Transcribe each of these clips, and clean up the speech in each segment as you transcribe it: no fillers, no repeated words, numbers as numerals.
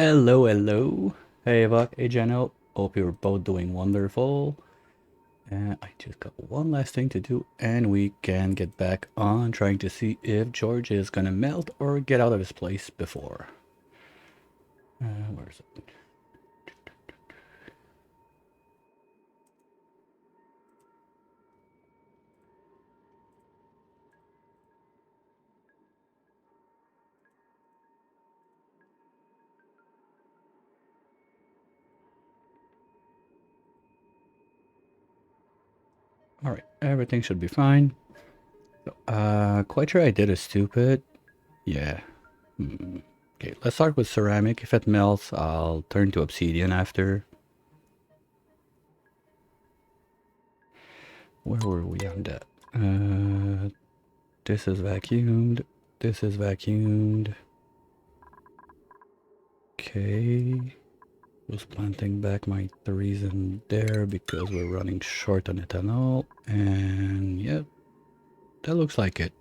Hello, hello. Hey, Buck. Hey, Janelle. Hope you're both doing wonderful. And I just got one last thing to do, and we can get back on trying to see if George is gonna melt or get out of his place before. Where is it? All right, everything should be fine. So, quite sure I did a stupid. Yeah. Okay, let's start with ceramic. If it melts, I'll turn to obsidian after. Where were we on that? This is vacuumed. This is vacuumed. Okay. Was planting back my threes in there because we're running short on ethanol. And yep, that looks like it.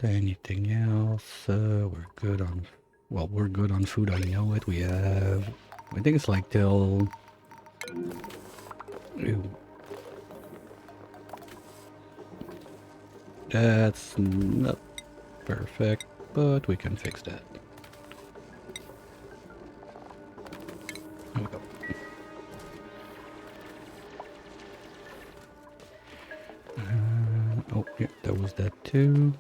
Anything else? We're good on... Well, we're good on food, I know it. We have... I think it's like till... Ooh. That's not perfect, but we can fix that. There we go. Oh, yeah, that was that too.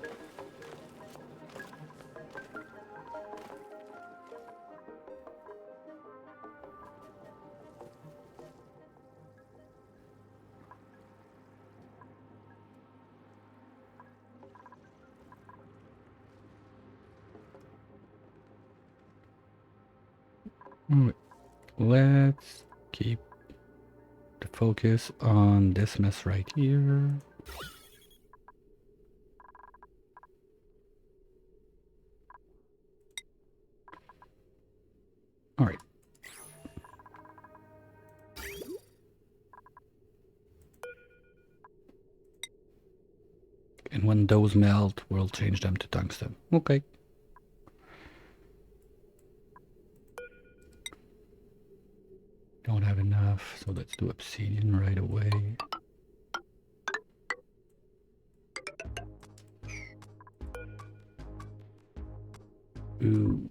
Alright, let's keep the focus on this mess right here. Alright. And when those melt, we'll change them to tungsten. Okay. Don't have enough, so let's do obsidian right away. Ooh,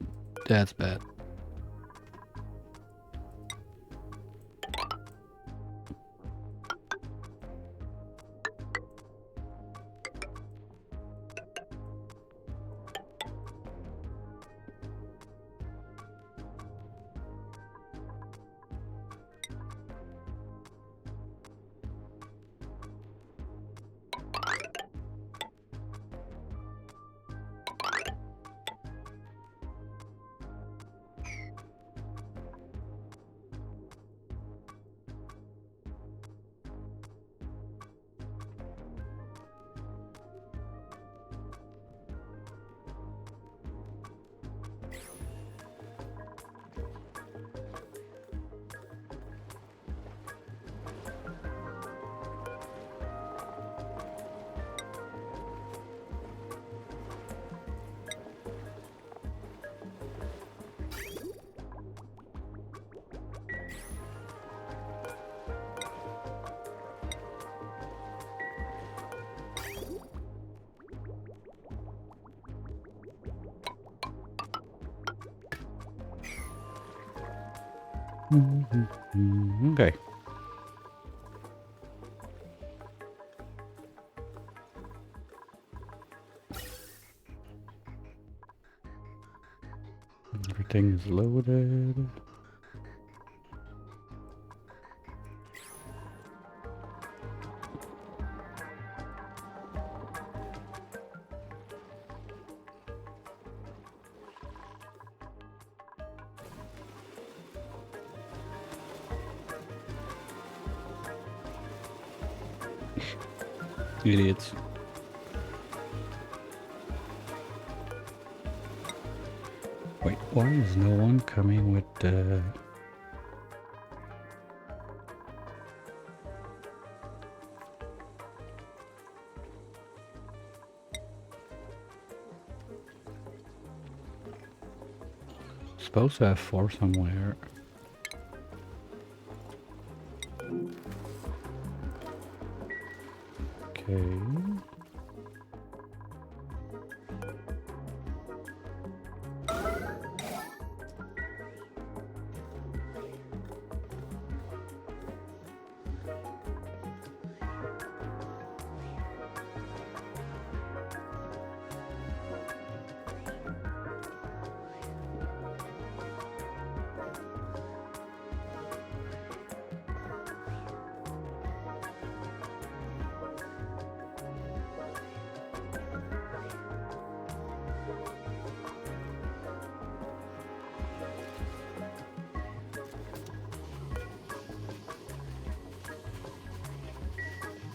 that's bad. Okay. Everything is loaded. Idiots. Wait, why is no one coming with the... Supposed to have 4 somewhere. Okay.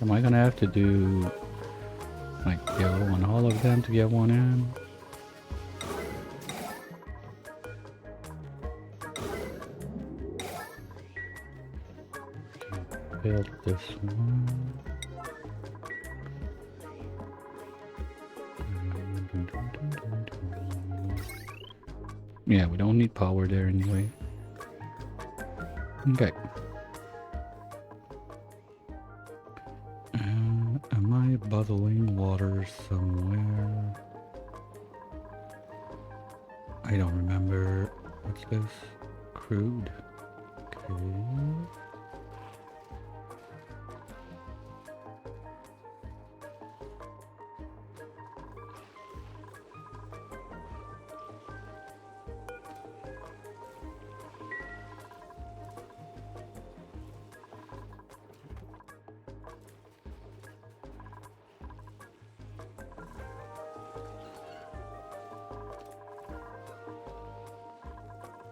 Am I gonna have to do like yellow on all of them to get one in? Build this one. Yeah, we don't need power there anyway. Okay. Am I bottling water somewhere? I don't remember. What's this? Crude. Okay.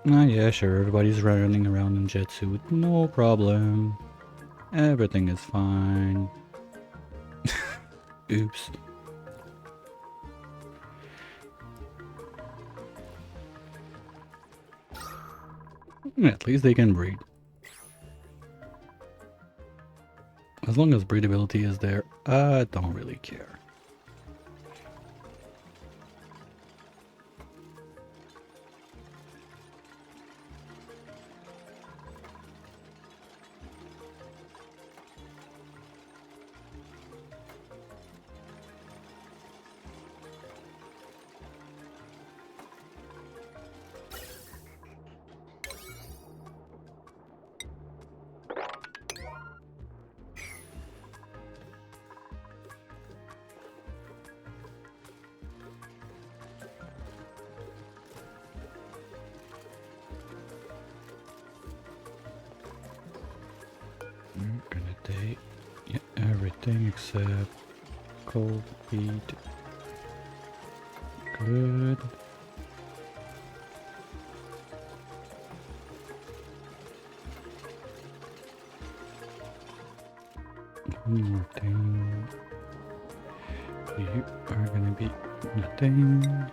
Yeah, sure, everybody's running around in jet suit. No problem. Everything is fine. Oops. At least they can breathe. As long as breathability is there, I don't really care. We're gonna take everything except cold feet. Good. One more thing. You are gonna be nothing.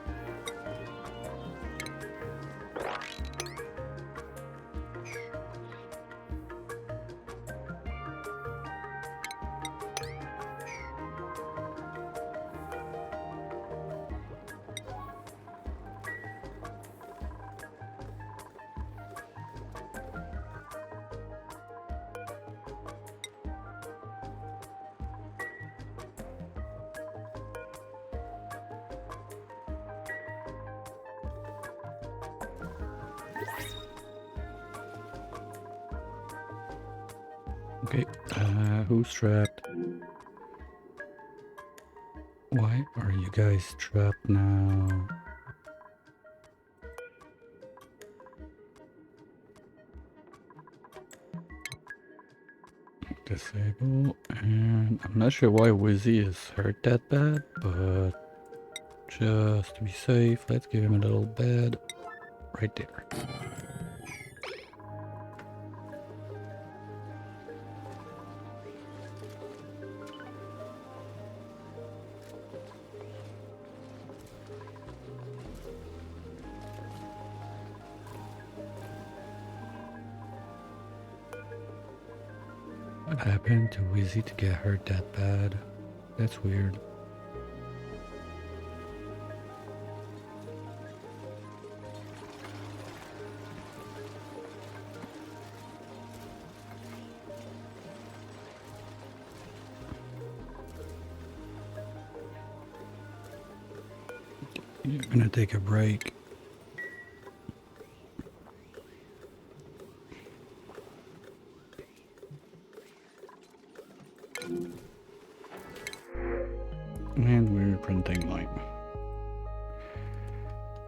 Okay, who's trapped? Why are you guys trapped now? Disable, and I'm not sure why Wizzy is hurt that bad, but just to be safe, let's give him a little bed right there. What happened to Wizzy to get hurt that bad? That's weird. I'm gonna take a break. And we're printing line.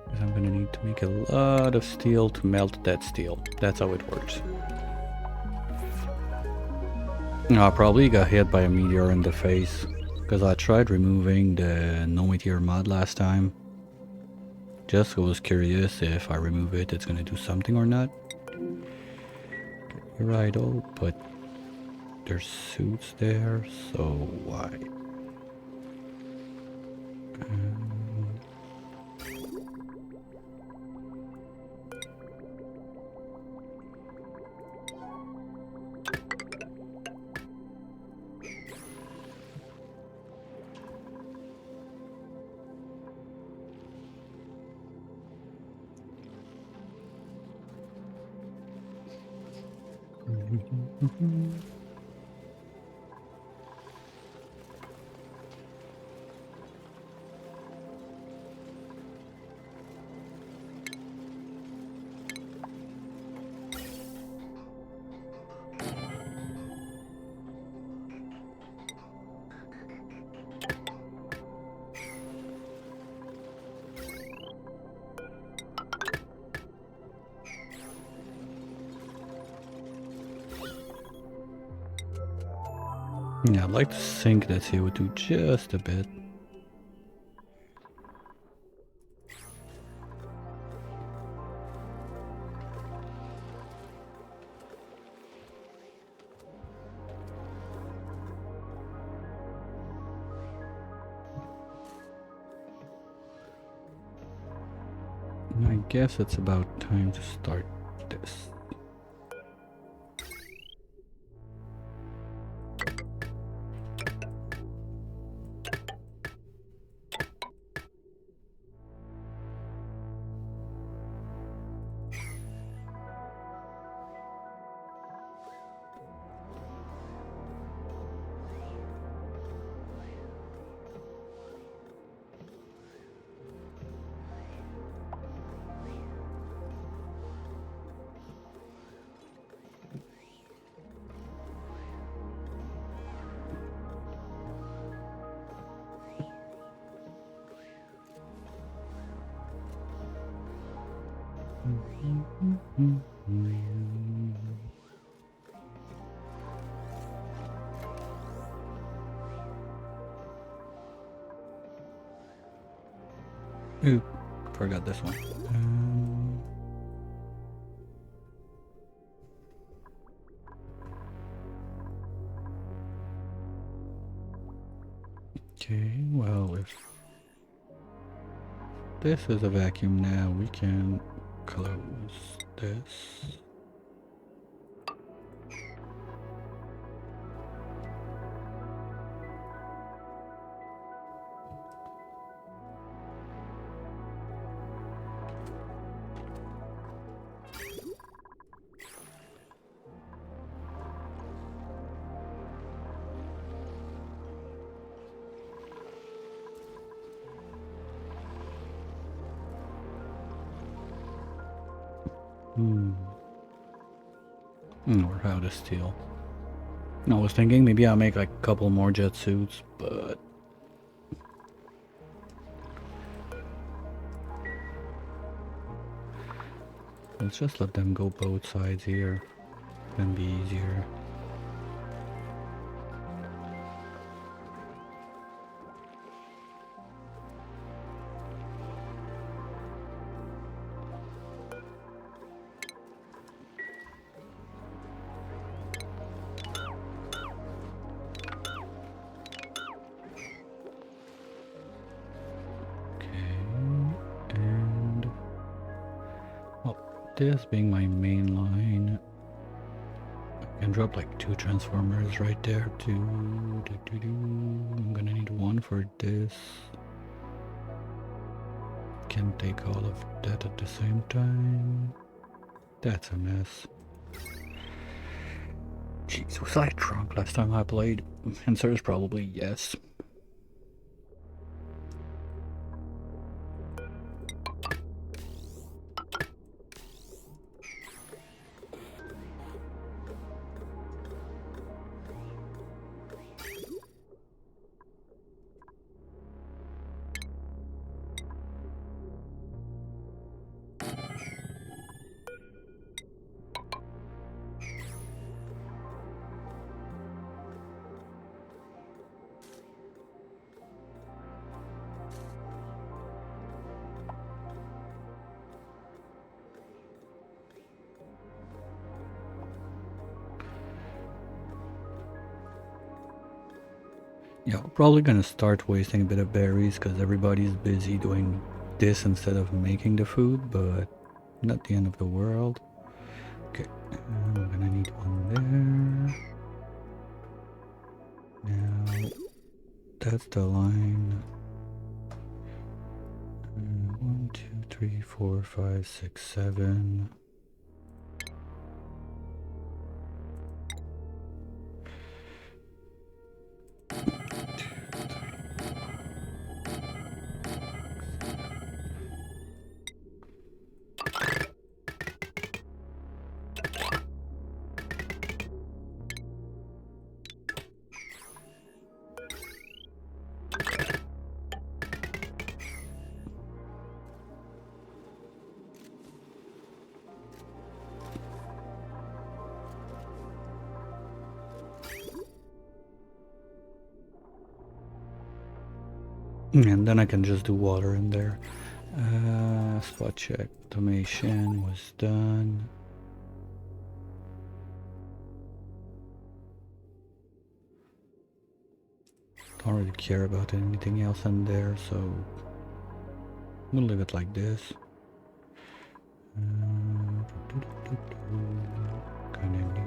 Because I'm gonna need to make a lot of steel to melt that steel. That's how it works. I probably got hit by a meteor in the face. Because I tried removing the no meteor mod last time. Just was curious if I remove it, it's gonna do something or not. You're right, but there's suits there, so why? Yeah, I'd like to sink that CO2 just a bit. And I guess it's about time to start this. Ooh, forgot this one. Okay, well, if this is a vacuum now, we can close this. We're out of steel. I was thinking maybe I'll make like a couple more jet suits, but let's just let them go both sides here. Can be easier. This being my main line, I can drop like 2 transformers right there. I'm gonna need 1 for this. Can take all of that at the same time. That's a mess. Jeez, was I drunk last time I played? Answer is probably yes. Yeah, we're probably gonna start wasting a bit of berries because everybody's busy doing this instead of making the food, but not the end of the world. Okay, we're gonna need one there. Now, that's the line. 1, 2, 3, 4, 5, 6, 7. And then I can just do water in there. Spot check. Automation was done. Don't really care about anything else in there, so we'll leave it like this. Gonna need.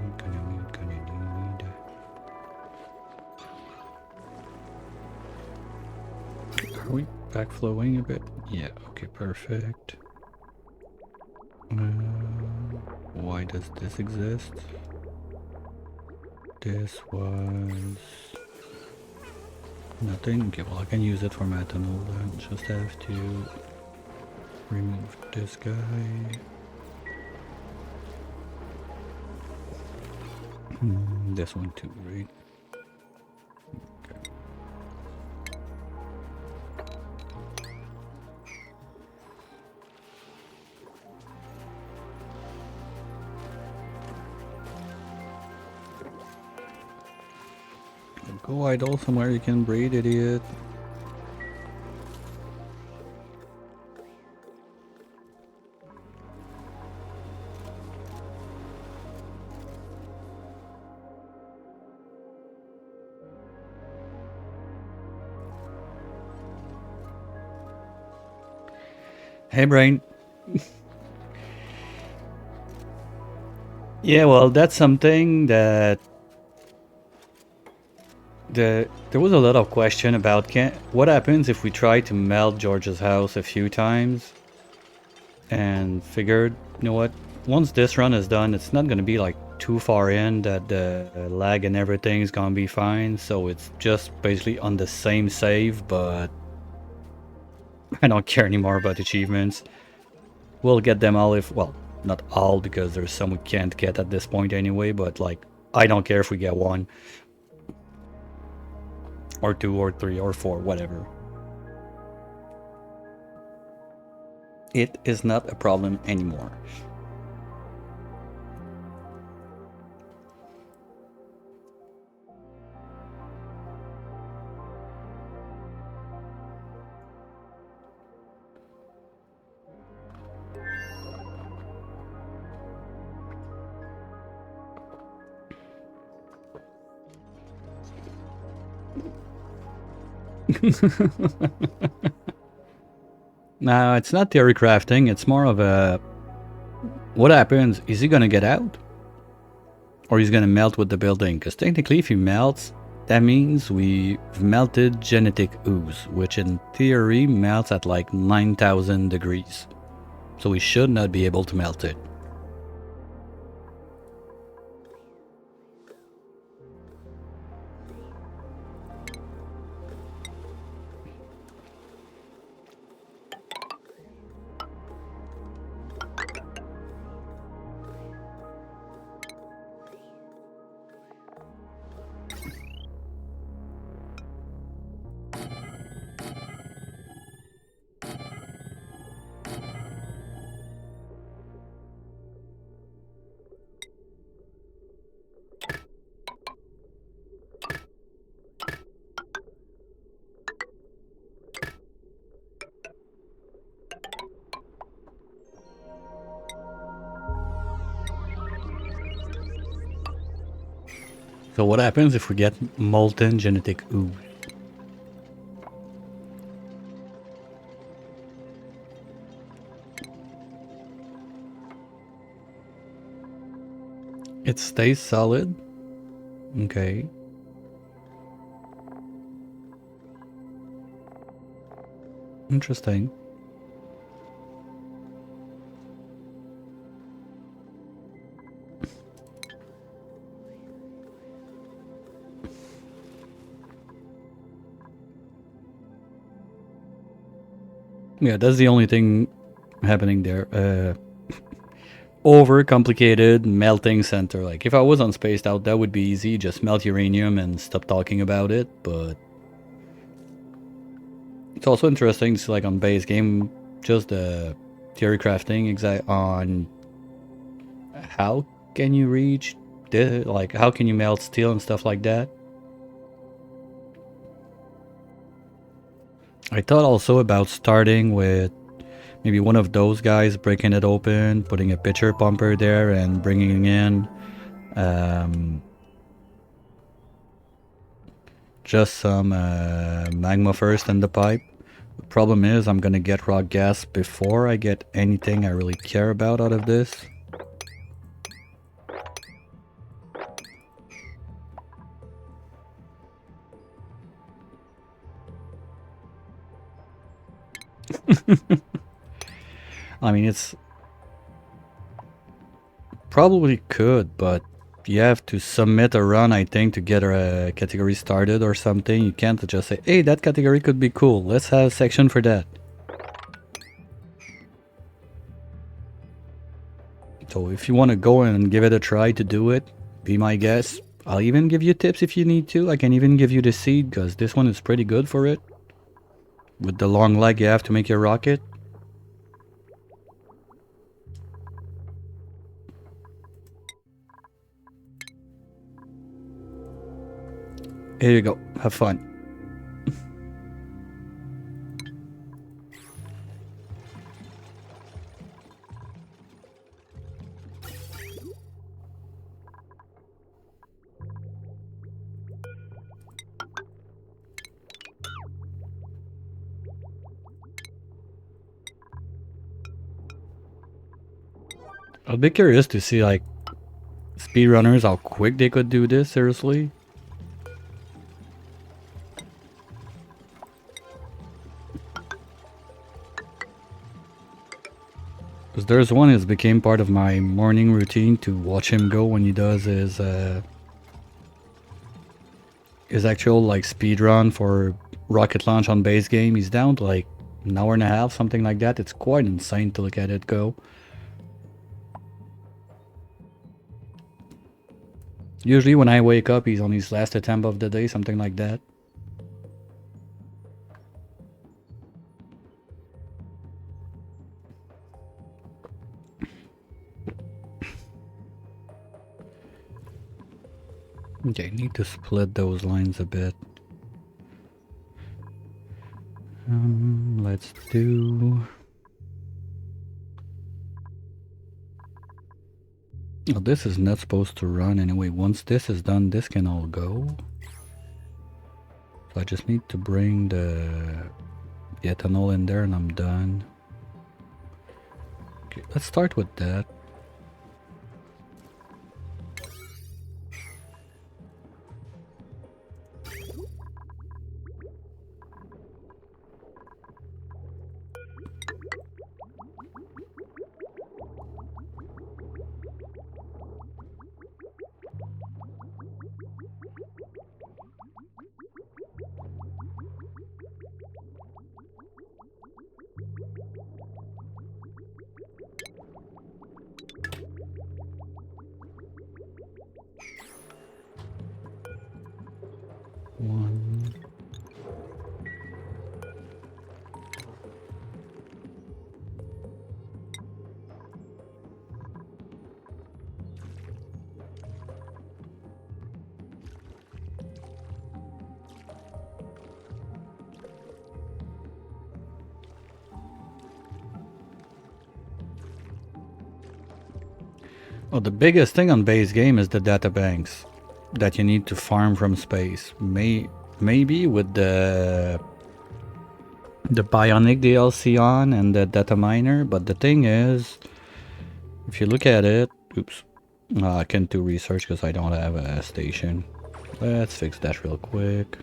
Are we backflowing a bit? Yeah, okay, perfect. Why does this exist? This was nothing. Okay, well I can use it for methanol then. Just have to remove this guy. This one too, right? Okay. Go idle somewhere you can breed, idiot. Hey, brain. Yeah, well, that's something that there was a lot of question about what happens if we try to melt George's house a few times and figured, you know what, once this run is done, it's not going to be like too far in that the lag and everything is going to be fine. So it's just basically on the same save, but I don't care anymore about achievements. We'll get them all if, well, not all because there's some we can't get at this point anyway, but like, I don't care if we get 1 or 2 or 3 or 4, whatever. It is not a problem anymore. No, it's not theory crafting. It's more of a... What happens? Is he gonna get out? Or he's gonna melt with the building? Because technically if he melts, that means we've melted genetic ooze, which in theory melts at like 9,000 degrees. So we should not be able to melt it. So what happens if we get molten genetic ooze? It stays solid. Okay. Interesting. Yeah, that's the only thing happening there. Over complicated melting center. Like if I was on Spaced Out, that would be easy. Just melt uranium and stop talking about it. But it's also interesting to see, like on base game, just the theory crafting exact on how can you reach this, like how can you melt steel and stuff like that. I thought also about starting with maybe one of those guys, breaking it open, putting a pitcher pumper there, and bringing in just some magma first in the pipe. The problem is I'm gonna get raw gas before I get anything I really care about out of this. I mean, it's probably could, but you have to submit a run, I think, to get a category started or something. You can't just say, hey, that category could be cool. Let's have a section for that. So if you want to go and give it a try to do it, be my guest. I'll even give you tips if you need to. I can even give you the seed, because this one is pretty good for it. With the long leg you have to make your rocket. Here you go. Have fun. I'll be curious to see, like, speedrunners, how quick they could do this, seriously. Because there's one that became part of my morning routine to watch him go when he does his actual, like, speed run for rocket launch on base game. He's down to like an hour and a half, something like that. It's quite insane to look at it go. Usually when I wake up, he's on his last attempt of the day, something like that. Okay, need to split those lines a bit. Let's do... Oh, this is not supposed to run anyway. Once this is done, this can all go. So I just need to bring the ethanol in there and I'm done. Okay, let's start with that. One. Well, the biggest thing on base game is the data banks that you need to farm from space. Maybe with the Bionic DLC on and the data miner, but the thing is, if you look at it, oops, I can't do research because I don't have a station. Let's fix that real quick.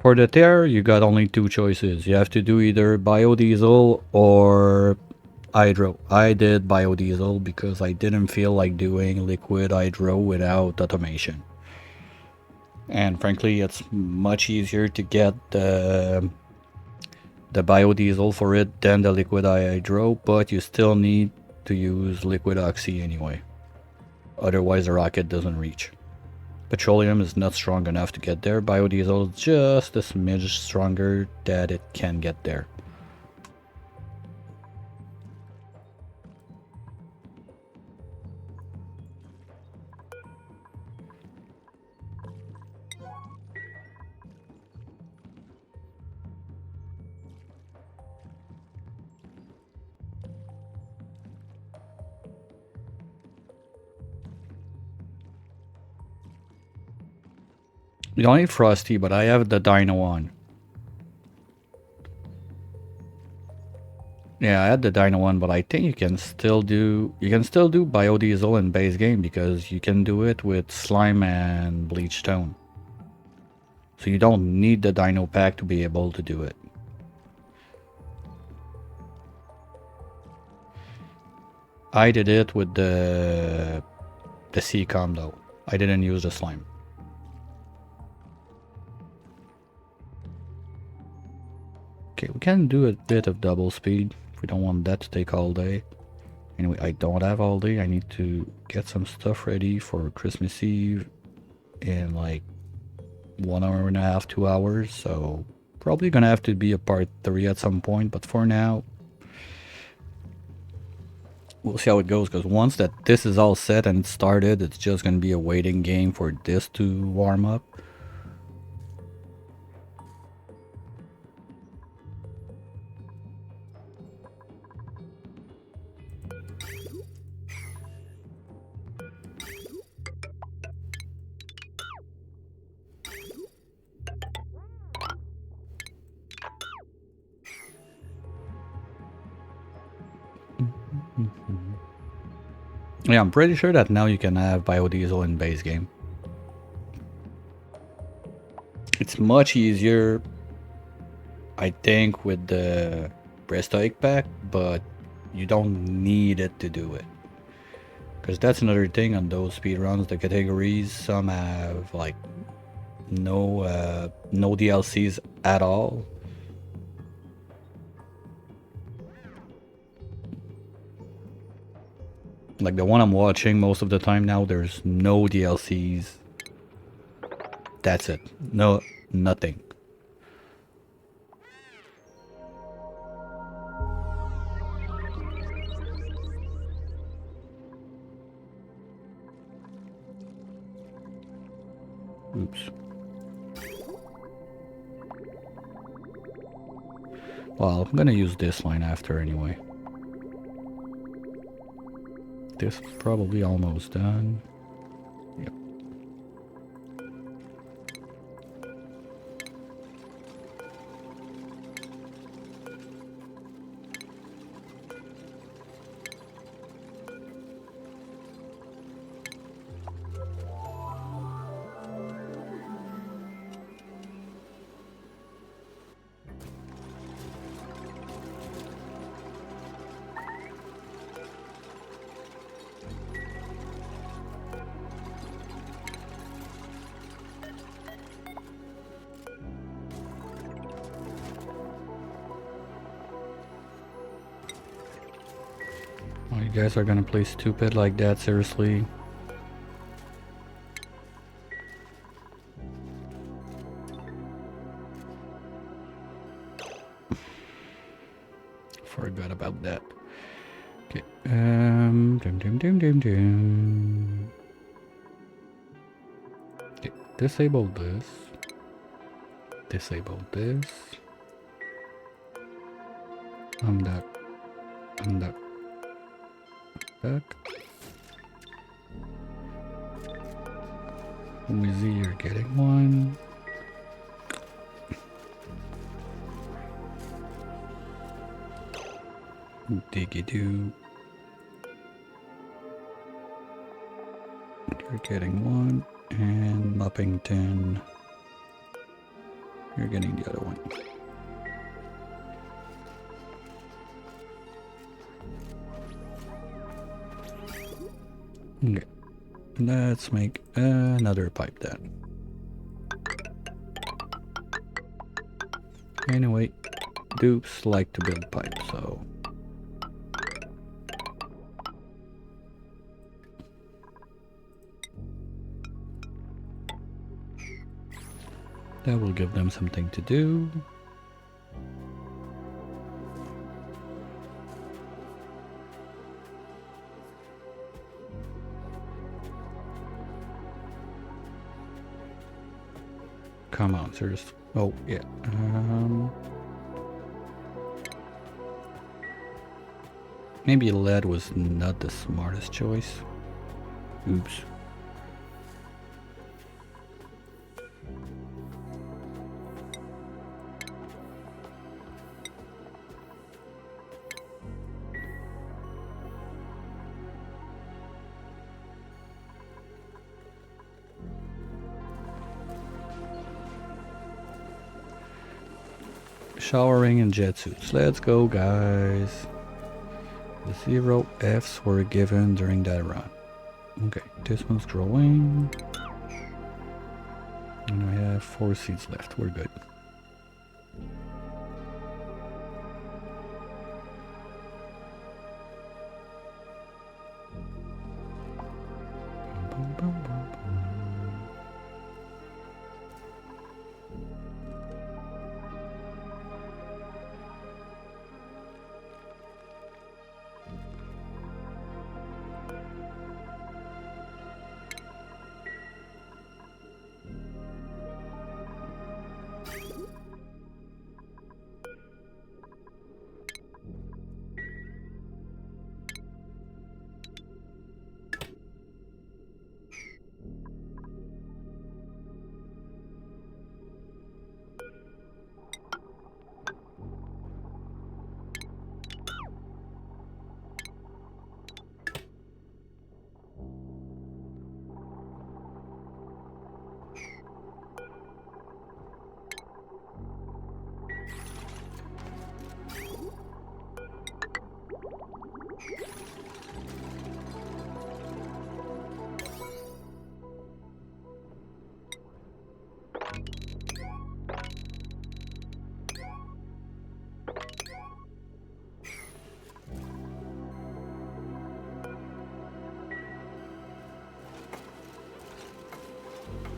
For the tear, you got only two choices. You have to do either biodiesel or hydro. I did biodiesel because I didn't feel like doing liquid hydro without automation. And frankly, it's much easier to get the biodiesel for it than the liquid hydro, but you still need to use liquid oxy anyway. Otherwise, the rocket doesn't reach. Petroleum is not strong enough to get there. Biodiesel is just a smidge stronger that it can get there. You don't need Frosty, but I have the Dino on. Yeah, I had the Dino one, but I think you can still do biodiesel in base game because you can do it with slime and bleach stone. So you don't need the Dino pack to be able to do it. I did it with the C-com though. I didn't use the slime. Okay, we can do a bit of double speed if we don't want that to take all day. Anyway, I don't have all day. I need to get some stuff ready for Christmas Eve in like 1.5 hours, 2 hours. So probably gonna have to be a part 3 at some point. But for now, we'll see how it goes. Because once that this is all set and started, it's just gonna be a waiting game for this to warm up. Yeah, I'm pretty sure that now you can have biodiesel in base game. It's much easier, I think, with the prehistoric pack, but you don't need it to do it. Because that's another thing on those speedruns, the categories, some have like no DLCs at all. Like the one I'm watching most of the time now, there's no DLCs. That's it. No, nothing. Oops. Well, I'm gonna use this line after anyway. This probably almost done. Yep. Oh, you guys are gonna play stupid like that, seriously? Forgot about that. Okay. Dum, dum, dum, dum, dum. Disable this. Disable this. Unduck. Unduck. Back. Wizzy, you're getting one. Diggy doo. You're getting one. And Muppington. You're getting the other one. Okay. Let's make another pipe then. Anyway, dupes like to build pipes, so... that will give them something to do. Come on, seriously. Oh, yeah. Maybe lead was not the smartest choice. Oops. Showering in jet suits. Let's go, guys. The 0 Fs were given during that run. Okay, this one's growing. And I have 4 seeds left. We're good.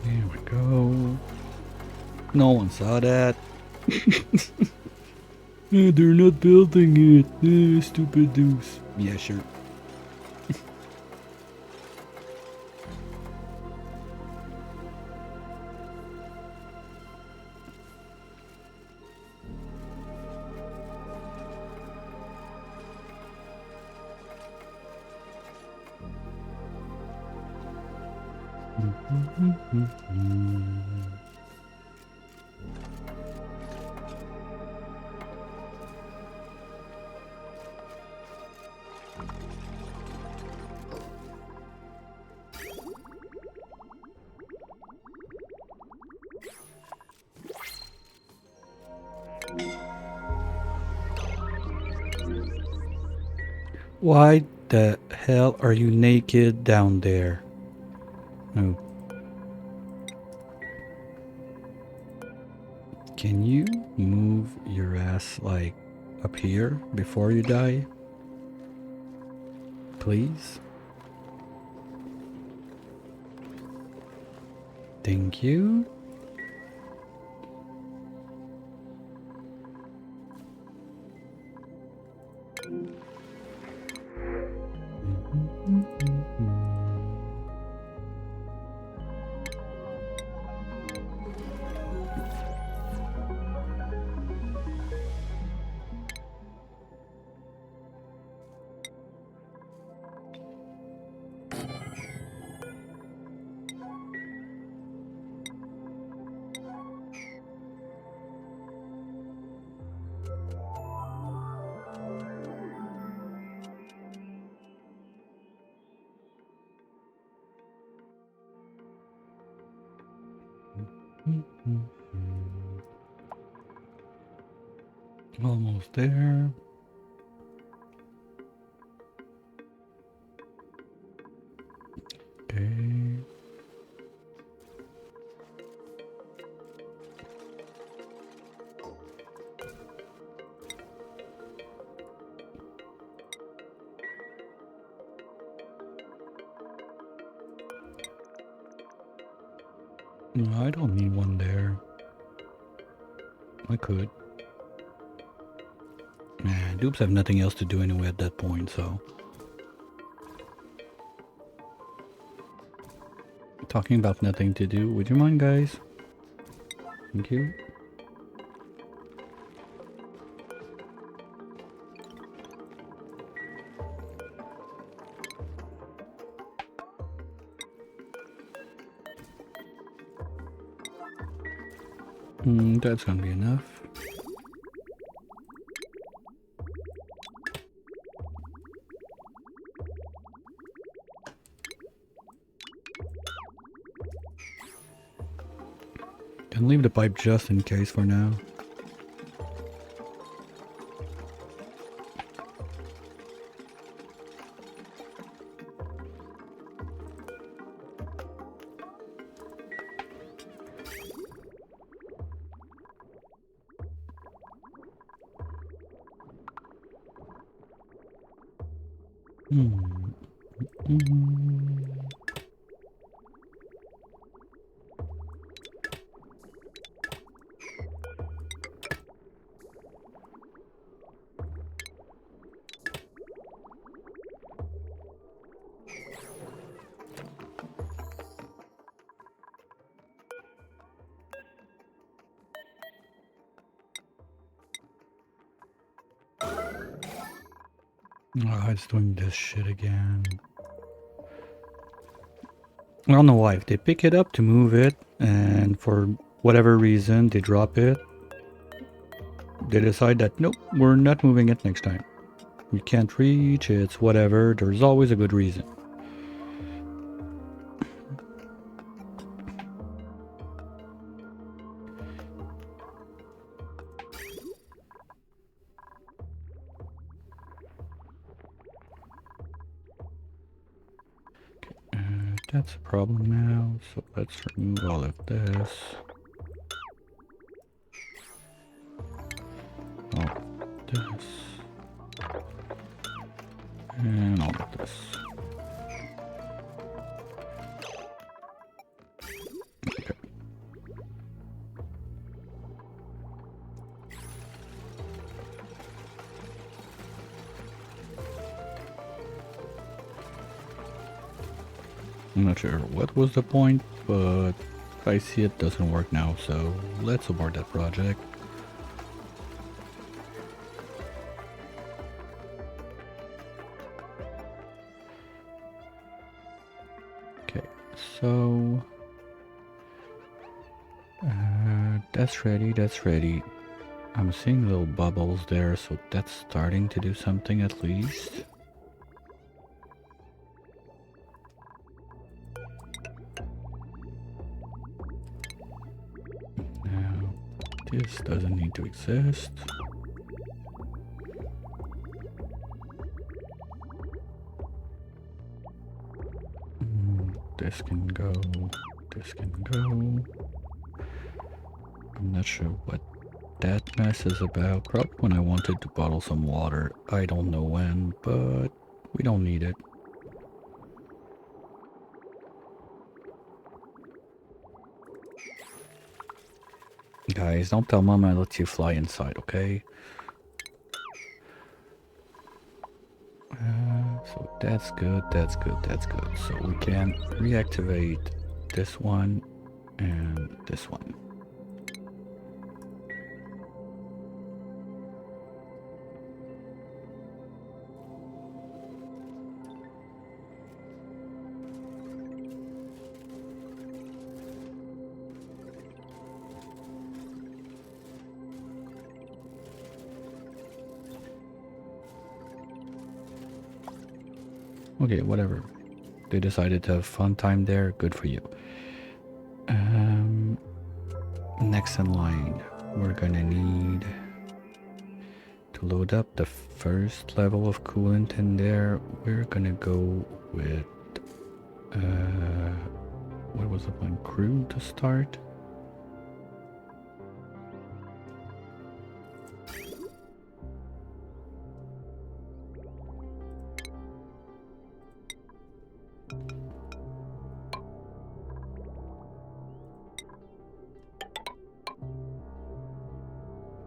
There we go. No one saw that. They're not building it. Stupid deuce. Yeah, sure. Why the hell are you naked down there? No. Can you move your ass like up here before you die? Please? Thank you. Almost there. Okay. No, I don't need one there. I could. Man, dupes have nothing else to do anyway at that point, so. Talking about nothing to do, would you mind, guys? Thank you. That's gonna be enough. Can leave the pipe just in case for now. Oh, it's doing this shit again. I don't know why. If they pick it up to move it, and for whatever reason they drop it, they decide that, nope, we're not moving it next time. We can't reach, it's whatever. There's always a good reason. That's a problem now, so let's remove all of this. All of this. And all of this. Okay. I'm not sure what was the point, but I see it doesn't work now, so let's abort that project. Okay, so that's ready, that's ready. I'm seeing little bubbles there, so that's starting to do something at least. Now, this doesn't need to exist. This can go, this can go. I'm not sure what that mess is about. Probably when I wanted to bottle some water. I don't know when, but we don't need it. Guys, don't tell Mama I let you fly inside, okay? So that's good, that's good, that's good. So we can reactivate this one and this one. Okay, whatever. They decided to have fun time there. Good for you. next in line, we're gonna need to load up the first level of coolant in there. We're gonna go with what was the one? Crude to start.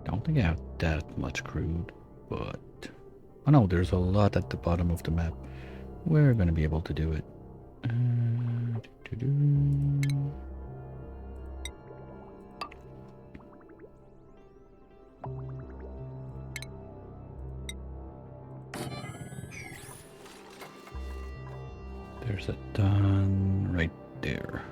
Don't think I have that much crude, but oh no, there's a lot at the bottom of the map. We're gonna be able to do it. Doo-doo-doo. There's a ton right there.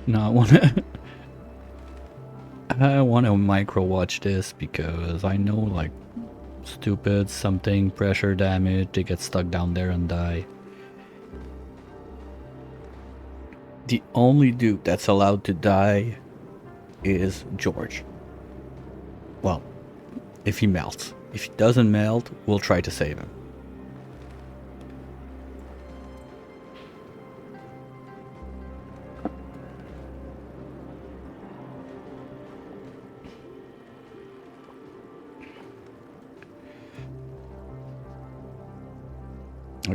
No, I wanna micro watch this because I know like stupid something pressure damage, they get stuck down there and die. The only dude that's allowed to die is George. Well, if he melts. If he doesn't melt, we'll try to save him.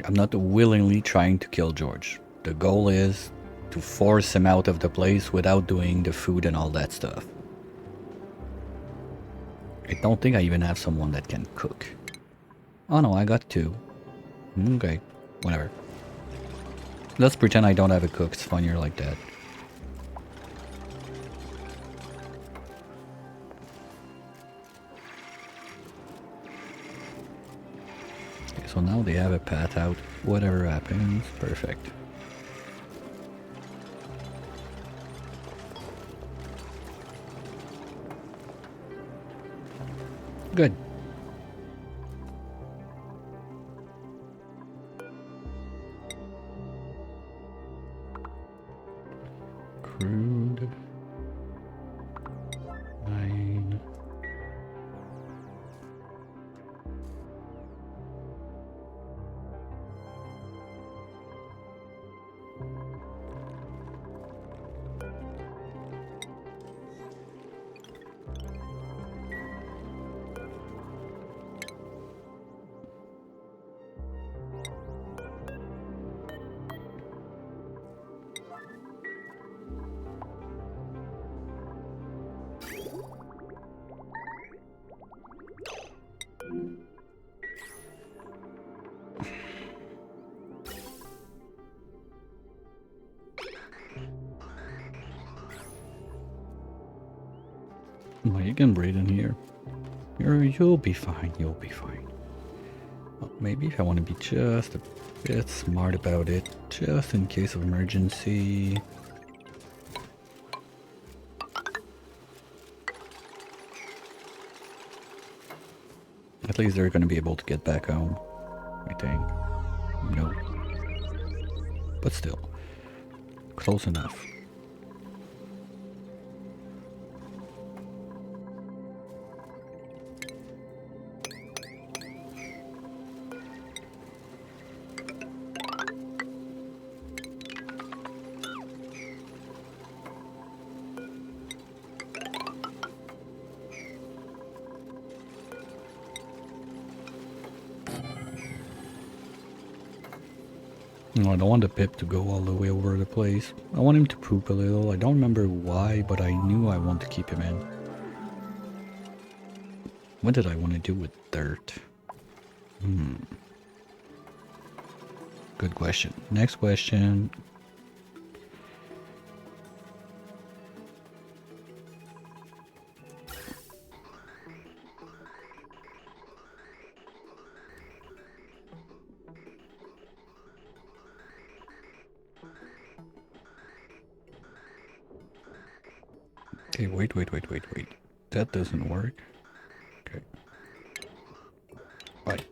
I'm not willingly trying to kill George. The goal is to force him out of the place without doing the food and all that stuff. I don't think I even have someone that can cook. Oh no, I got two. Okay, whatever. Let's pretend I don't have a cook, it's funnier like that. Okay, so now they have a path out. Whatever happens, perfect. Good. Crude. 9. Well, you can breathe in here. You'll be fine, you'll be fine. Well, maybe if I want to be just a bit smart about it, just in case of emergency. At least they're gonna be able to get back home, I think. No. But still, close enough. No, I don't want the Pip to go all the way over the place. I want him to poop a little. I don't remember why, but I knew I want to keep him in. What did I want to do with dirt? Good question. Next question. Okay, wait. That doesn't work. Okay. Right.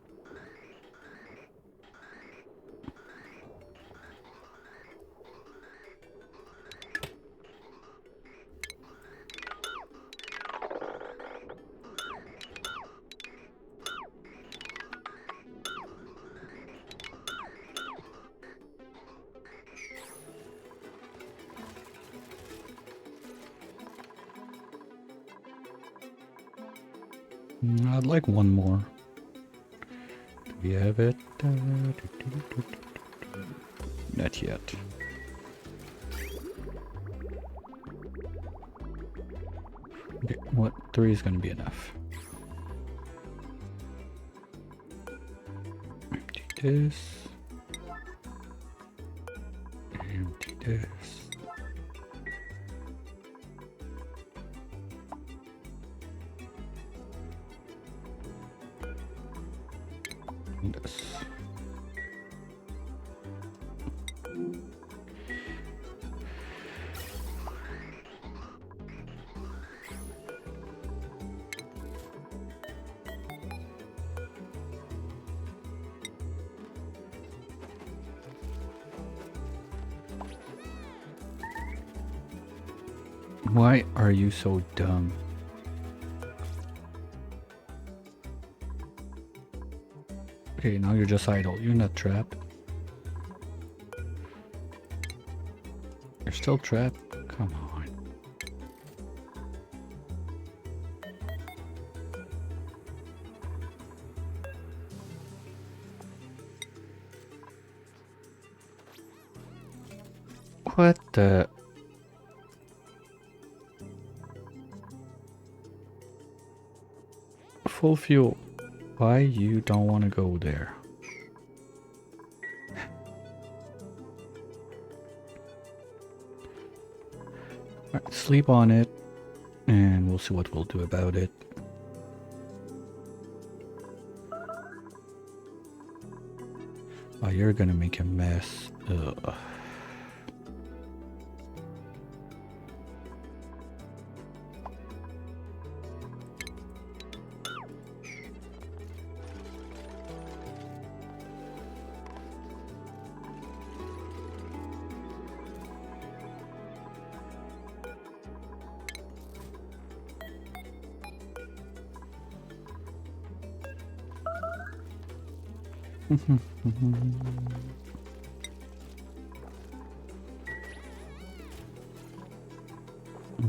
I'd like one more. Do we have it? Not yet. Okay, what? 3 is gonna be enough. Empty this. Empty this. This. Why are you so dumb? Okay, now you're just idle. You're not trapped. You're still trapped? Come on. What the... Full fuel. Why you don't want to go there? Alright, sleep on it, and we'll see what we'll do about it. Oh, you're gonna make a mess. Ugh.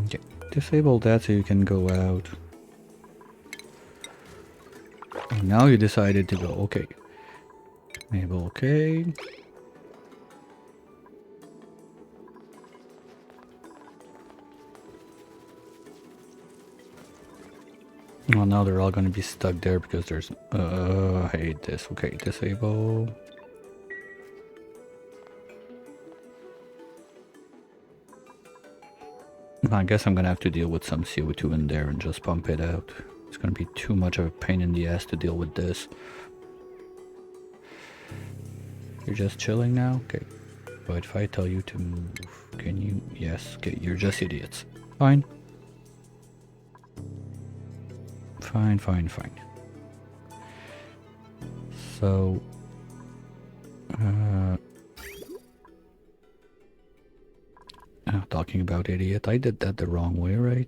Okay, disable that so you can go out. And now you decided to go. Okay. Enable okay. Well, now they're all gonna be stuck there because there's... I hate this. Okay, disable. I guess I'm gonna have to deal with some CO2 in there and just pump it out. It's gonna be too much of a pain in the ass to deal with this. You're just chilling now? Okay. But if I tell you to move, can you? Yes. Okay, you're just idiots. Fine. Fine. So... talking about idiot, I did that the wrong way, right?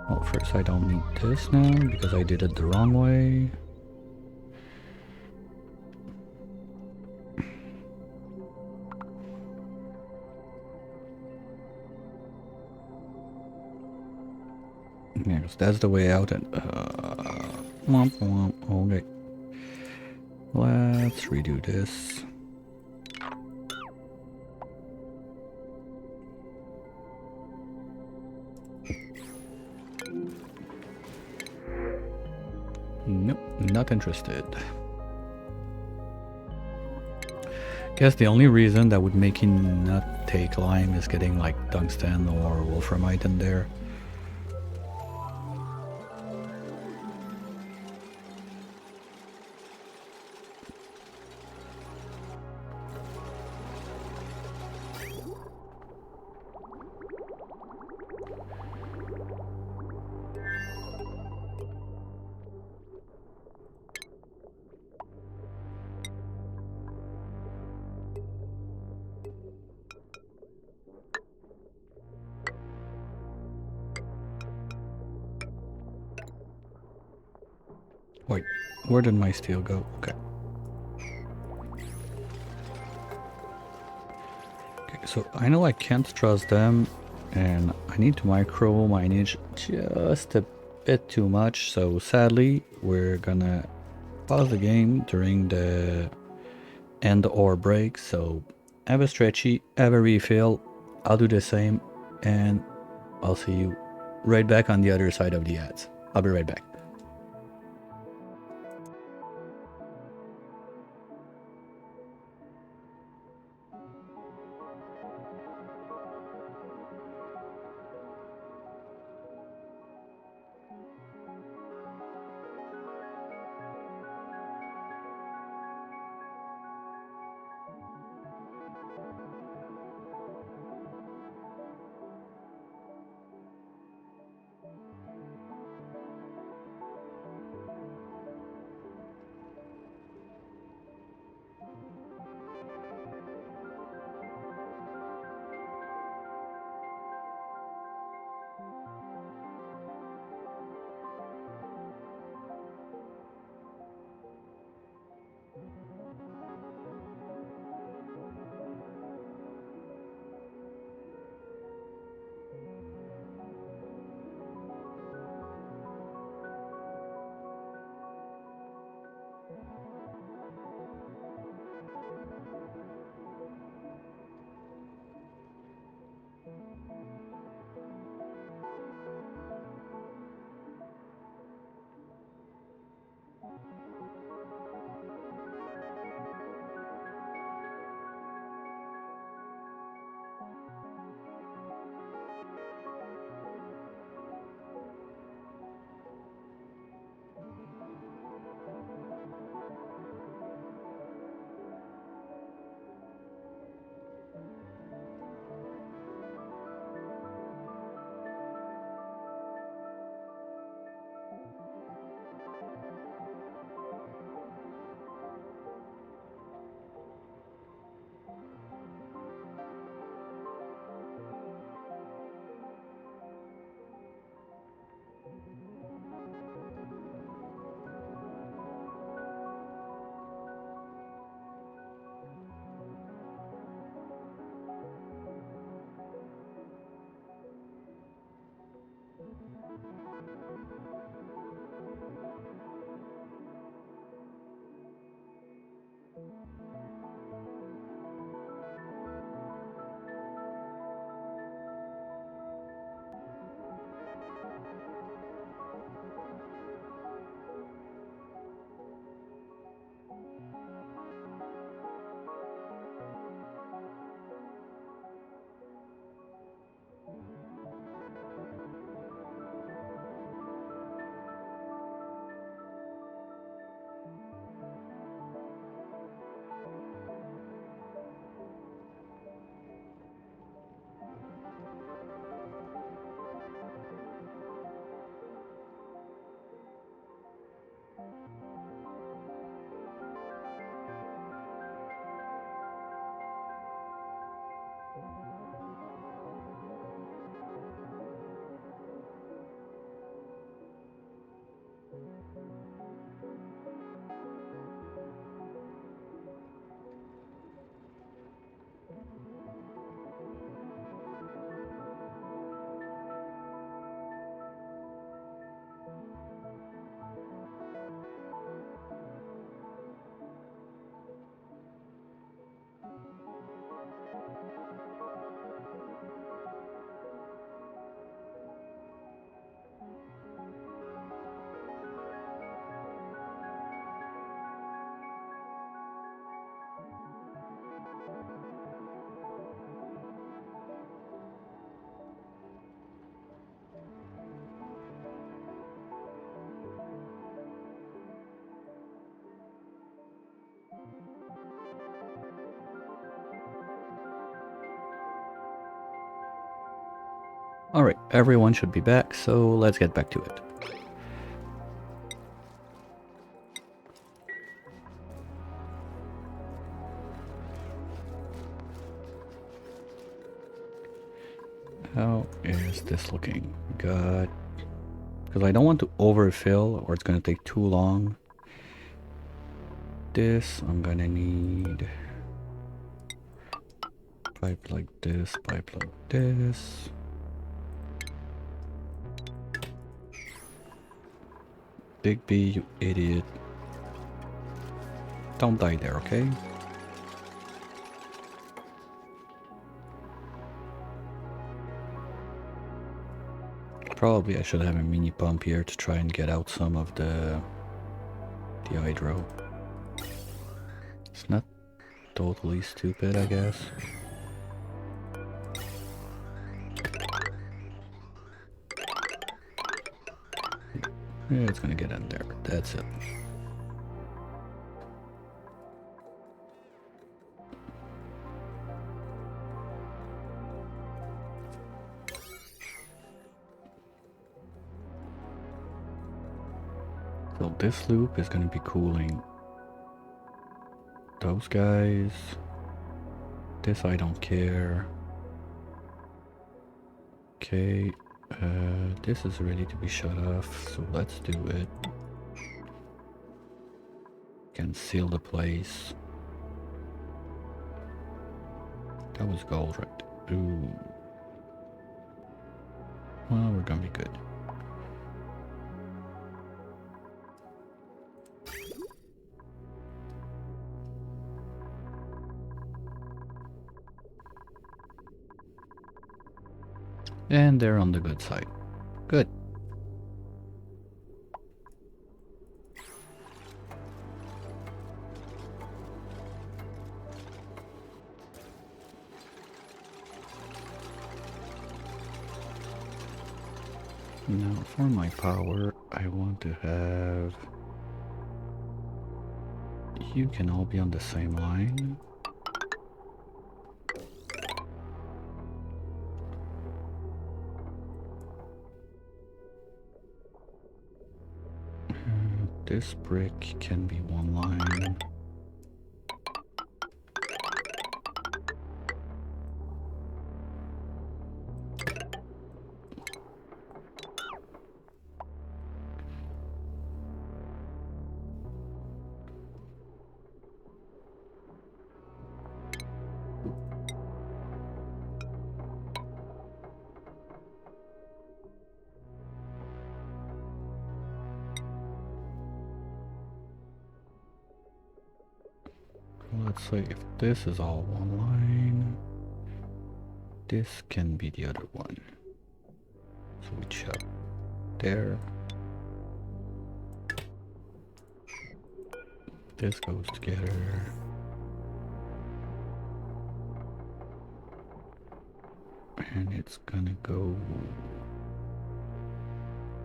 Well, first I don't need this now, because I did it the wrong way. Yes, that's the way out and... womp womp, okay. Let's redo this. Nope, not interested. Guess the only reason that would make you not take lime is getting like tungsten or wolframite in there. Wait, where did my steel go? Okay. Okay, so I know I can't trust them, and I need to micro manage just a bit too much, so sadly, we're gonna pause the game during the end or break, so have a stretchy, have a refill, I'll do the same, and I'll see you right back on the other side of the ads. I'll be right back. Alright, everyone should be back, so let's get back to it. How is this looking? Good. Because I don't want to overfill or it's going to take too long. This, I'm going to need pipe like this, pipe like this. Big B, you idiot. Don't die there, okay? Probably I should have a mini pump here to try and get out some of the hydro. It's not totally stupid, I guess. Yeah, it's gonna get in there. That's it. So this loop is gonna be cooling those guys. This I don't care. Okay, this is ready to be shut off, so let's do it. Can seal the place. That was gold, right? Ooh. Well, we're gonna be good. And they're on the good side. Good. Now for my power, I want to have... You can all be on the same line. This brick can be one line. Let's say if this is all one line, this can be the other one. So we chop there. This goes together. And it's gonna go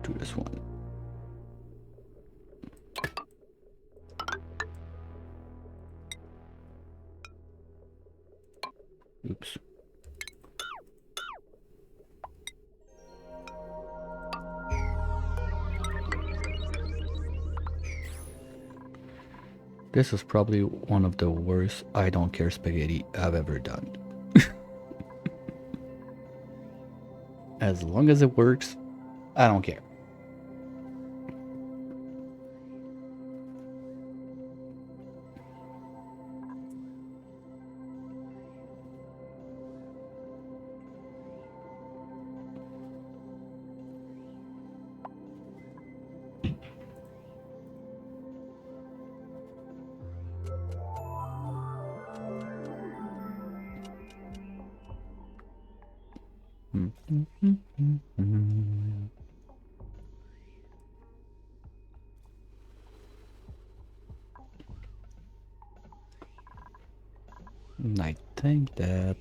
to this one. Oops. This is probably one of the worst I don't care spaghetti I've ever done. As long as it works, I don't care. I think that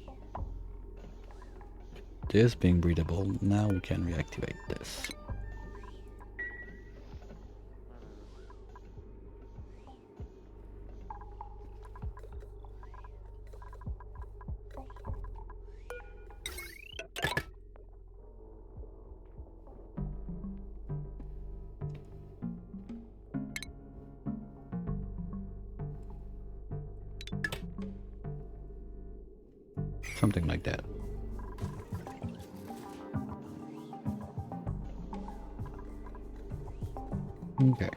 this being breathable, now we can reactivate this. something like that. Okay.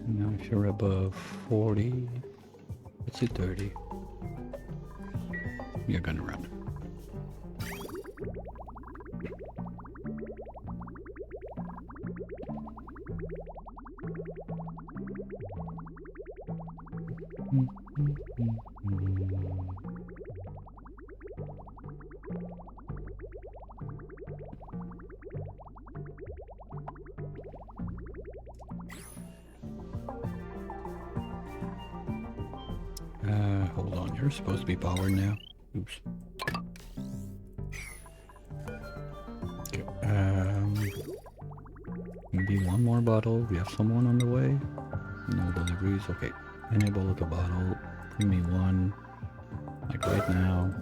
Now if you're above 40, let's say 30, you're gonna run. Hold on, you're supposed to be powered now. Oops. Okay, maybe one more bottle. We have someone on the way. No deliveries. Okay, enable the bottle. Give me one, like right now.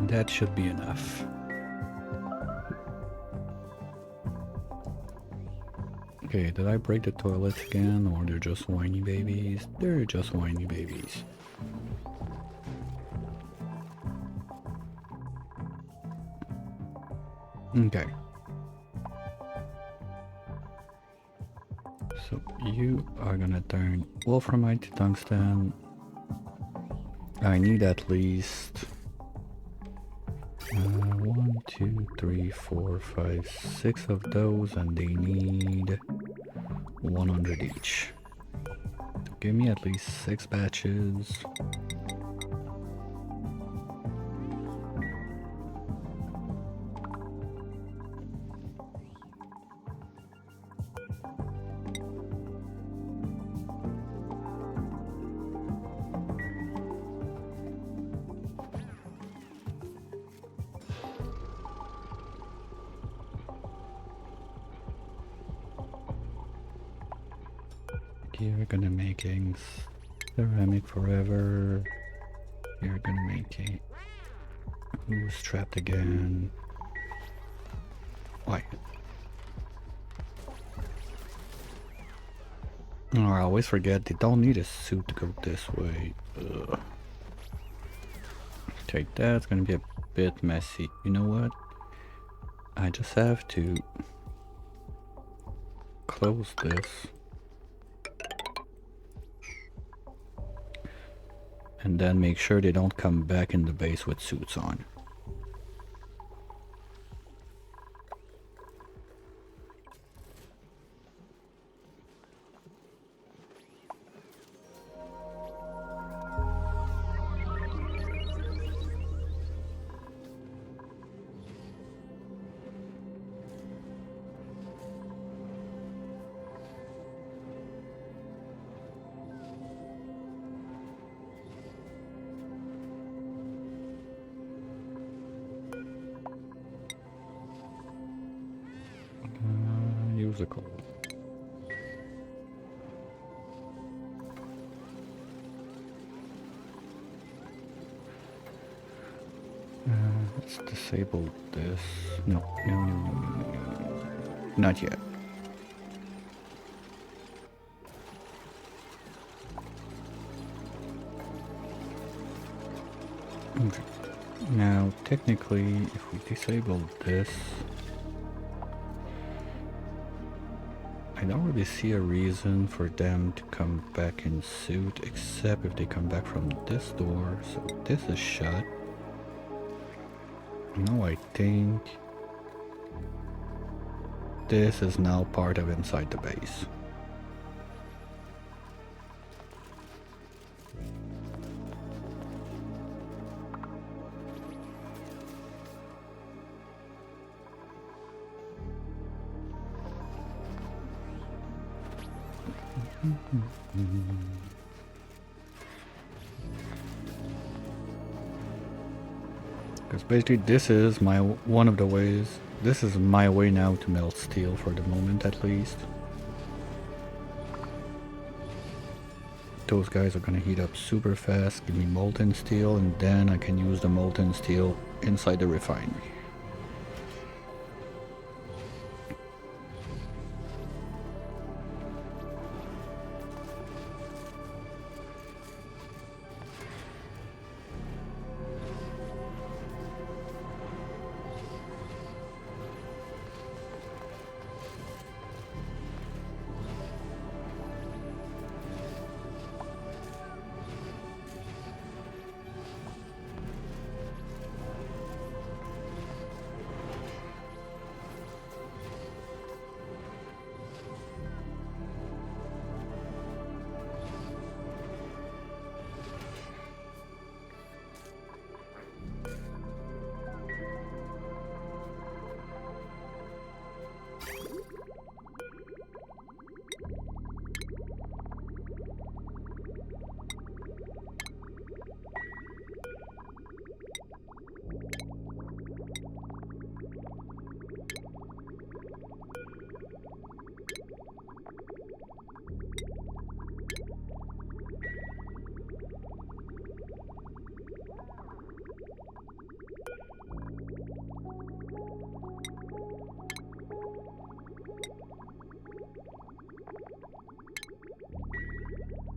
That should be enough. Okay, did I break the toilets again, or they're just whiny babies? They're just whiny babies. Okay. So you are gonna turn wolframite to tungsten. I need at least 1, 2, 3, 4, 5, 6 of those, and they need 100 each. So give me at least 6 batches. You're gonna making ceramic forever. You're gonna make a... Who's trapped again? Why? Oh, I always forget they don't need a suit to go this way. Ugh. Okay, that's gonna be a bit messy. You know what? I just have to close this. And then make sure they don't come back in the base with suits on. Use a coal. Let's disable this. No, not yet. Okay. Now, technically, if we disable this, I don't really see a reason for them to come back in suit, except if they come back from this door. So this is shut. No, I think this is now part of inside the base. Because basically this is my one of the ways. This is my way now to melt steel for the moment at least. Those guys are gonna heat up super fast, give me molten steel, and then I can use the molten steel inside the refinery.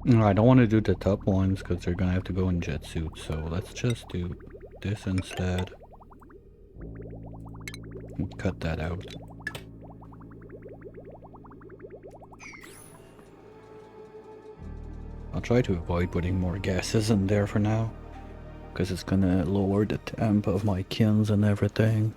No, I don't want to do the top ones because they're gonna have to go in jet suits, so let's just do this instead. And cut that out. I'll try to avoid putting more gases in there for now, because it's gonna lower the temp of my kilns and everything.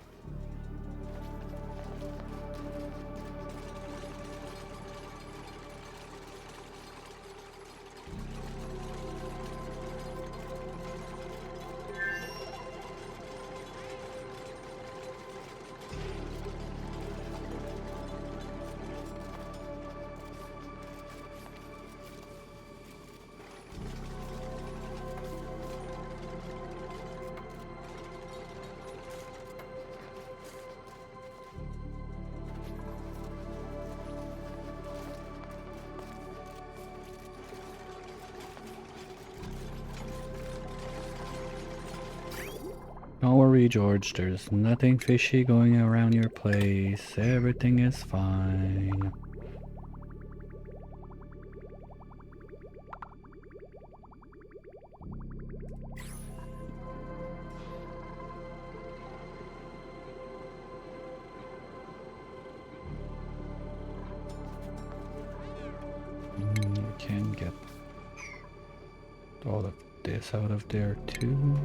Don't worry, George, there's nothing fishy going around your place. Everything is fine. I can get all of this out of there too.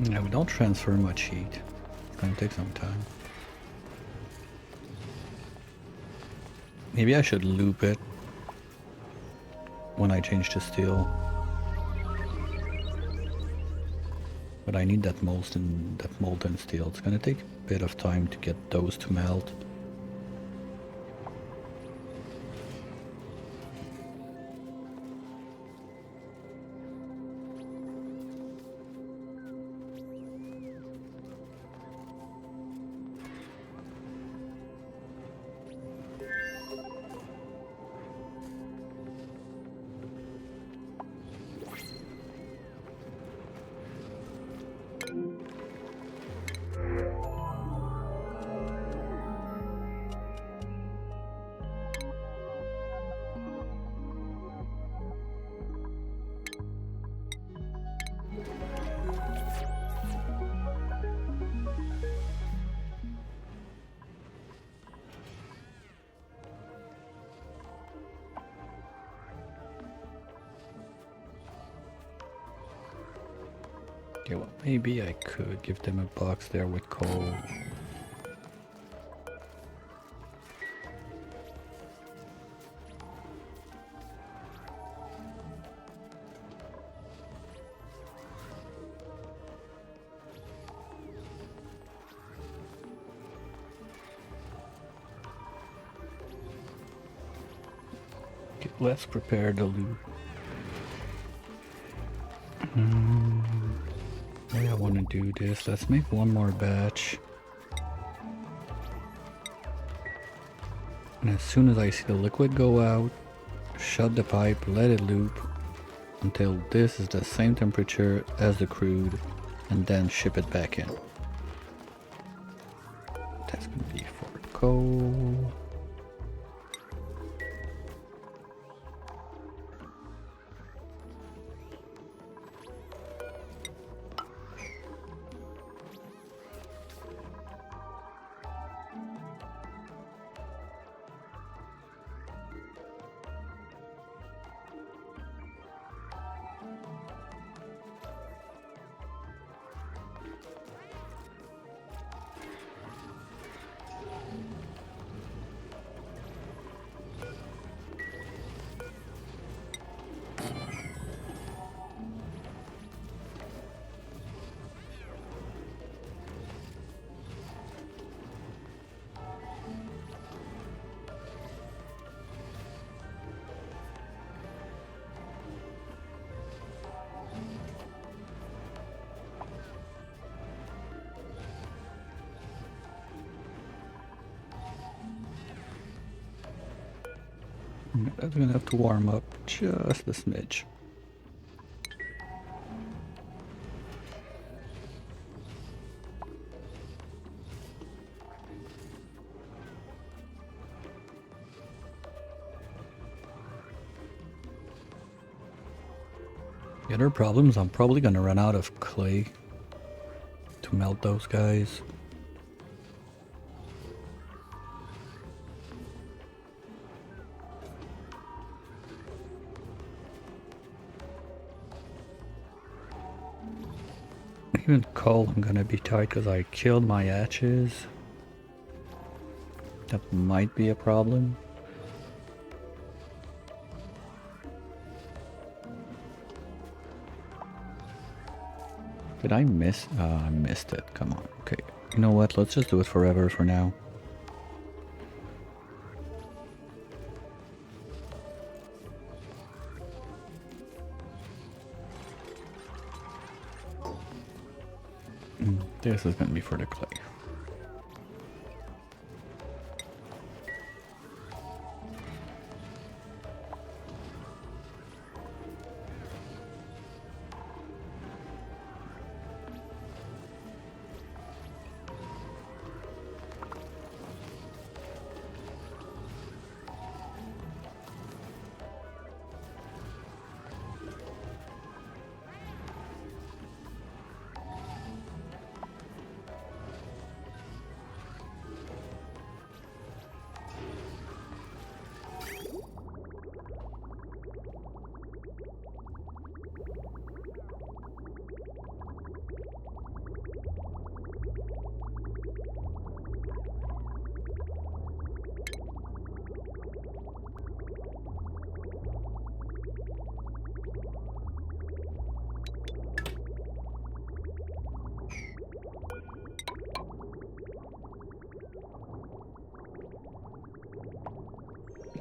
Yeah, we don't transfer much heat. It's gonna take some time. Maybe I should loop it when I change to steel. But I need that molten steel. It's gonna take a bit of time to get those to melt. Okay, well, maybe I could give them a box there with coal. let's prepare the loot. Yeah, I want to do this. Let's make one more batch. And as soon as I see the liquid go out, shut the pipe, let it loop until this is the same temperature as the crude, and then ship it back in. That's gonna be for coal. That's gonna have to warm up just a smidge. The other problem is I'm probably gonna run out of clay to melt those guys. Even coal, I'm gonna be tight because I killed my hatches. That might be a problem. Did I miss? I missed it. Come on. Okay. You know what? Let's just do it forever for now. This is gonna be for the clay.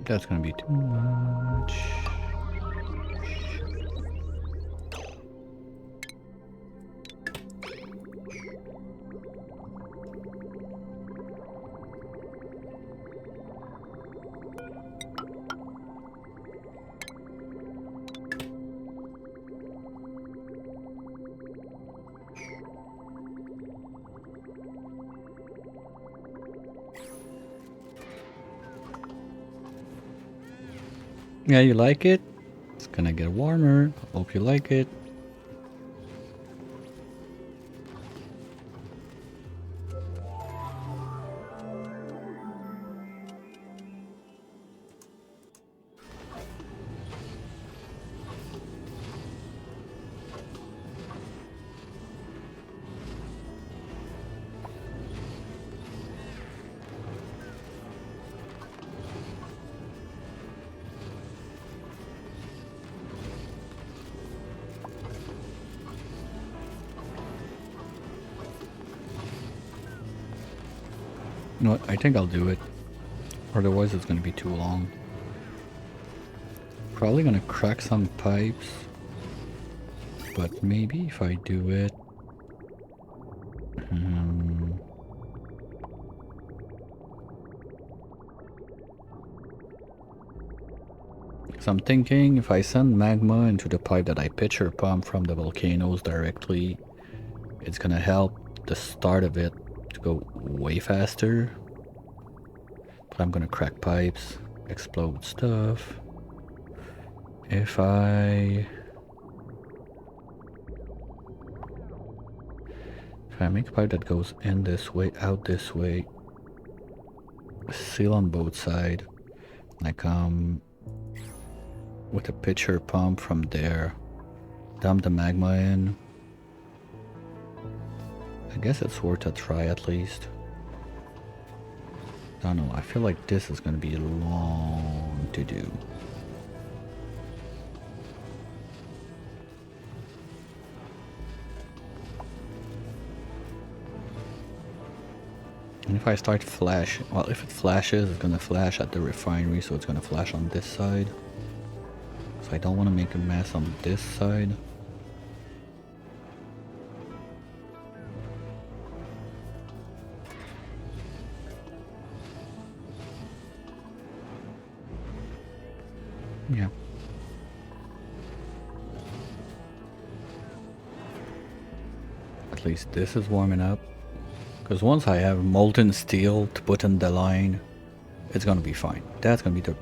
That's gonna be too much. Yeah, you like it? It's gonna get warmer. Hope you like it. You know what? I think I'll do it. Otherwise it's gonna be too long. Probably gonna crack some pipes, but maybe if I do it... So I'm thinking if I send magma into the pipe that I pitcher pump from the volcanoes directly, it's gonna help the start of it to go way faster. But I'm gonna crack pipes, explode stuff. If I make a pipe that goes in this way, out this way, seal on both sides, I come with a pitcher pump from there, dump the magma in. I guess it's worth a try at least. I don't know, I feel like this is gonna be long to do. And if I start flashing, well, if it flashes, it's gonna flash at the refinery, so it's gonna flash on this side. So I don't want to make a mess on this side. Yeah. At least this is warming up. Because once I have molten steel to put in the line, it's gonna be fine. That's gonna be the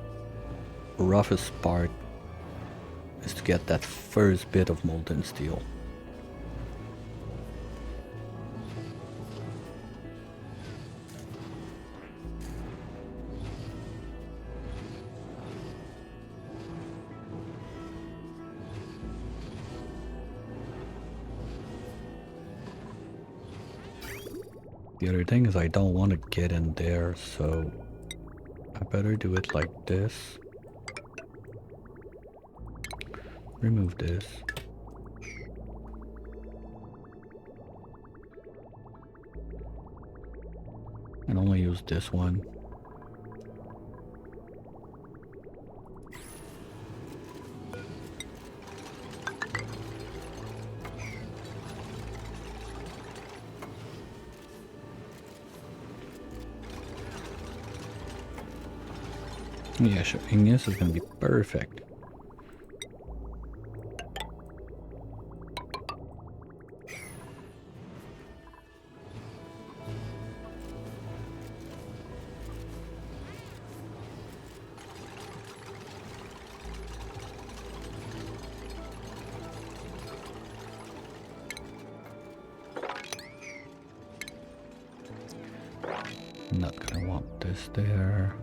roughest part, is to get that first bit of molten steel. The other thing is I don't want to get in there, so I better do it like this. Remove this. And only use this one. Yeah, showing this is gonna be perfect. Not gonna want this there.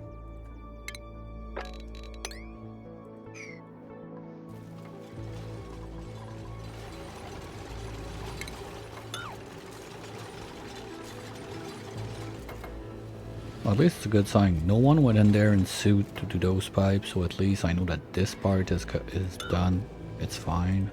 Well, at least it's a good sign. No one went in there in suit to do those pipes, so at least I know that this part is done. It's fine.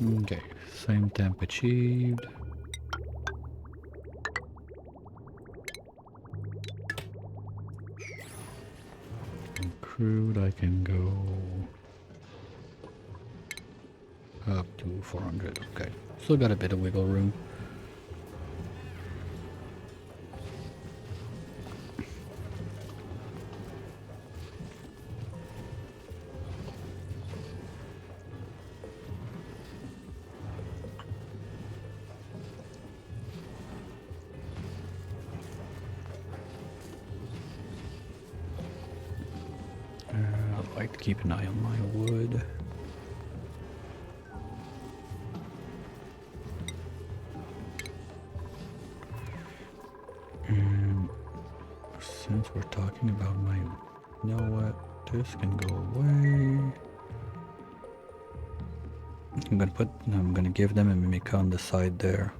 Okay, same temp achieved. And crude, I can go up to 400. Okay, still got a bit of wiggle room. keep an eye on my wood. And since we're talking about my... You know what? This can go away. I'm gonna give them a mimic on the side there.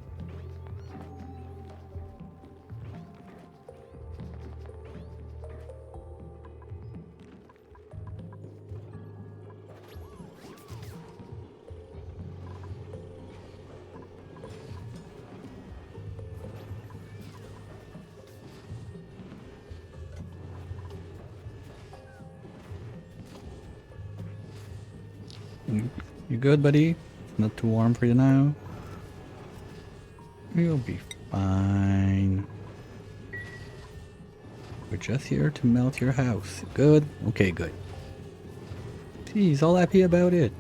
You good, buddy? Not too warm for you now? You'll be fine. We're just here to melt your house. Good? Okay, good. See, he's all happy about it.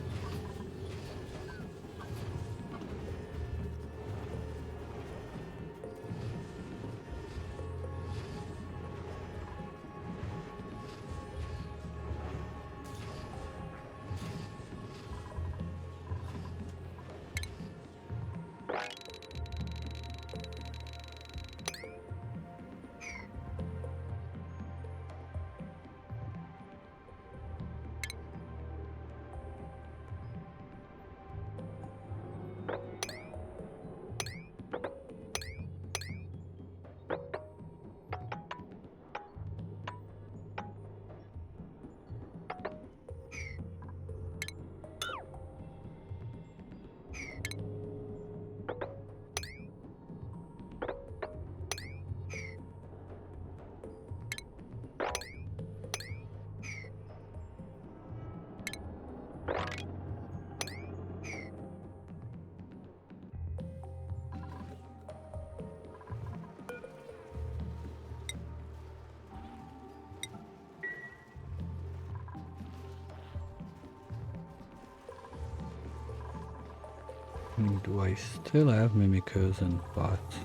Do I still have mimickers and bots?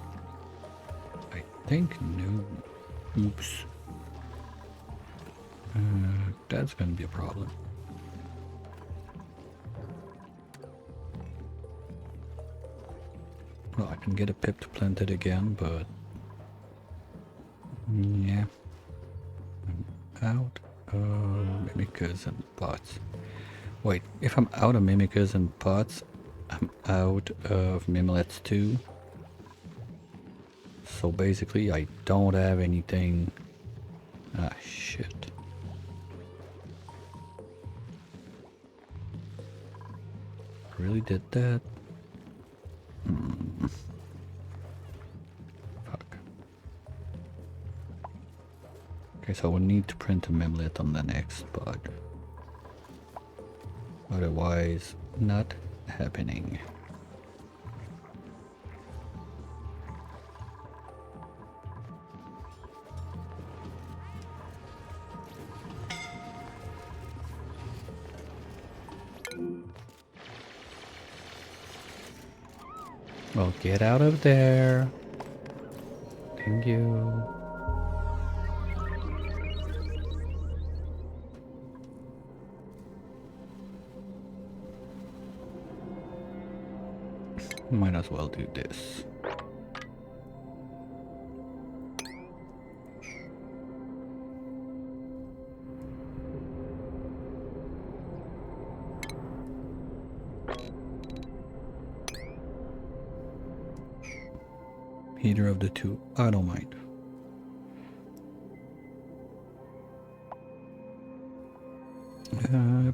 I think no. Oops. That's gonna be a problem. Well, I can get a pip to plant it again, but... yeah. I'm out of mimickers and bots. Wait, if I'm out of mimickers and bots, I'm out of mimlets too. So basically I don't have anything. Ah, shit. Really did that? Fuck. Okay, so we'll need to print a mimlet on the next spot. Otherwise, not happening. Well, get out of there. Thank you. Might as well do this. Either of the two, I don't mind.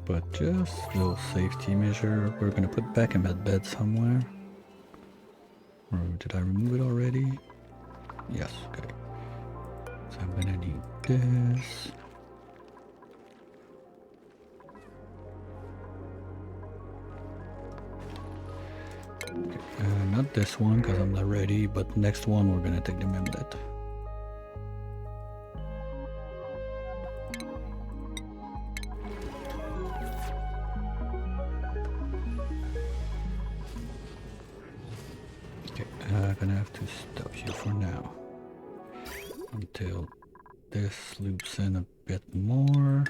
But just a little safety measure. We're gonna put back a med bed somewhere. Or did I remove it already? Yes, okay. So I'm gonna need this. Okay, not this one because I'm not ready, but next one we're gonna take the memlet. Gonna have to stop you for now until this loops in a bit more.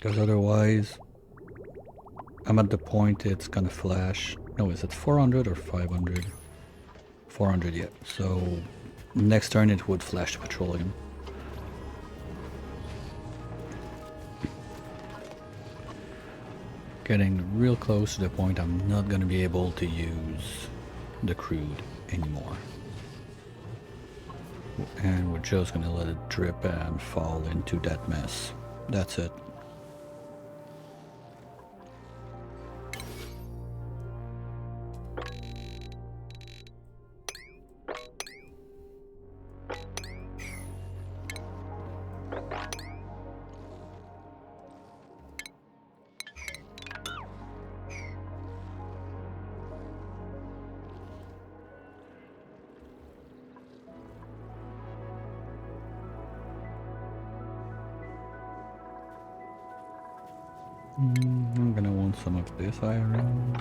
Because otherwise, I'm at the point it's gonna flash. No, is it 400 or 500? 400, yeah. So next turn it would flash the petroleum. Getting real close to the point I'm not gonna be able to use the crude anymore. And we're just gonna let it drip and fall into that mess. That's it. I'm gonna want some of this iron.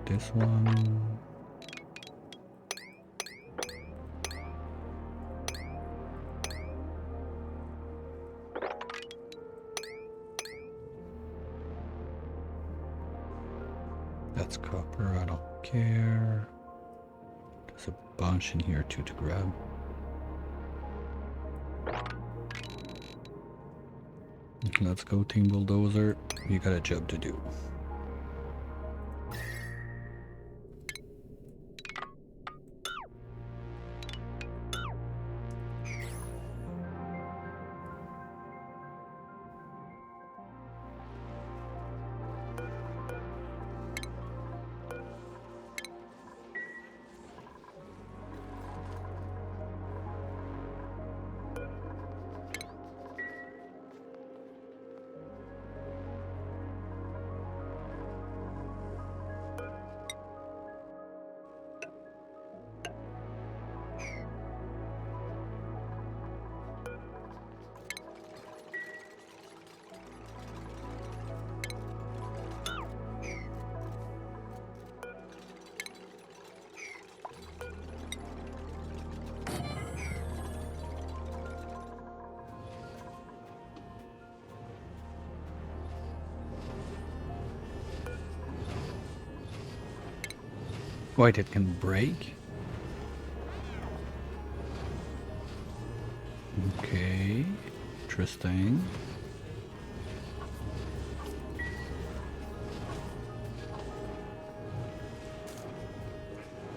This one. That's copper, I don't care. There's a bunch in here too to grab. Let's go, Team Bulldozer. You got a job to do. Wait, it can break? Okay, interesting.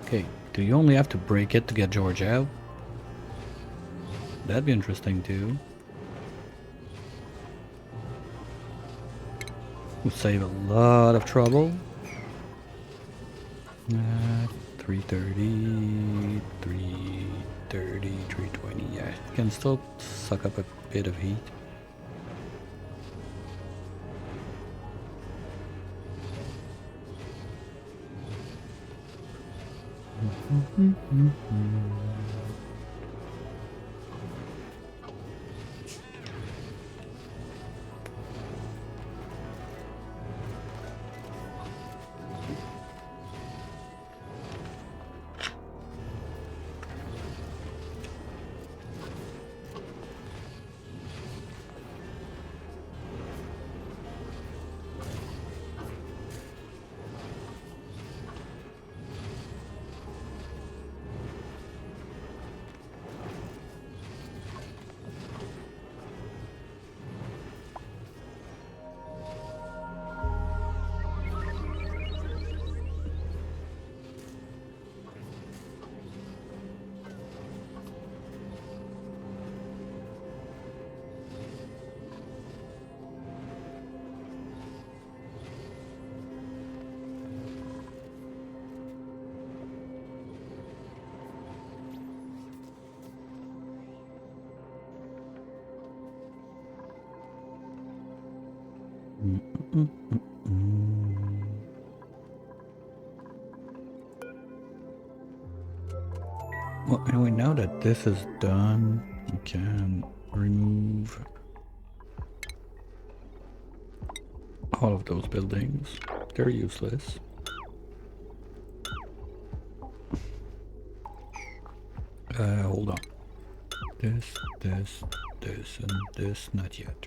Okay, do you only have to break it to get George out? That'd be interesting too. Would save a lot of trouble. 330, 330, 320. Yeah, it can still suck up a bit of heat. Well, anyway, now that this is done, you can remove all of those buildings. They're useless. Hold on. This, and this, not yet.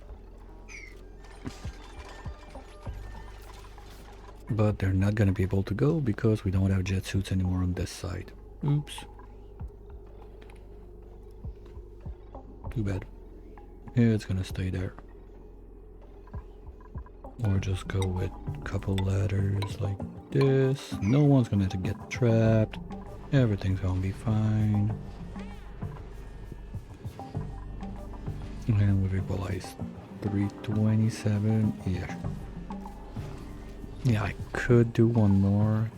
But they're not gonna be able to go because we don't have jet suits anymore on this side. Oops. Too bad. It's gonna stay there. Or just go with a couple ladders like this. No one's gonna get trapped. Everything's gonna be fine. And we equalize 327. Yeah. Yeah, I could do one more.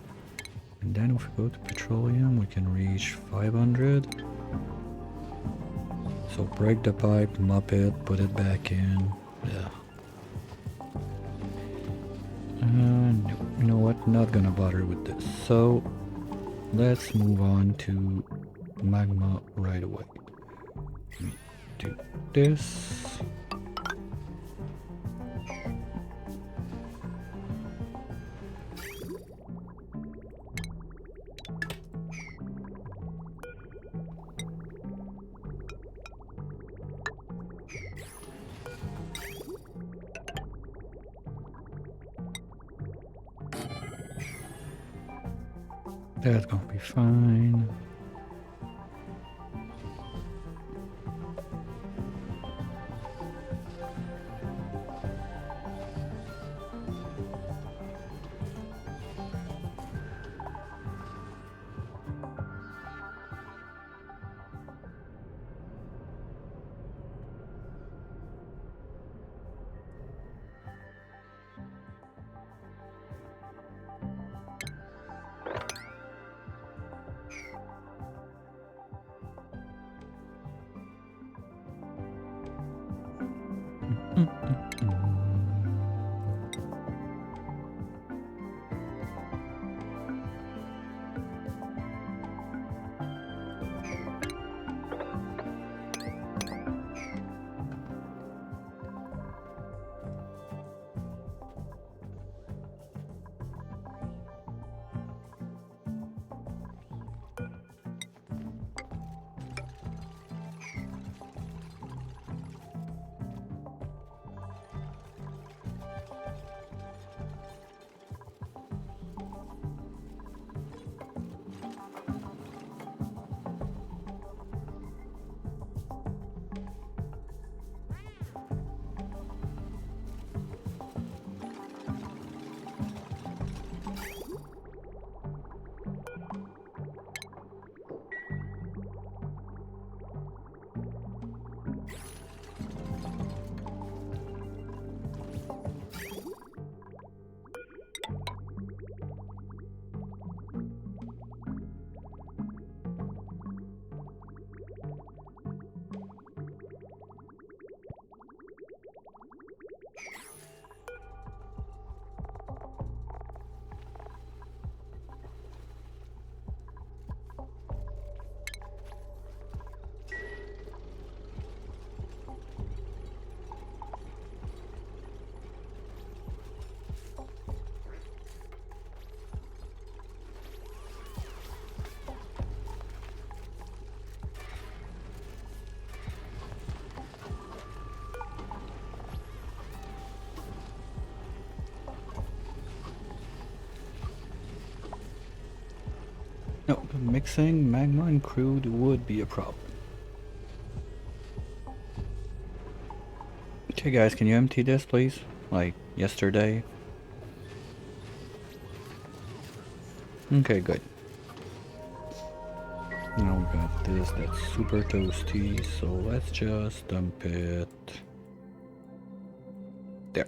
And then if we go to petroleum, we can reach 500. So break the pipe, mop it, put it back in. Yeah. No, you know what? Not gonna bother with this. So let's move on to magma right away. Do this. That's gonna be fine. No, mixing magma and crude would be a problem. Okay guys, can you empty this please? Like yesterday? Okay, good. Now we got this that's super toasty, so let's just dump it there.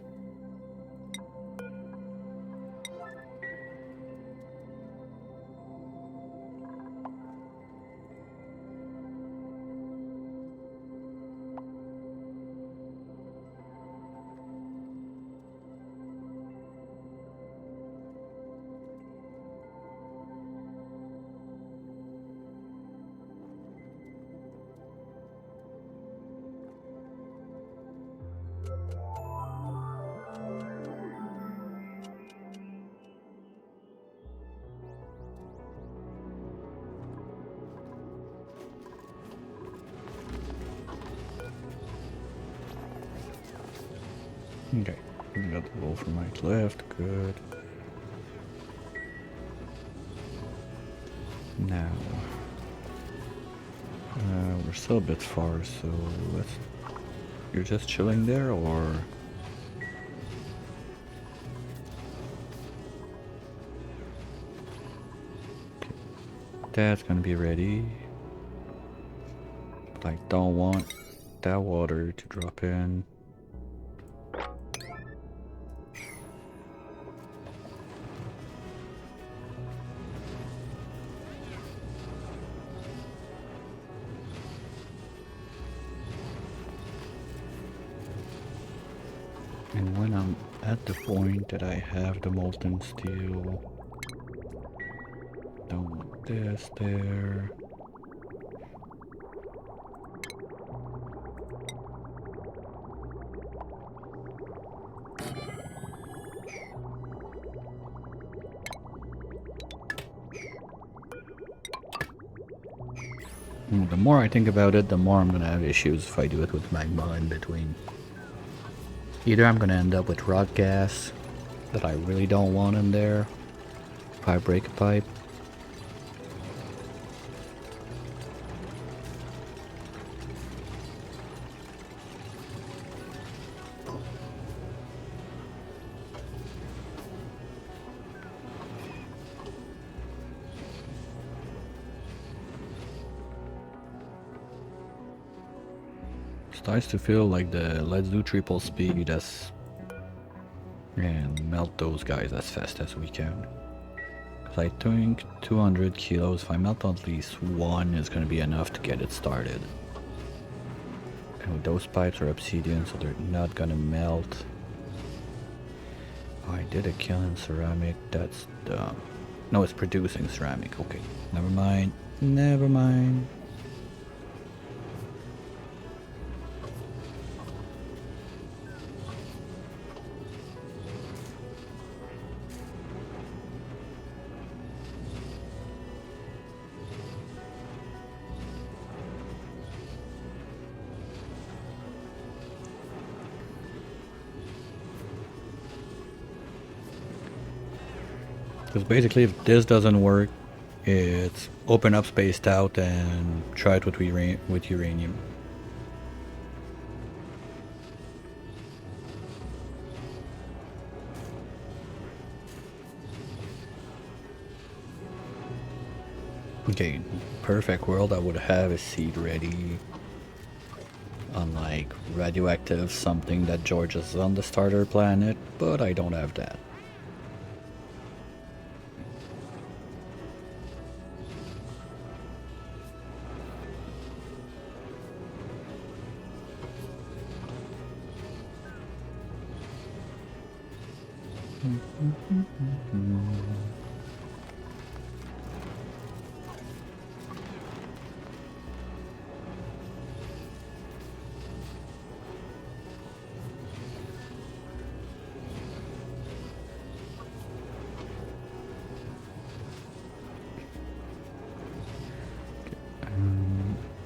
Okay. Got the roll from right to left, good. Now, we're still a bit far, so let's... You're just chilling there, or...? Okay. That's gonna be ready. But I don't want that water to drop in. And when I'm at the point that I have the molten steel, don't want this there. The more I think about it, the more I'm gonna have issues if I do it with magma in between. Either I'm gonna end up with rock gas that I really don't want in there if I break a pipe. It's nice to feel like the let's do triple speed and melt those guys as fast as we can. Because I think 200 kilos, if I melt at least one, is going to be enough to get it started. And those pipes are obsidian, so they're not going to melt. Oh, I did a kill in ceramic, that's dumb. No, it's producing ceramic, okay. Never mind, never mind. Because basically if this doesn't work, it's open up spaced out and try it with uranium. Okay, perfect world I would have a seed ready. Unlike radioactive, something that George is on the starter planet, but I don't have that.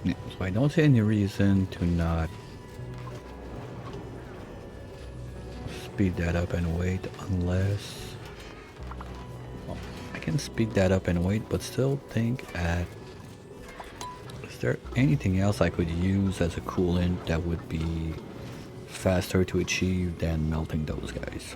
Yeah, so I don't see any reason to not speed that up and wait unless... Well, I can speed that up and wait, but still think at... Is there anything else I could use as a coolant that would be faster to achieve than melting those guys?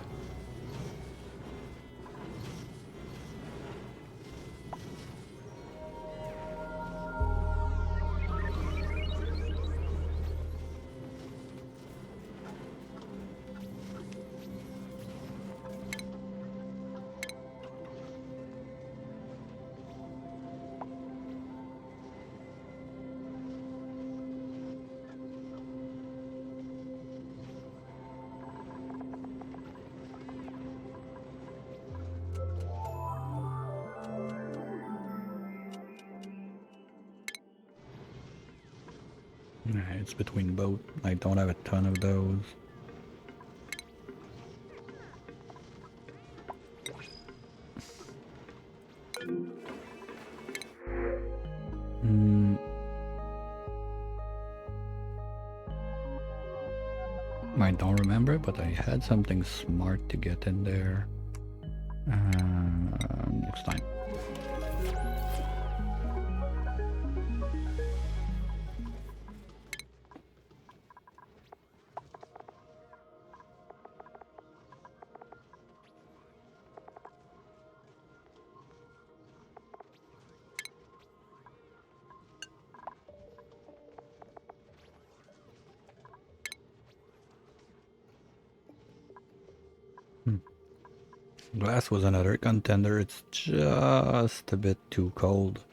It's between both. I don't have a ton of those. My don't remember, but I had something smart to get in there. Next time. Glass was another contender. It's just a bit too cold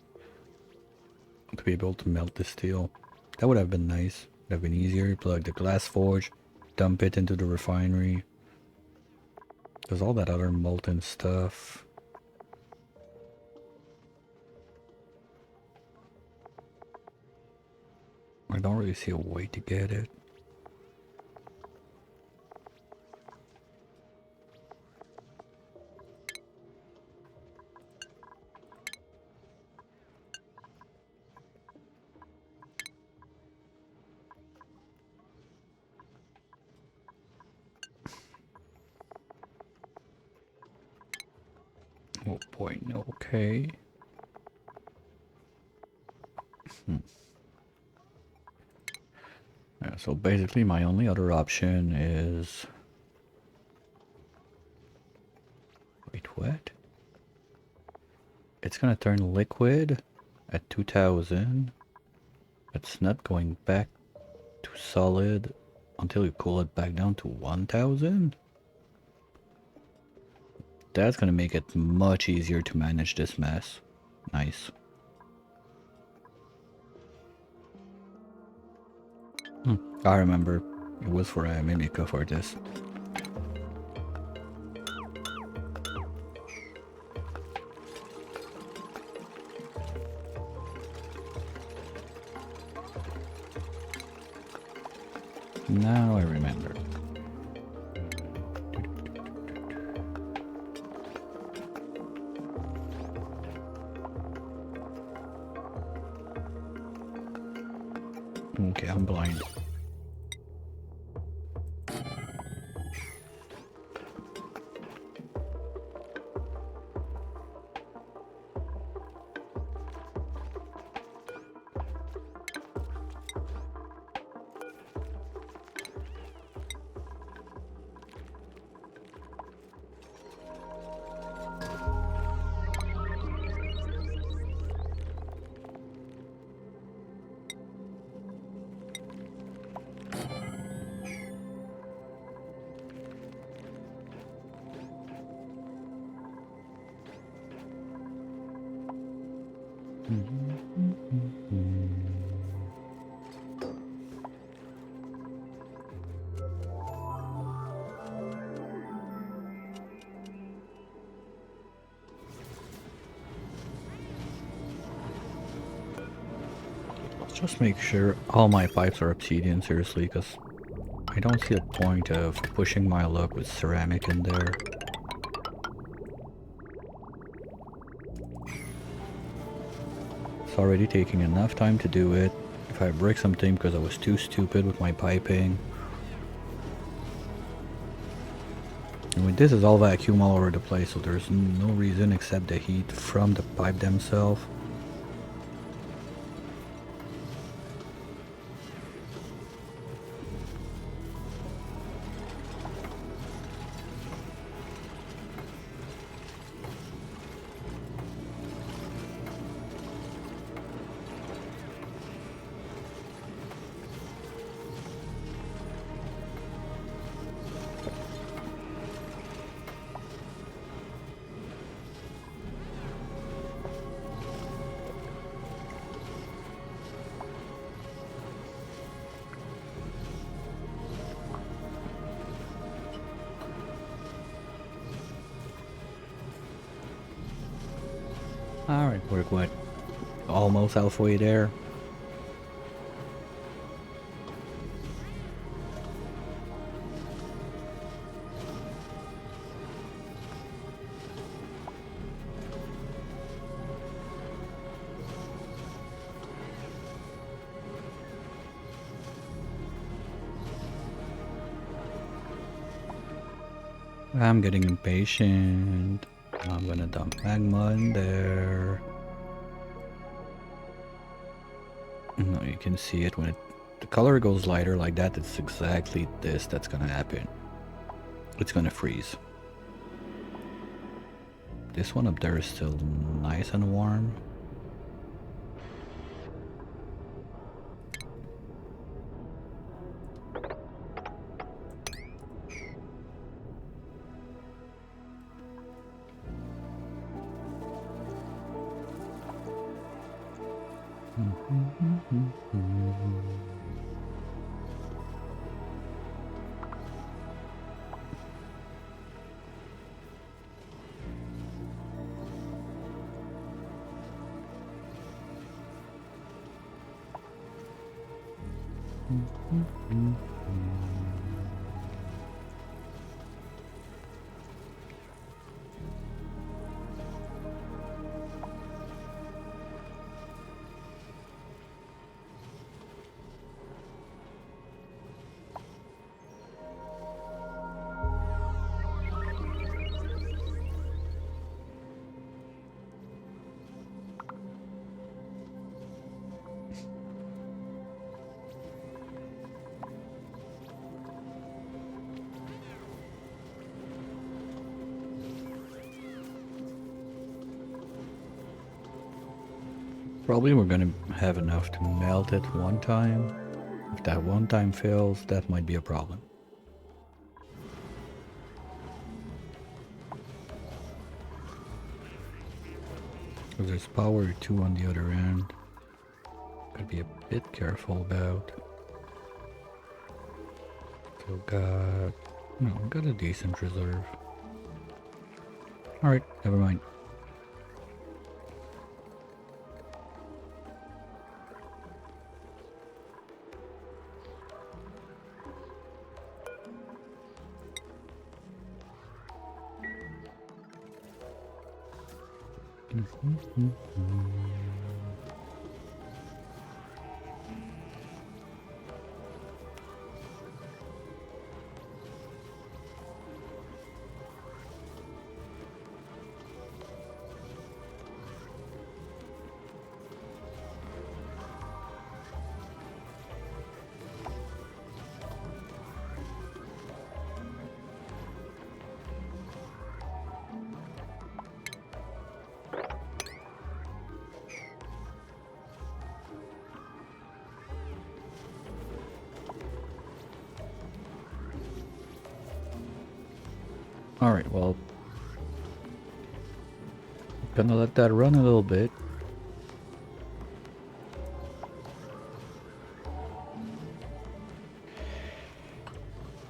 to be able to melt the steel. That would have been nice. Would have been easier. Plug the glass forge, dump it into the refinery. There's all that other molten stuff. I don't really see a way to get it. Oh boy, no, okay. Yeah, so basically my only other option is... Wait, what? It's gonna turn liquid at 2000. It's not going back to solid until you cool it back down to 1000. That's gonna make it much easier to manage this mess. Nice. I remember it was for a Mimica for this. Now I remember. Okay, I'm blind. Just make sure all my pipes are obsidian, seriously, because I don't see a point of pushing my luck with ceramic in there. It's already taking enough time to do it. If I break something because I was too stupid with my piping. I mean, this is all vacuum all over the place, so there's no reason except the heat from the pipe themselves. Alright, we're good. Almost halfway there. I'm getting impatient. I'm gonna dump magma in there. No, you can see it when the color goes lighter like that. It's exactly this that's gonna happen. It's gonna freeze. This one up there is still nice and warm. Probably we're gonna have enough to melt it one time. If that one time fails, that might be a problem. Because there's power 2 on the other end. Gotta be a bit careful about. Still got... No, got a decent reserve. Alright, never mind. Alright, well, gonna let that run a little bit.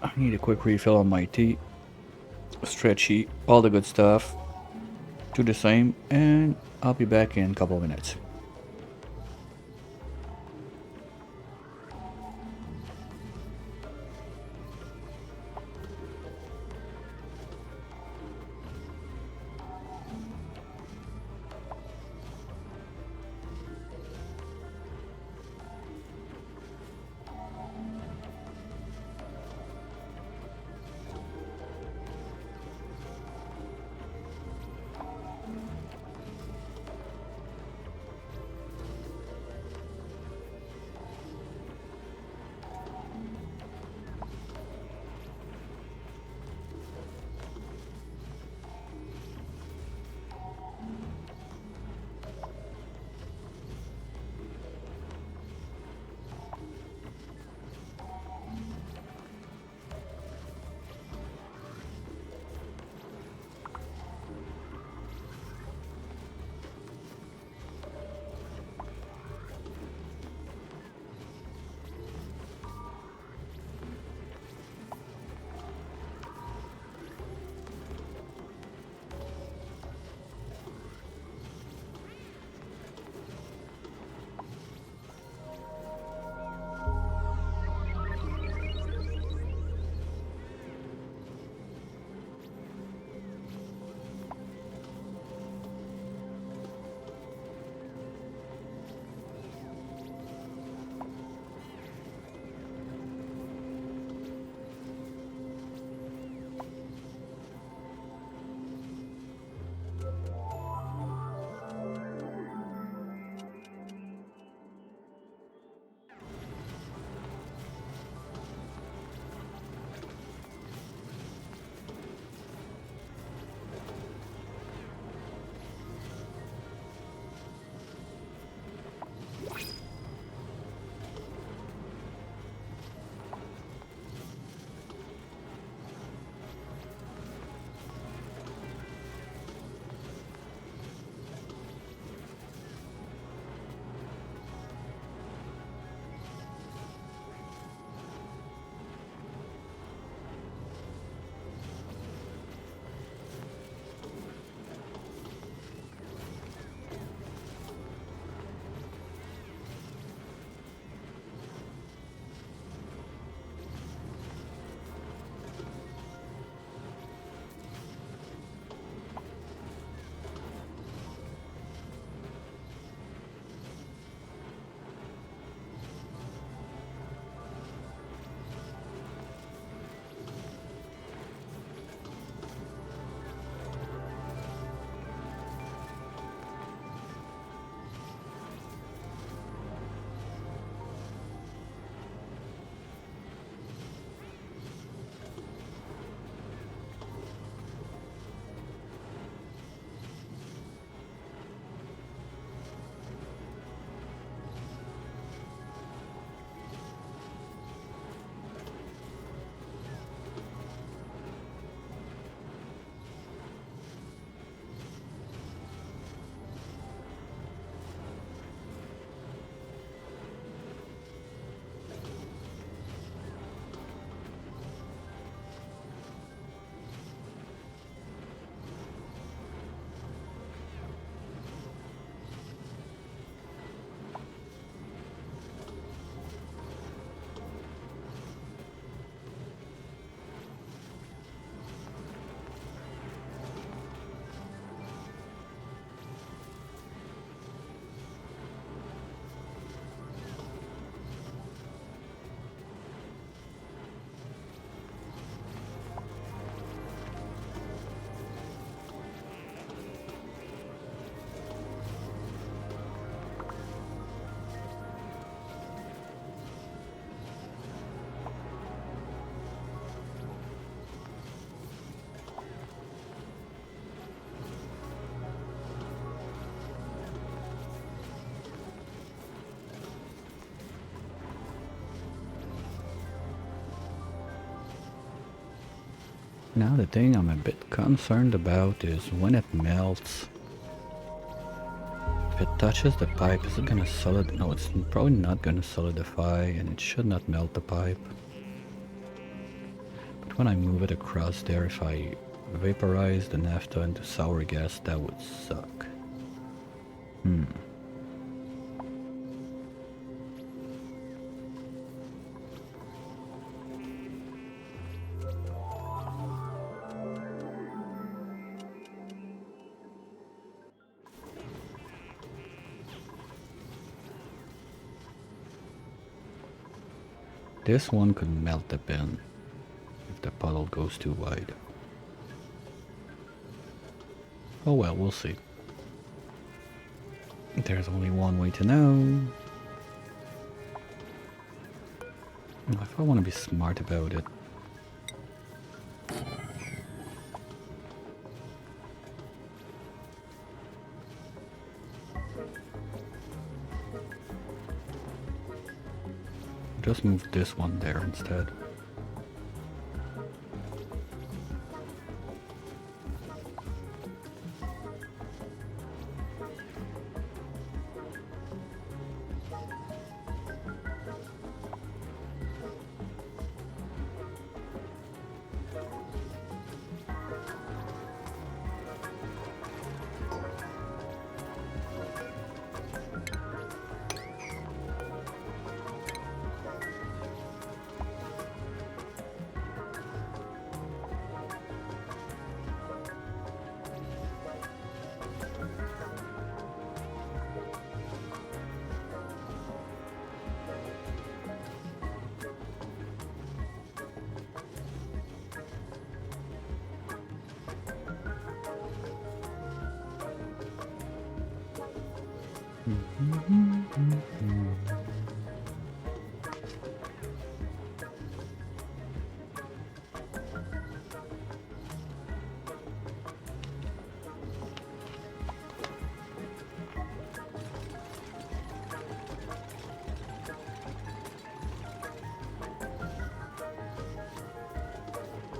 I need a quick refill on my tea, stretchy, all the good stuff. Do the same, and I'll be back in a couple of minutes. Now the thing I'm a bit concerned about is when it melts. If it touches the pipe, is it gonna solid? No, it's probably not gonna solidify, and it should not melt the pipe. But when I move it across there, if I vaporize the naphtha into sour gas, that would suck. This one could melt the bin if the puddle goes too wide. Oh well, we'll see. There's only one way to know. If I want to be smart about it. Just move this one there instead.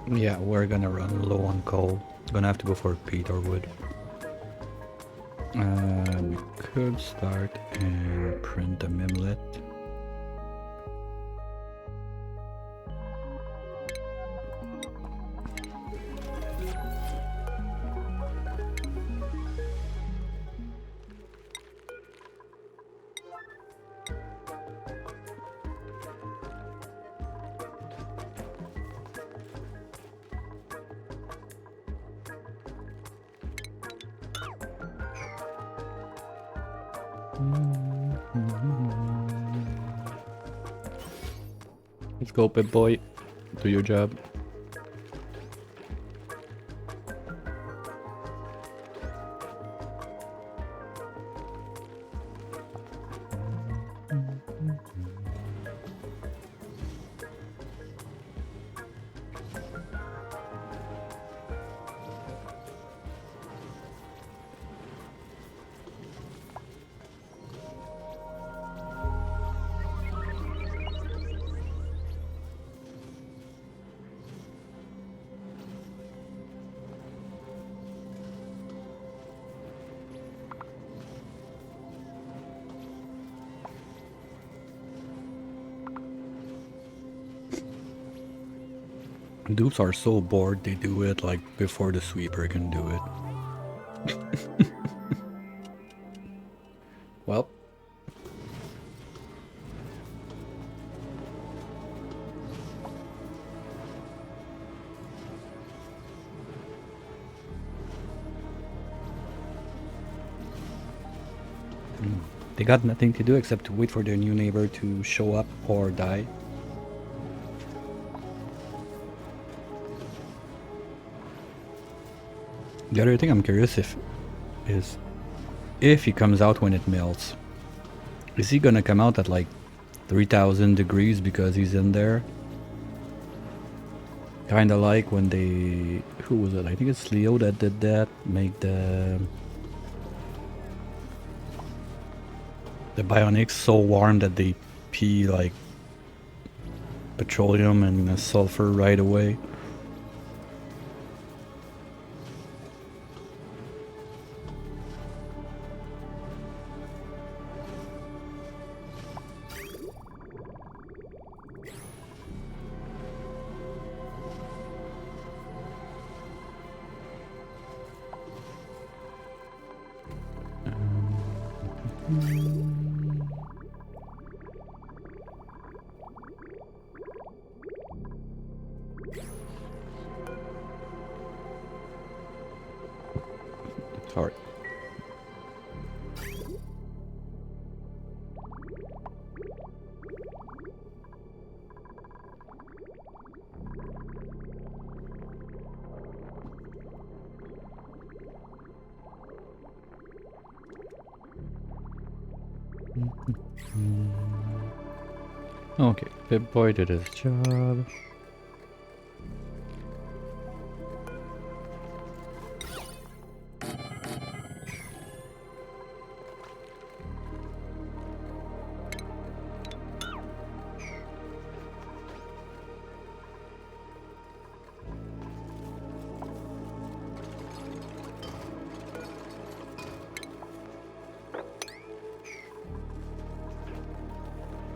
Yeah, we're gonna run low on coal. Gonna have to go for peat or wood. We could start and print a mimlet. Let's go, Pip Boy. Do your job. Dupes are so bored they do it like before the sweeper can do it. Well. They got nothing to do except to wait for their new neighbor to show up or die. The other thing I'm curious is if he comes out when it melts, is he gonna come out at like 3000 degrees because he's in there? Kinda like when they... who was it? I think it's Leo that did that. Make the bionics so warm that they pee like petroleum and sulfur right away. Sorry. Okay, Pip-Boy did his job.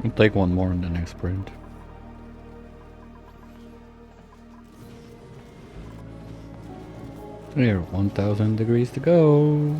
I'll take one more in the next sprint. Here, 1000 degrees to go.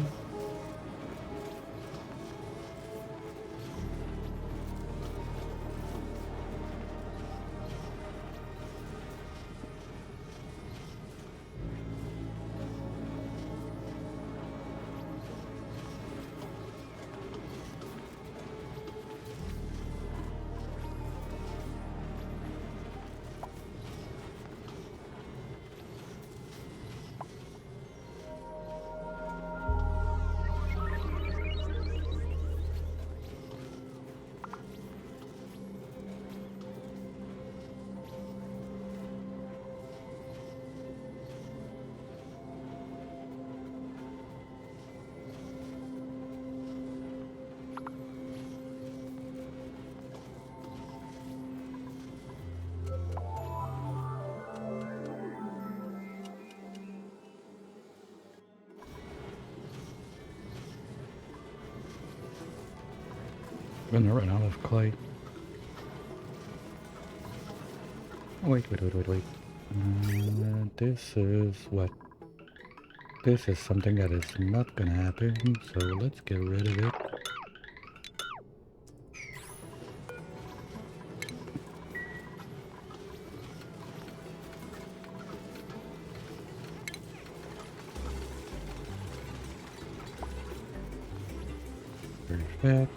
I'm gonna run out of clay. Wait. This is what? This is something that is not gonna happen, so let's get rid of it. Perfect.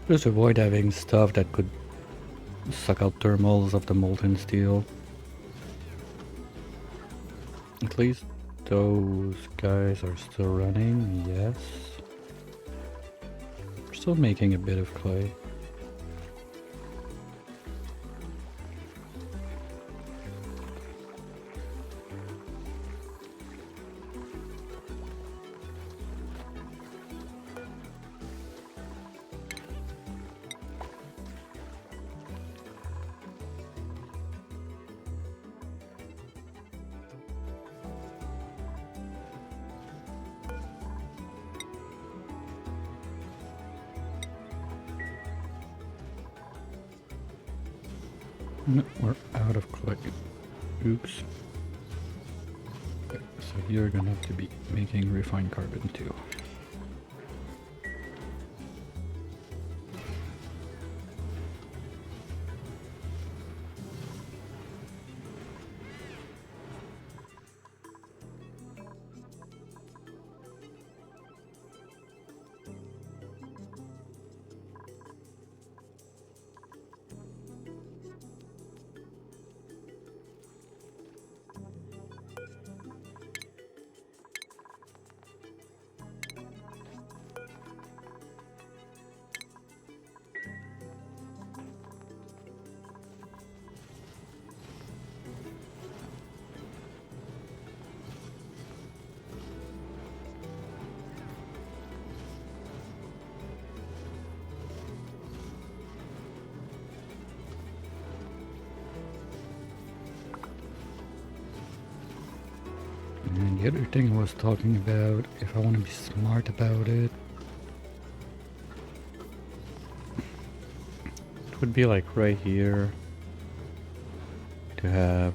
Just avoid having stuff that could suck out thermals of the molten steel. At least those guys are still running, yes. We're still making a bit of clay. No, we're out of clay. Oops. Okay, so you're gonna have to be making refined carbon too. And the other thing I was talking about, if I want to be smart about it, it would be like right here to have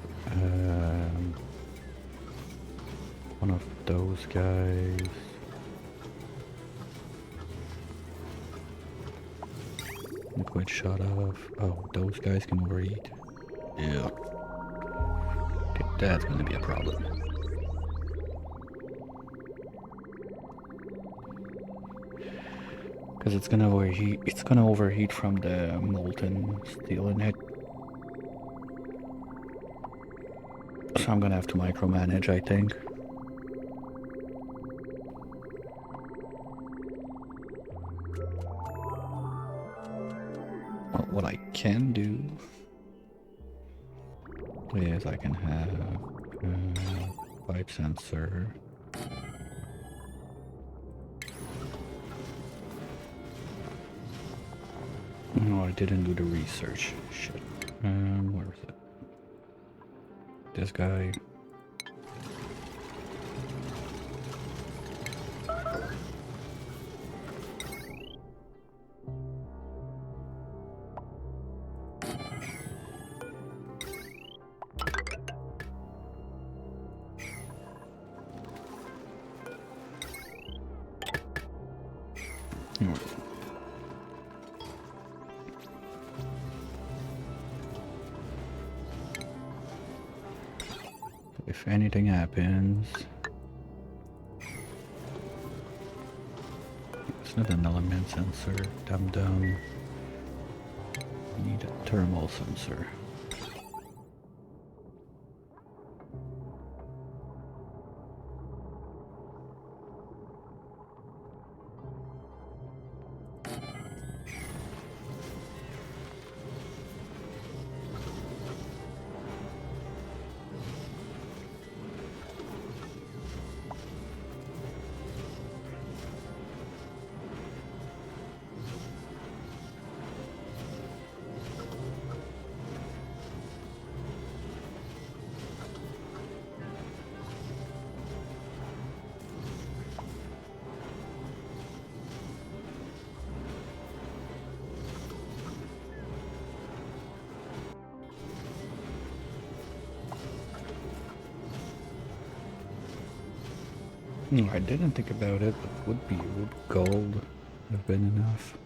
one of those guys liquid shut off. Oh, those guys can overheat. Yeah. Okay, that's gonna be a problem. Because it's gonna overheat. It's gonna overheat from the molten steel in it. So I'm gonna have to micromanage, I think. Well, what I can do is I can have pipe sensor. No, I didn't do the research. Shit. Where is it? This guy. If anything happens, it's not an element sensor. Dum-dum. We need a thermal sensor. No, I didn't think about it, but would gold have been enough?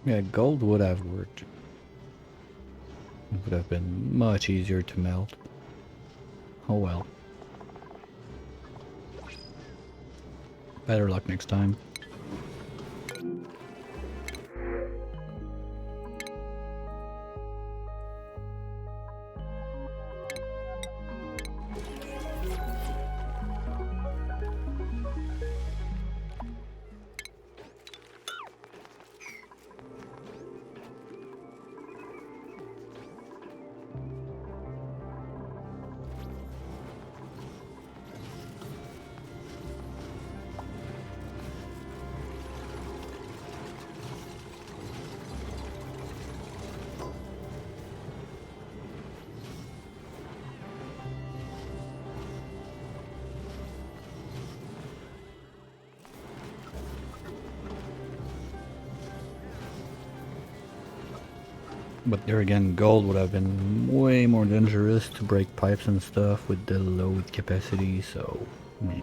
Yeah, gold would have worked. It would have been much easier to melt. Oh well. Better luck next time. But there again, gold would have been way more dangerous to break pipes and stuff with the load capacity, so... meh.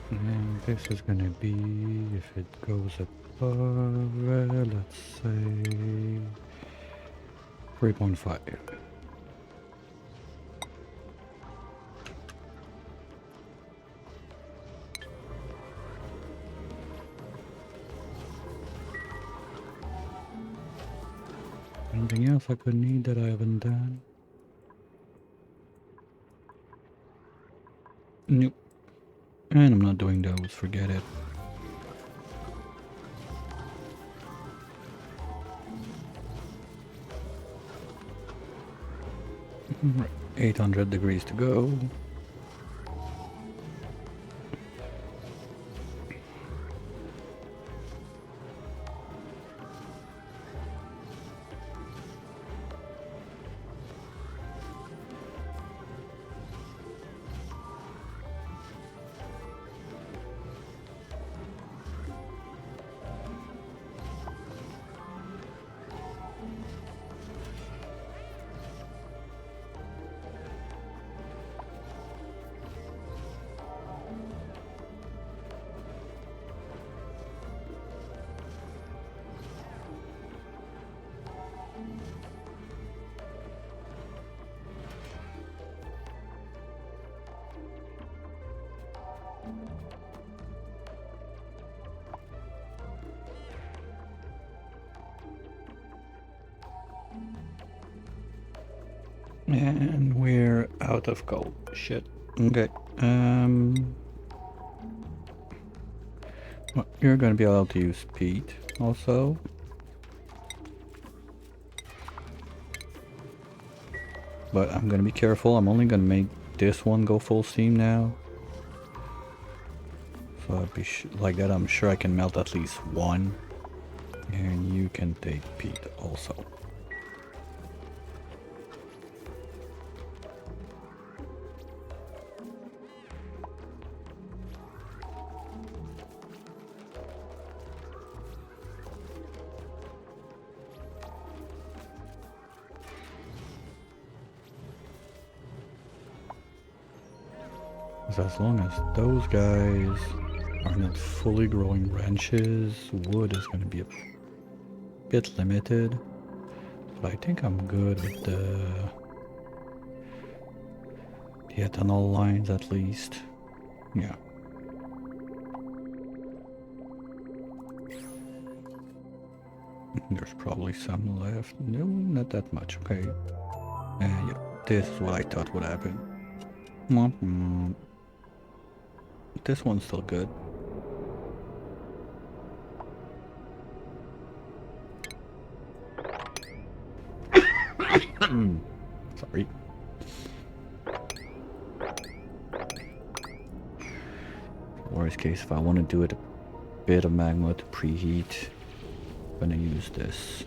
And this is gonna be, if it goes above, let's say 3.5. Anything else I could need that I haven't done? Nope. And I'm not doing those, forget it. 800 degrees to go. And we're out of coal. Shit. Okay. Well, you're gonna be allowed to use speed also. But I'm gonna be careful. I'm only gonna make this one go full steam now. So I'd be like that. I'm sure I can melt at least one. And you can take Pete also. As long as those guys are not fully growing branches, wood is going to be a bit limited. But I think I'm good with the ethanol lines at least. Yeah. There's probably some left. No, not that much. Okay. Yeah, this is what I thought would happen. This one's still good. Sorry. Worst case, if I want to do it a bit of magma to preheat, I'm gonna use this.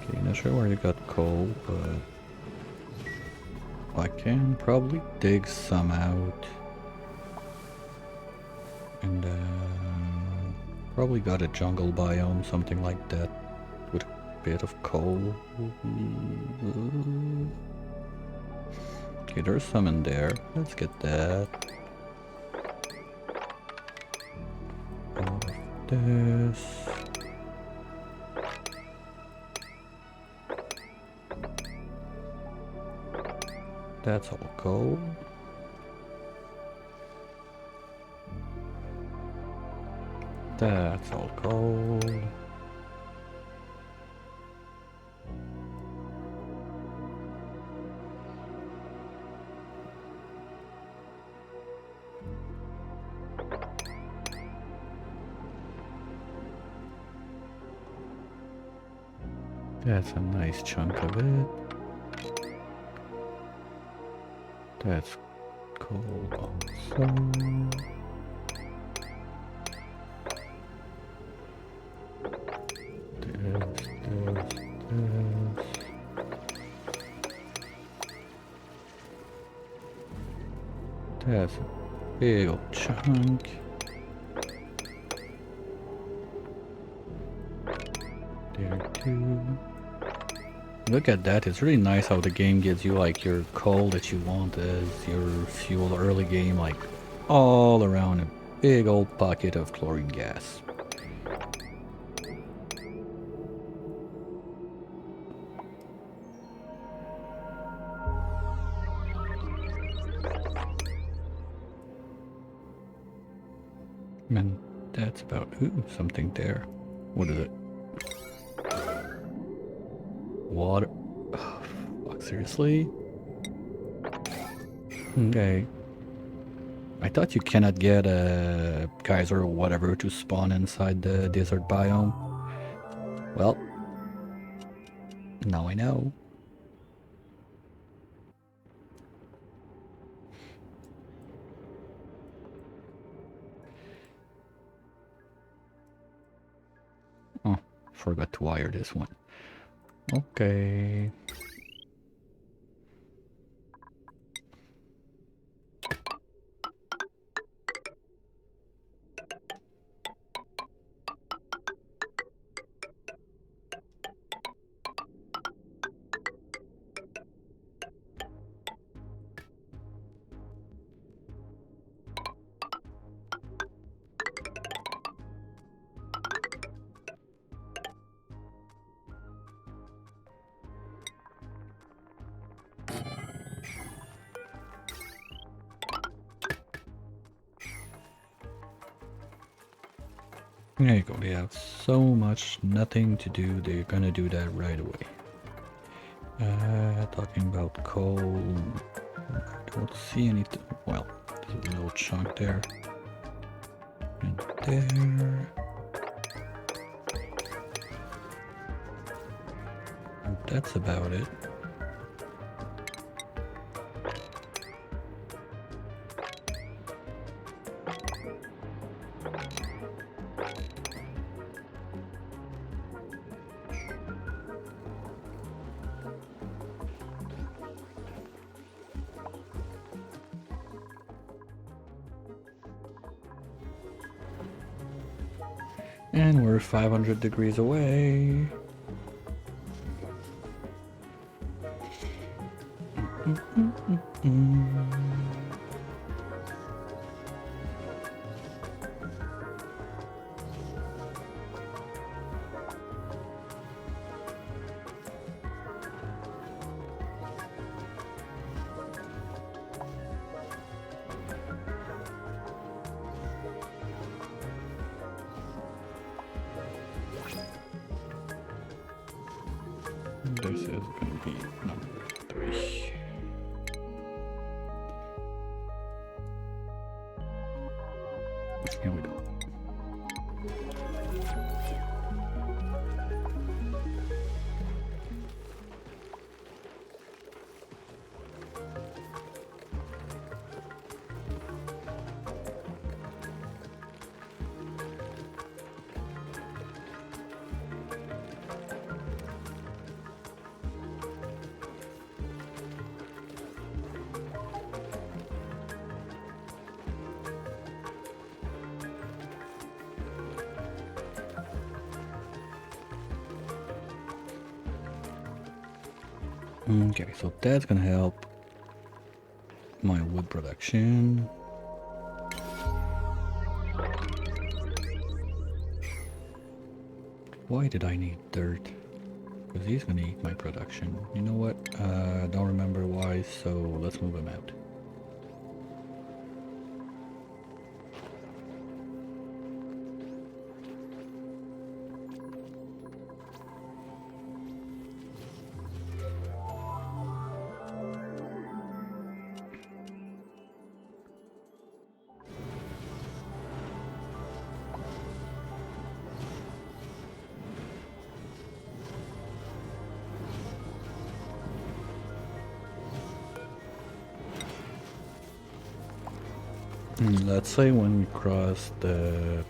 Okay, not sure where you got coal, but I can probably dig some out. And probably got a jungle biome, something like that, with a bit of coal. Okay, there's some in there. Let's get that. All of this. That's all coal. That's all coal. That's a nice chunk of it. That's coal also. This. That's a big old chunk. There too. Look at that, it's really nice how the game gives you like your coal that you want as your fuel early game, like all around a big old pocket of chlorine gas. And that's about, ooh, something there. What is it? Water. Oh, fuck, seriously? Okay. I thought you cannot get a geyser or whatever to spawn inside the desert biome. Well, now I know. Oh, forgot to wire this one. Okay. There you go, they have so much nothing to do, they're gonna do that right away. Talking about coal, I don't see anything, well, there's a little chunk there. And there. And that's about it. And we're 500 degrees away. This is going to be number 3. Here we go. Okay, so that's gonna help my wood production. Why did I need dirt? Because he's gonna eat my production. You know what? Don't remember why, so let's move him out. Let's say when we cross the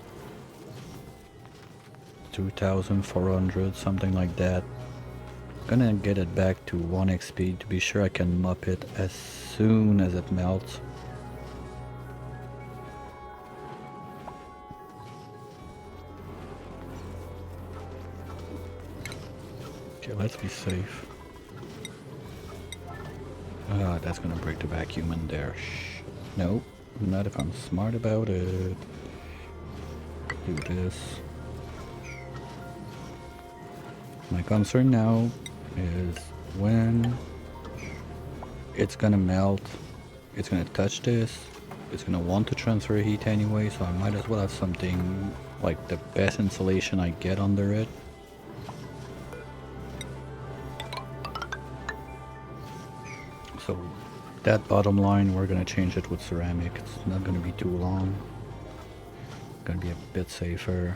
2400, something like that, gonna get it back to 1 XP to be sure I can mop it as soon as it melts. Okay, let's be safe. That's gonna break the vacuum in there. Shh. No, not if I'm smart about it. Do this. My concern now is when it's gonna melt, it's gonna touch this, it's gonna want to transfer heat anyway, so I might as well have something like the best insulation I get under it. So that bottom line, we're gonna change it with ceramic. It's not gonna be too long. It's gonna be a bit safer.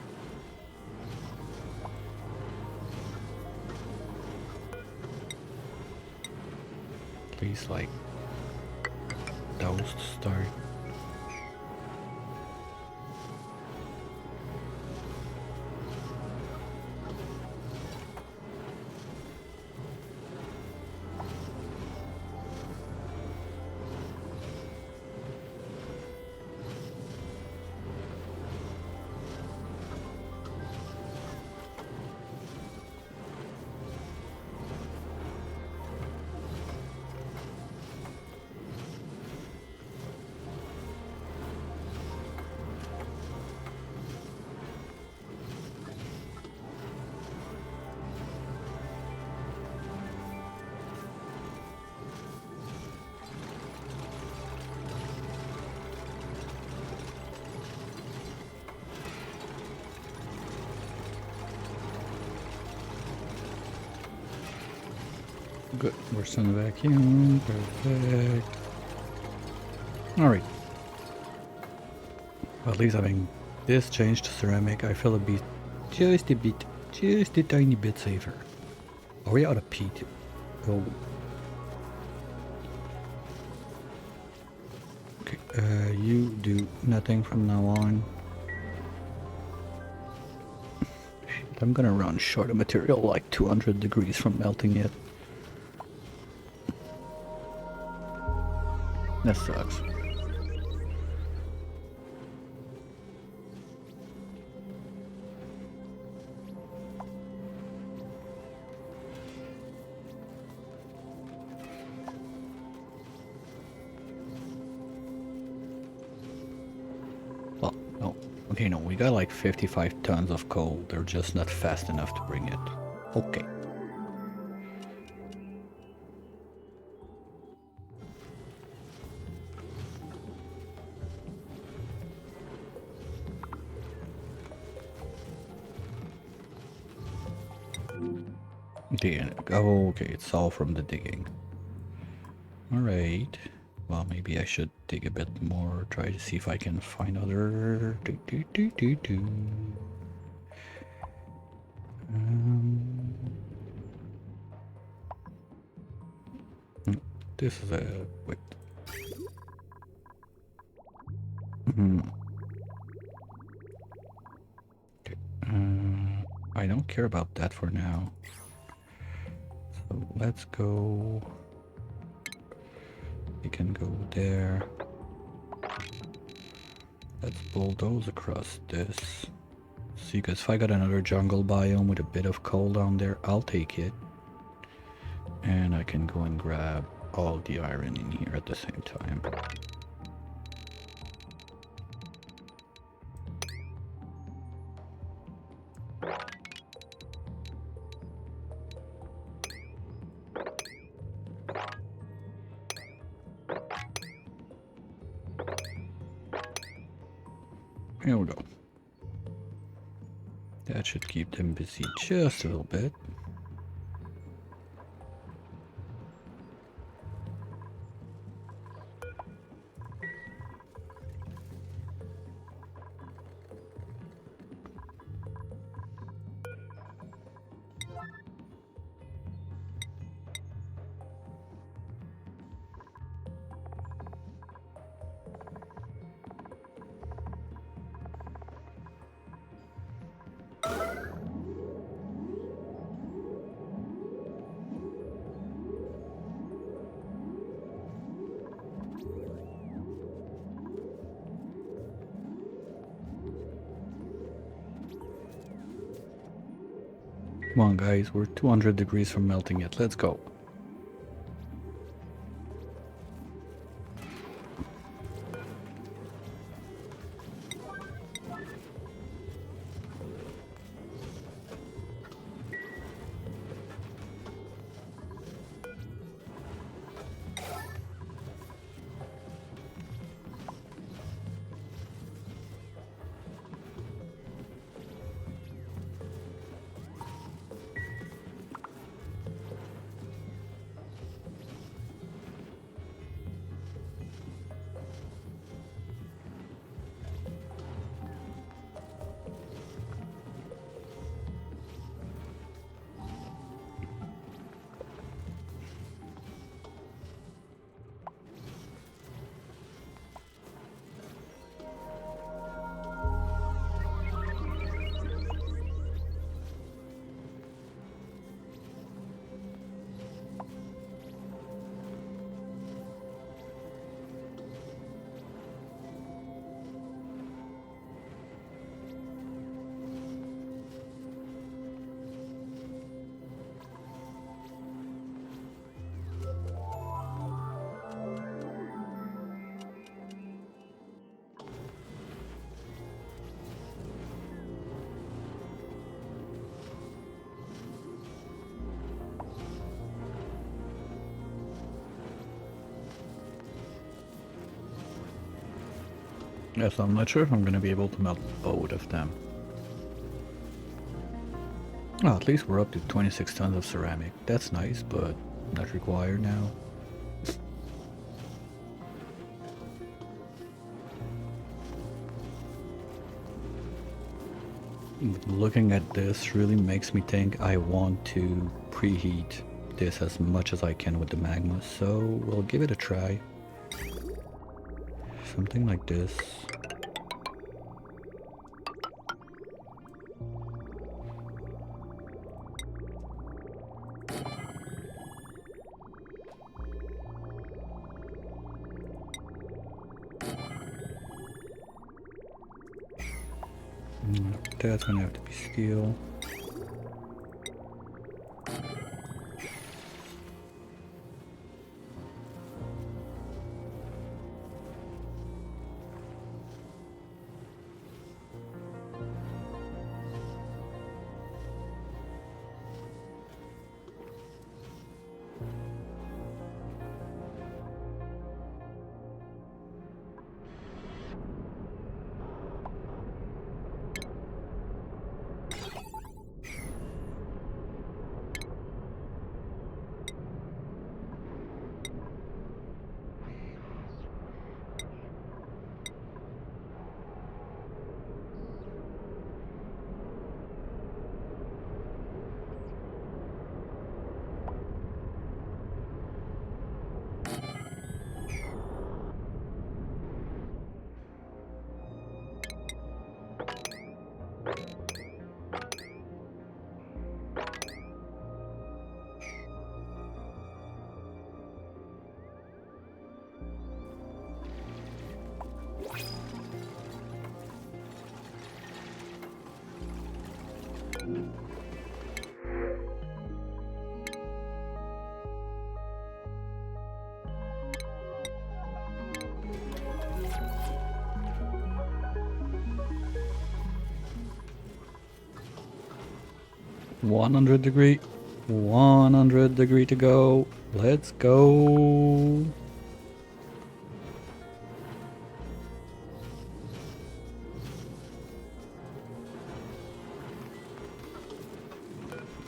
Please, like, those to start. Good, we're still in the vacuum, perfect. Alright. At least having this changed to ceramic, I feel just a tiny bit safer. Are we out of peat? Oh. Okay, you do nothing from now on. I'm gonna run short of material like 200 degrees from melting it. That sucks. Well, no. Okay, no, we got like 55 tons of coal. They're just not fast enough to bring it. Okay. Okay, it's all from the digging. Alright. Well, maybe I should dig a bit more, try to see if I can find other... This is a... wait. Okay. I don't care about that for now. So let's go... We can go there. Let's bulldoze across this. See, because if I got another jungle biome with a bit of coal down there, I'll take it. And I can go and grab all the iron in here at the same time. Here we go. That should keep them busy just a little bit. Come on, guys, we're 200 degrees from melting it. Let's go. Yes, I'm not sure if I'm gonna be able to melt both of them. Oh, at least we're up to 26 tons of ceramic. That's nice, but not required now. Looking at this really makes me think I want to preheat this as much as I can with the magma, so we'll give it a try. Something like this. That's gonna have to be steel. $100 100 to go. Let's go.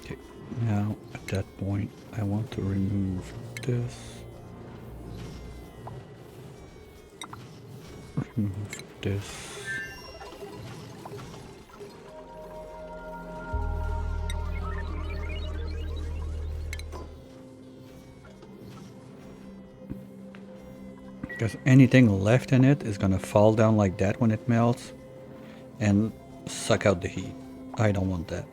Okay, now at that point, I want to remove this. Remove this. Because anything left in it is gonna fall down like that when it melts and suck out the heat. I don't want that.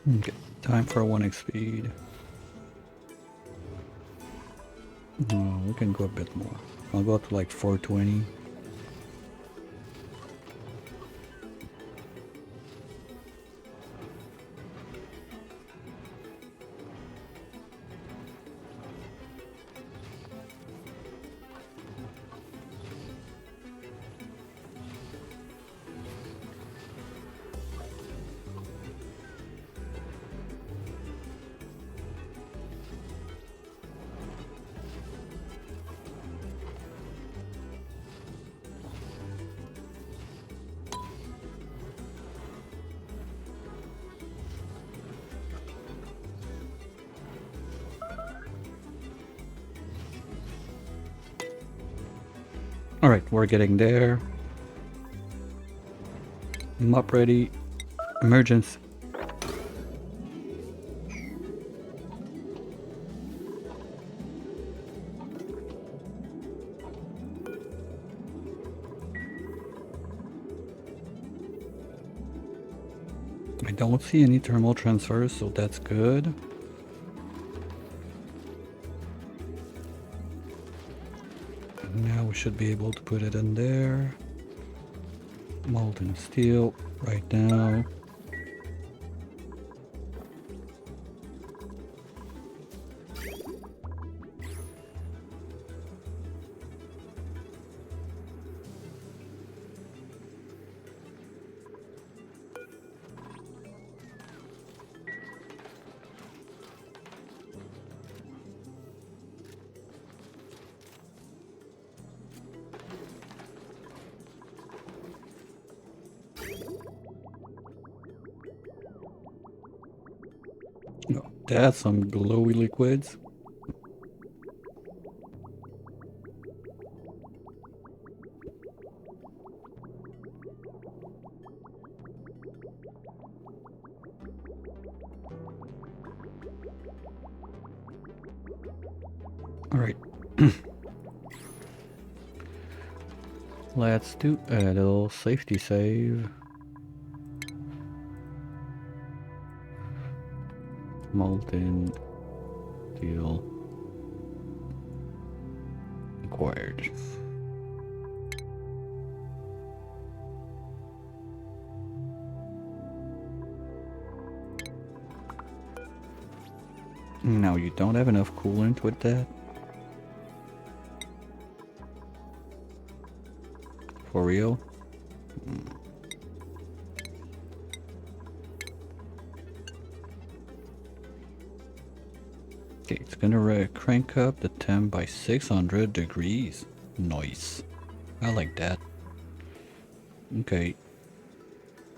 Okay, time for 1x speed. No, we can go a bit more. I'll go up to like 420. Alright, we're getting there. Mop ready. Emergence. I don't see any thermal transfers, so that's good. Now we should be able to put it in there. Molten steel right now. Oh, that's some glowy liquids. Alright. Let's do a little safety save. Molten steel acquired. Now you don't have enough coolant with that? For real? Okay, it's gonna crank up the temp by 600 degrees. Nice. I like that. Okay.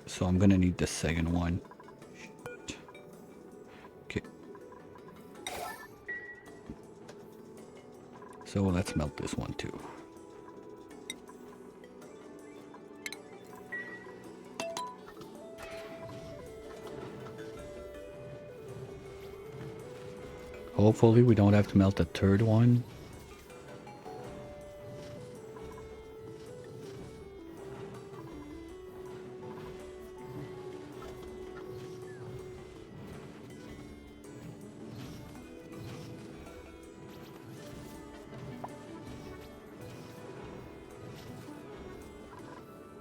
So I'm gonna need the second one. Okay. So let's melt this one too. Hopefully we don't have to melt the third one.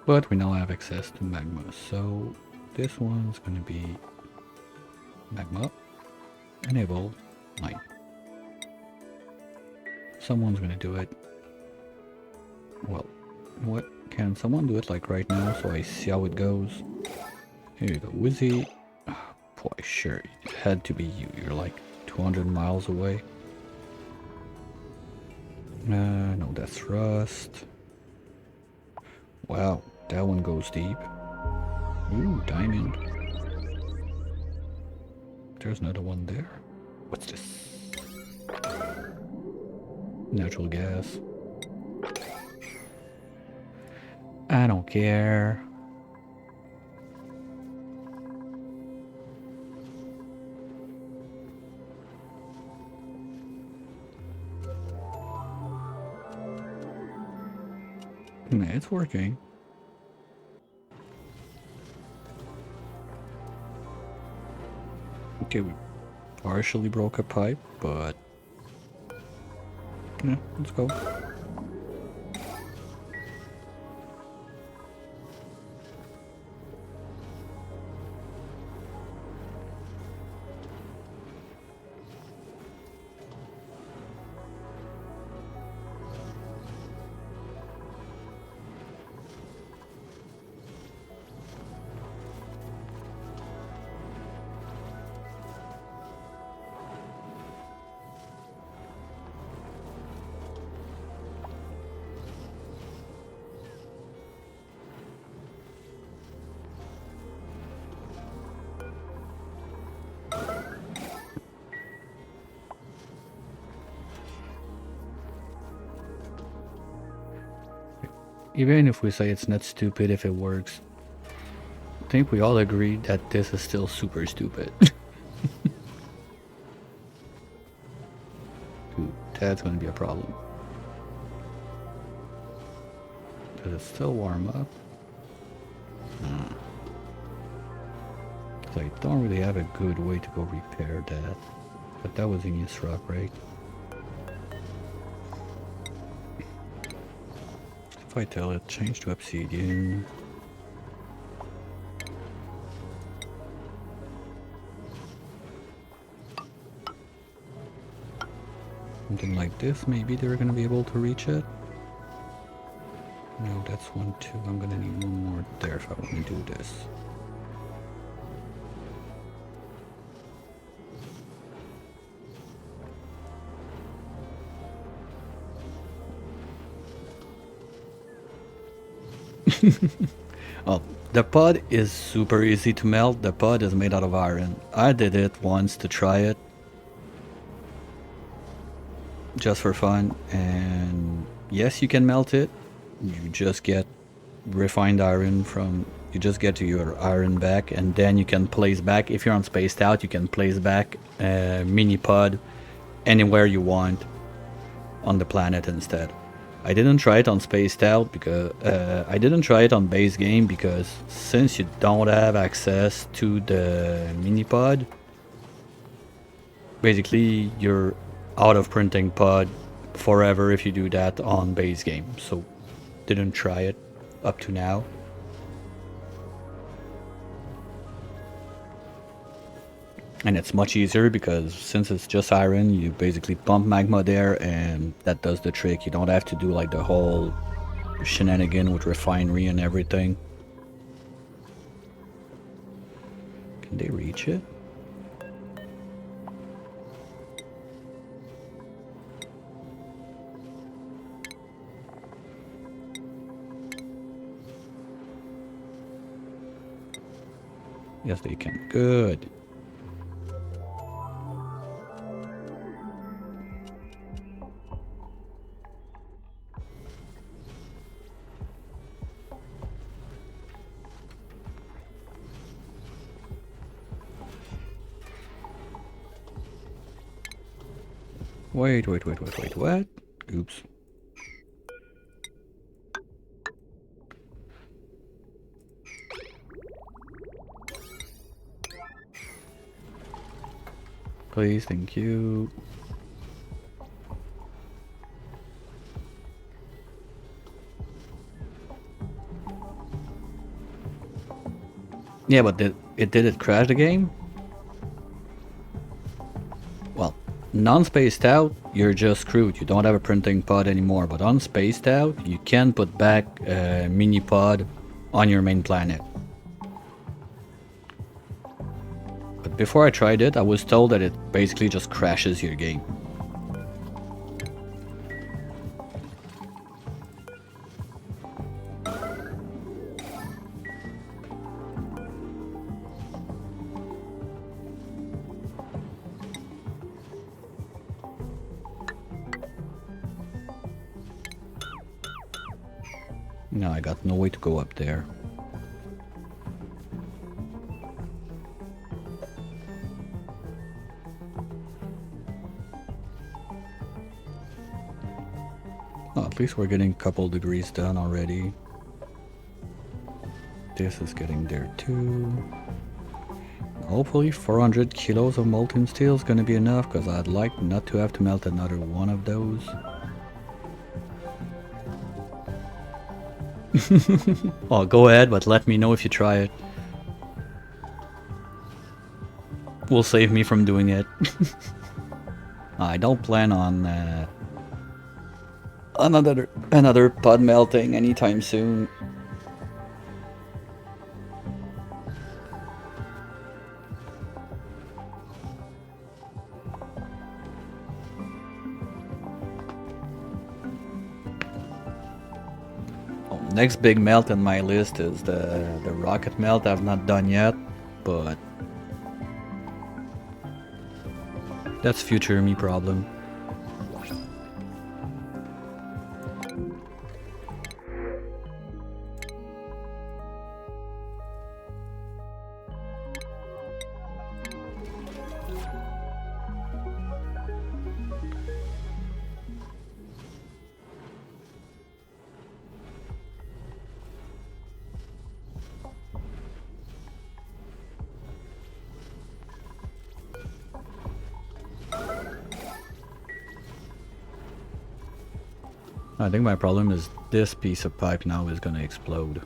But we now have access to magma, so this one's gonna be magma enable 9. Someone's gonna do it. Well, what can someone do it like right now so I see how it goes? Here you go, Wizzy. Oh, boy, sure, it had to be you. You're like 200 miles away. No, that's rust. Wow, that one goes deep. Ooh, diamond. There's another one there. What's this? Natural gas. I don't care. Nah, it's working. Okay, we partially broke a pipe, but yeah, let's go. Even if we say it's not stupid if it works, I think we all agree that this is still super stupid. Dude, that's gonna be a problem. Does it still warm up? So I don't really have a good way to go repair that. But that was igneous rock, right? If I tell it, change to obsidian. Something like this, maybe they're gonna be able to reach it. No, that's one too. I'm gonna need one more there if I want to do this. Oh, the pod is super easy to melt. The pod is made out of iron. I did it once to try it. Just for fun. And yes, you can melt it. You just get refined iron from... You just get to your iron back. And then you can place back. If you're on Spaced Out, you can place back a mini pod anywhere you want on the planet instead. I didn't try it on Spaced Out because I didn't try it on base game because since you don't have access to the mini pod, basically you're out of printing pod forever if you do that on base game. So didn't try it up to now. And it's much easier because since it's just iron, you basically pump magma there and that does the trick. You don't have to do like the whole shenanigan with refinery and everything. Can they reach it? Yes, they can. Good. Wait, what? Oops. Please, thank you. Yeah, but did it crash the game? Well, non-spaced out, you're just screwed. You don't have a printing pod anymore. But on spaced out, you can put back a mini pod on your main planet. But before I tried it, I was told that it basically just crashes your game. No, I got no way to go up there. Oh, at least we're getting a couple degrees done already. This is getting there too. Hopefully 400 kilos of molten steel is gonna be enough, because I'd like not to have to melt another one of those. Oh, go ahead, but let me know if you try it. Will save me from doing it. I don't plan on another pod melting anytime soon. Oh, next big melt on my list is the rocket melt. I've not done yet, but that's future me problem. I think my problem is this piece of pipe now is gonna explode.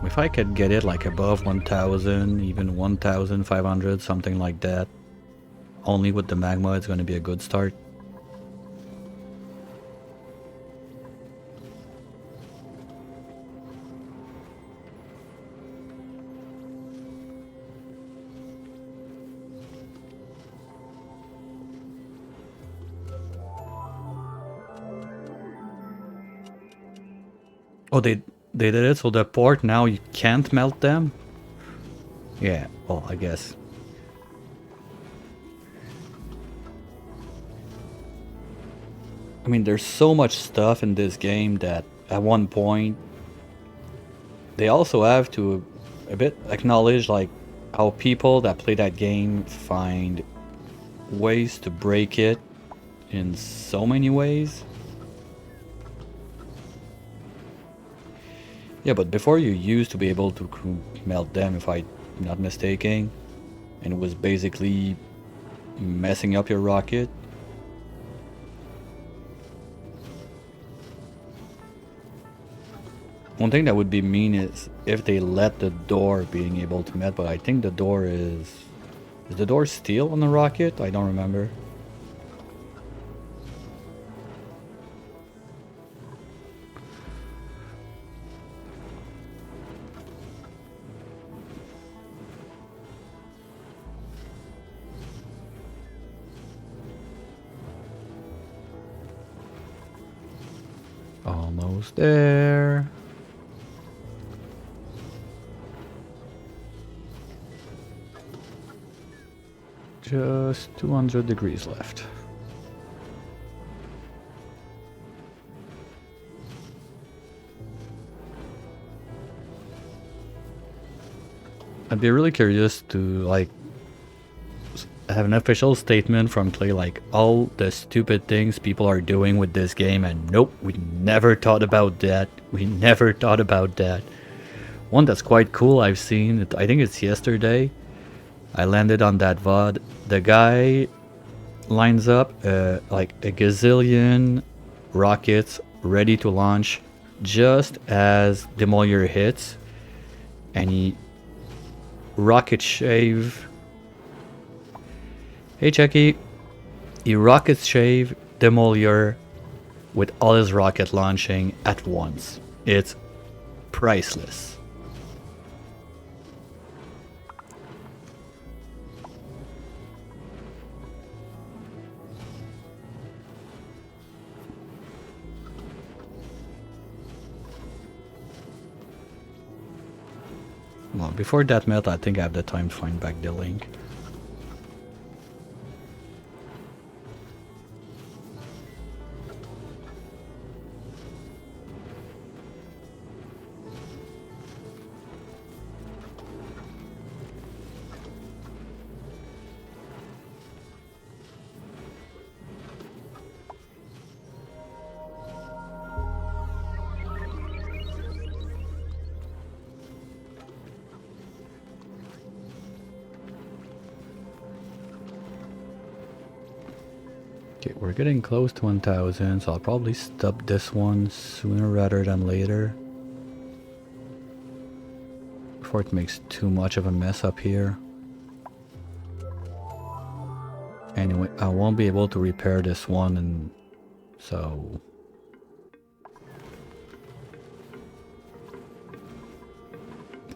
If I could get it like above 1000, even 1500, something like that, only with the magma, it's gonna be a good start. Oh, they did it, so the port now you can't melt them? Yeah, well, I guess. I mean, there's so much stuff in this game that at one point they also have to a bit acknowledge like how people that play that game find ways to break it in so many ways. Yeah, but before you used to be able to melt them, if I'm not mistaken, and it was basically messing up your rocket. One thing that would be mean is if they let the door being able to melt, but I think the door is the door steel on the rocket? I don't remember. Almost there. Just 200 degrees left. I'd be really curious to like have an official statement from Clay like all the stupid things people are doing with this game, and nope, we never thought about that. We never thought about that. One that's quite cool I've seen, I think it's yesterday, I landed on that VOD. The guy lines up like a gazillion rockets ready to launch just as Demolier hits, and he rocket shave. Hey Chucky, he rocket shave Demolier with all his rocket launching at once. It's priceless. Well, before that melt, I think I have the time to find back the link. Okay, we're getting close to 1000, so I'll probably stop this one sooner rather than later. Before it makes too much of a mess up here. Anyway, I won't be able to repair this one, and so...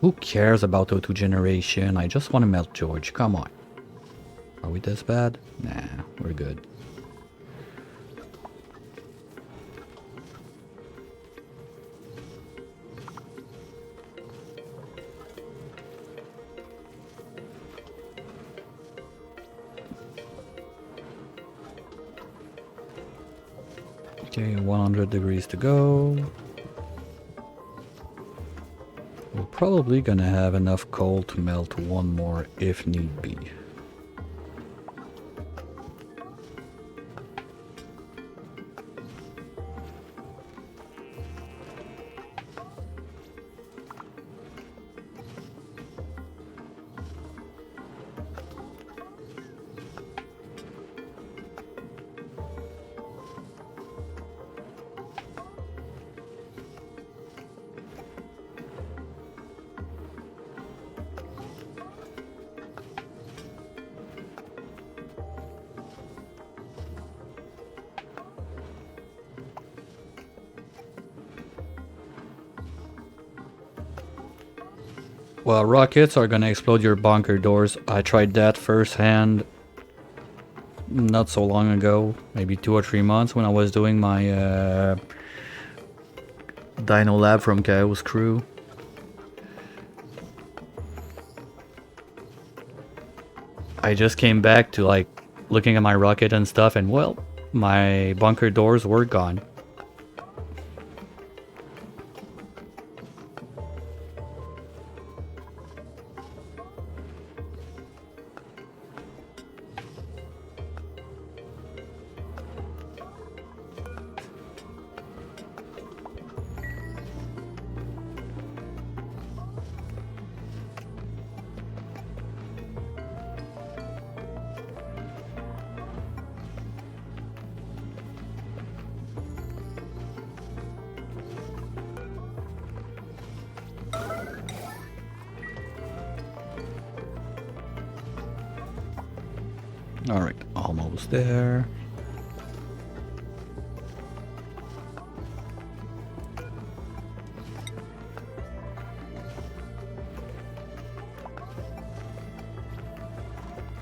Who cares about O2 generation? I just want to melt George, come on. Are we this bad? Nah, we're good. Okay, 100 degrees to go. We're probably gonna have enough coal to melt one more if need be. Well, rockets are gonna explode your bunker doors. I tried that firsthand not so long ago, maybe 2 or 3 months, when I was doing my Dino Lab from Chaos Crew. I just came back to like looking at my rocket and stuff, and well, my bunker doors were gone. Alright, almost there.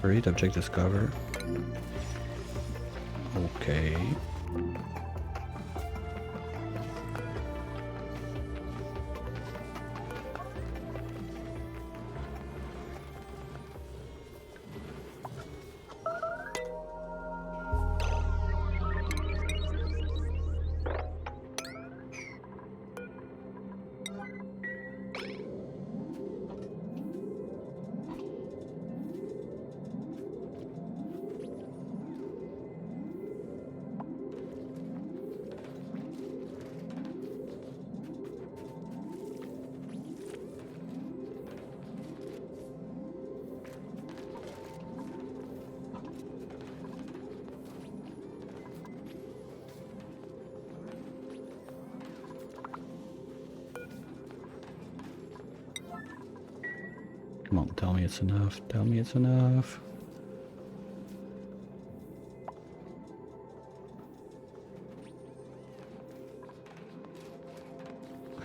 Great, object discovered. Okay. Come on, tell me it's enough. Tell me it's enough.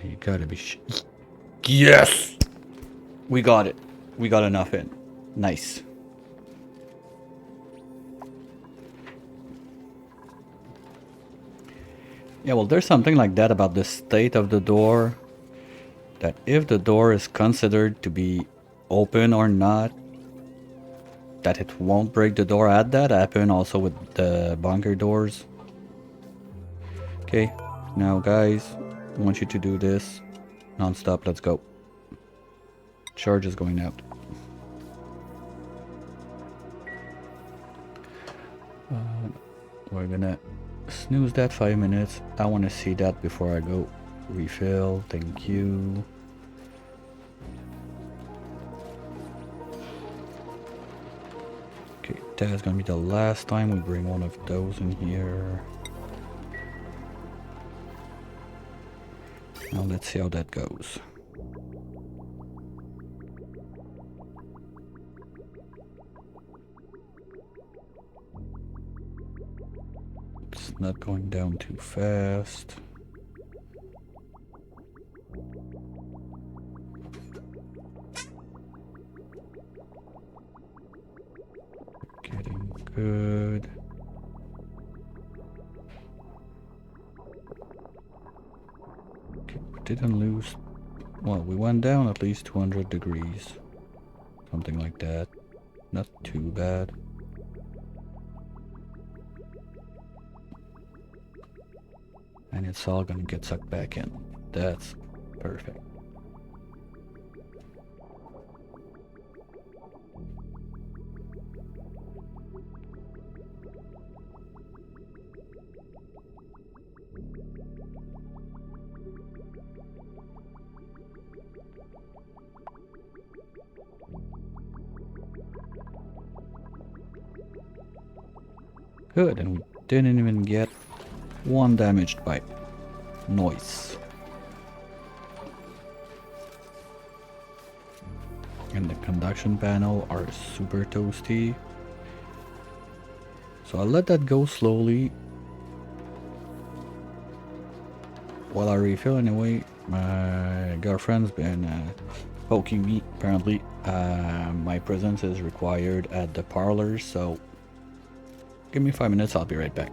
You gotta be Yes! We got it. We got enough in. Nice. Yeah, well, there's something like that about the state of the door. That if the door is considered to be open or not, that it won't break the door. Had that happen also with the bunker doors. Okay, now guys, I want you to do this non-stop. Let's go. Charge is going out. We're gonna snooze that 5 minutes. I want to see that before I go. Refill, thank you. Okay, That's gonna be the last time we bring one of those in here. Now let's see how that goes. It's not going down too fast. Getting good. Okay, we didn't lose. Well, we went down at least 200 degrees. Something like that. Not too bad. And it's all gonna get sucked back in. That's perfect. Good, and we didn't even get one damaged by noise. And the conduction panel are super toasty. So I'll let that go slowly while I refill. Anyway, my girlfriend's been poking me. Apparently, my presence is required at the parlor, so give me 5 minutes, I'll be right back.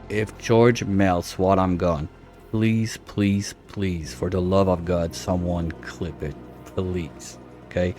If George melts while I'm gone, please, please, please, for the love of God, someone clip it. Please. Okay?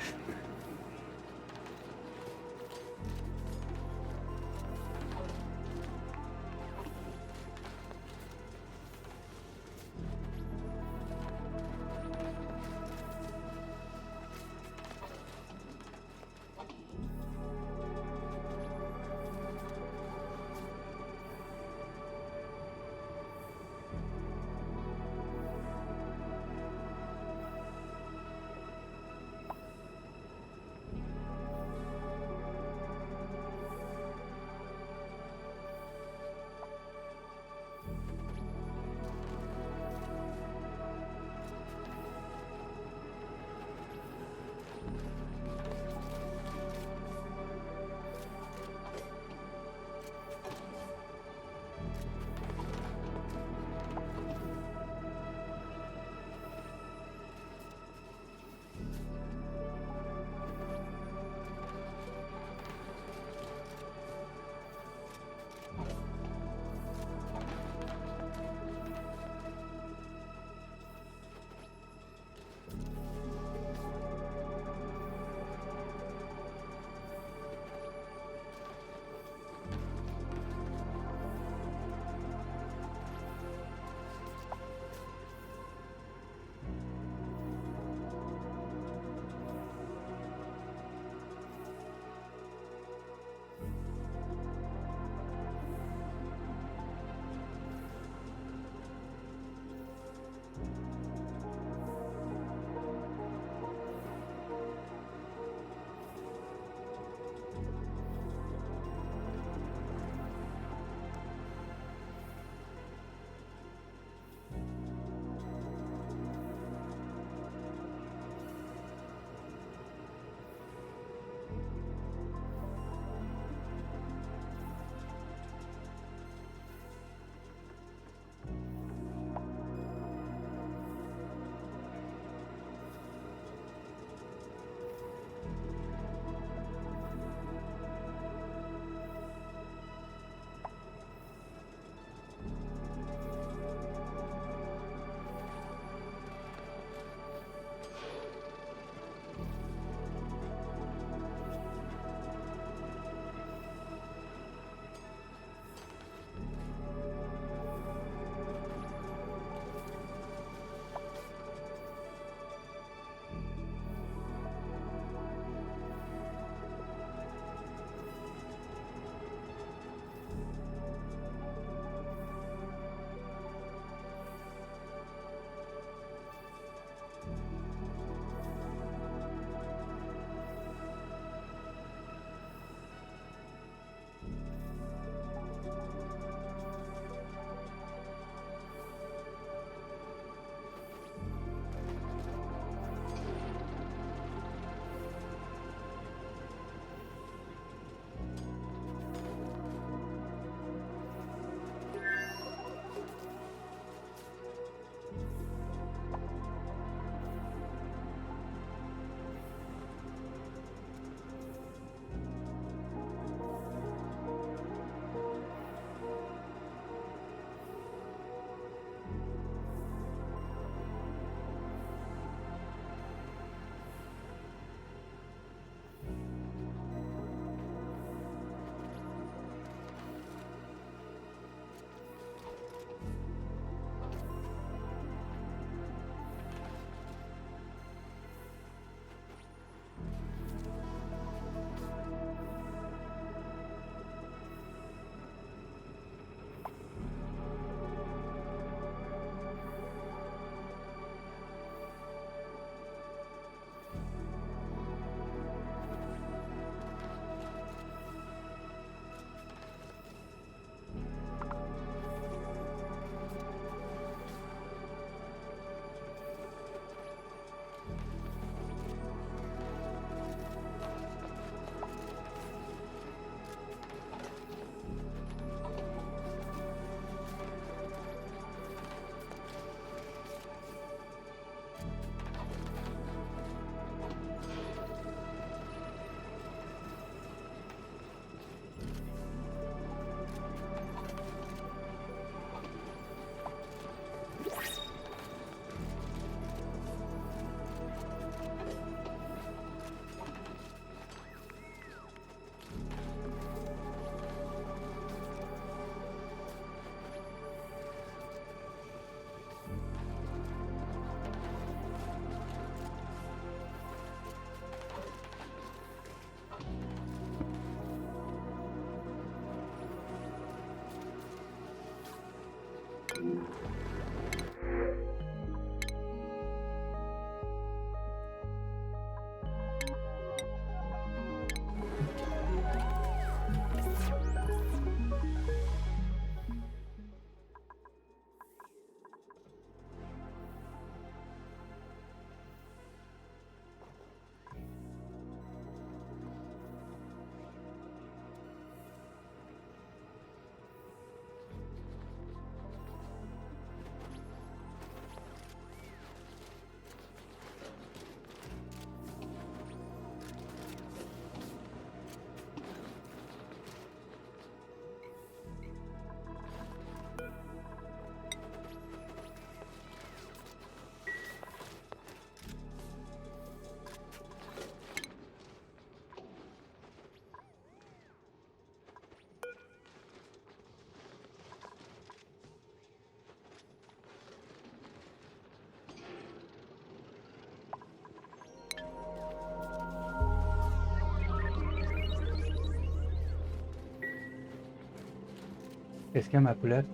Qu'est-ce qu'il y a, ma poulette?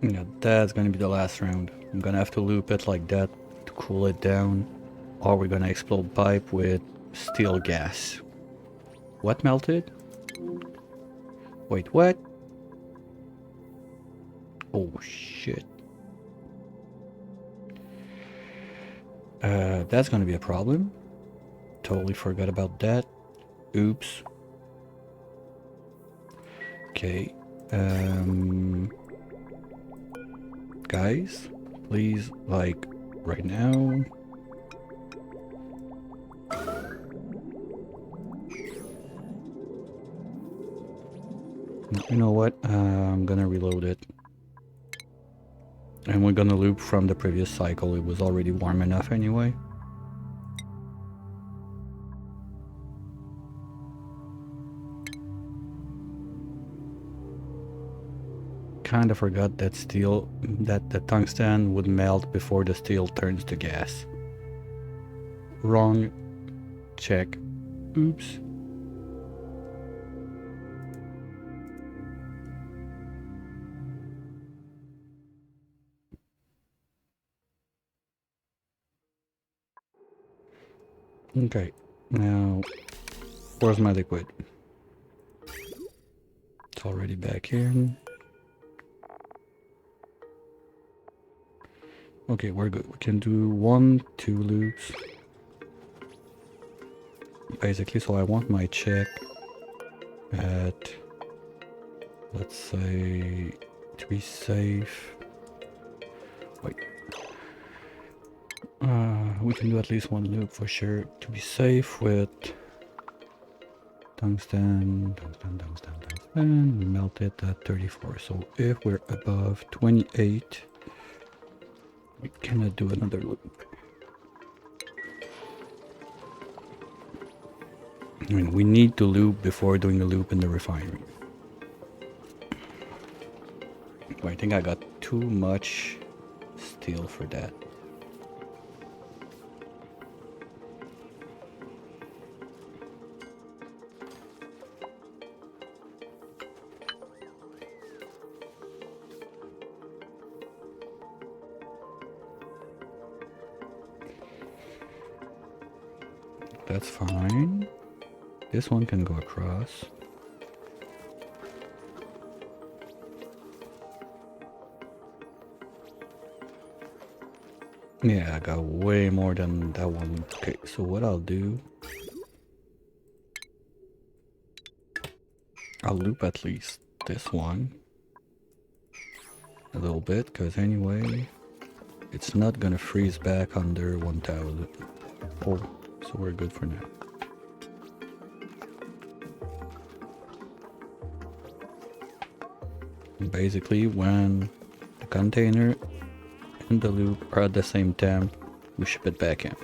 Yeah, that's gonna be the last round. I'm gonna have to loop it like that to cool it down, or we're gonna explode pipe with steel gas. What melted? Wait, what? Oh shit. That's gonna be a problem. Totally forgot about that. Oops. Okay. Guys, please, like, right now. You know what? I'm gonna reload it. And we're gonna loop from the previous cycle. It was already warm enough anyway. Kinda forgot that the tungsten would melt before the steel turns to gas. Wrong. Check. Oops. Okay. Now, where's my liquid? It's already back in. Okay, we're good. We can do 1, 2 loops. Basically, so I want my check at, let's say, to be safe. Wait. We can do at least 1 loop for sure to be safe with tungsten. We melt it at 34. So if we're above 28, we cannot do another loop. I mean, we need to loop before doing a loop in the refinery. I think I got too much steel for that. That's fine. This one can go across. Yeah, I got way more than that one. Okay, so what I'll do, I'll loop at least this one a little bit, because anyway, it's not gonna freeze back under 1000. Oh, so we're good for now. Basically, when the container and the loop are at the same temp, we ship it back in.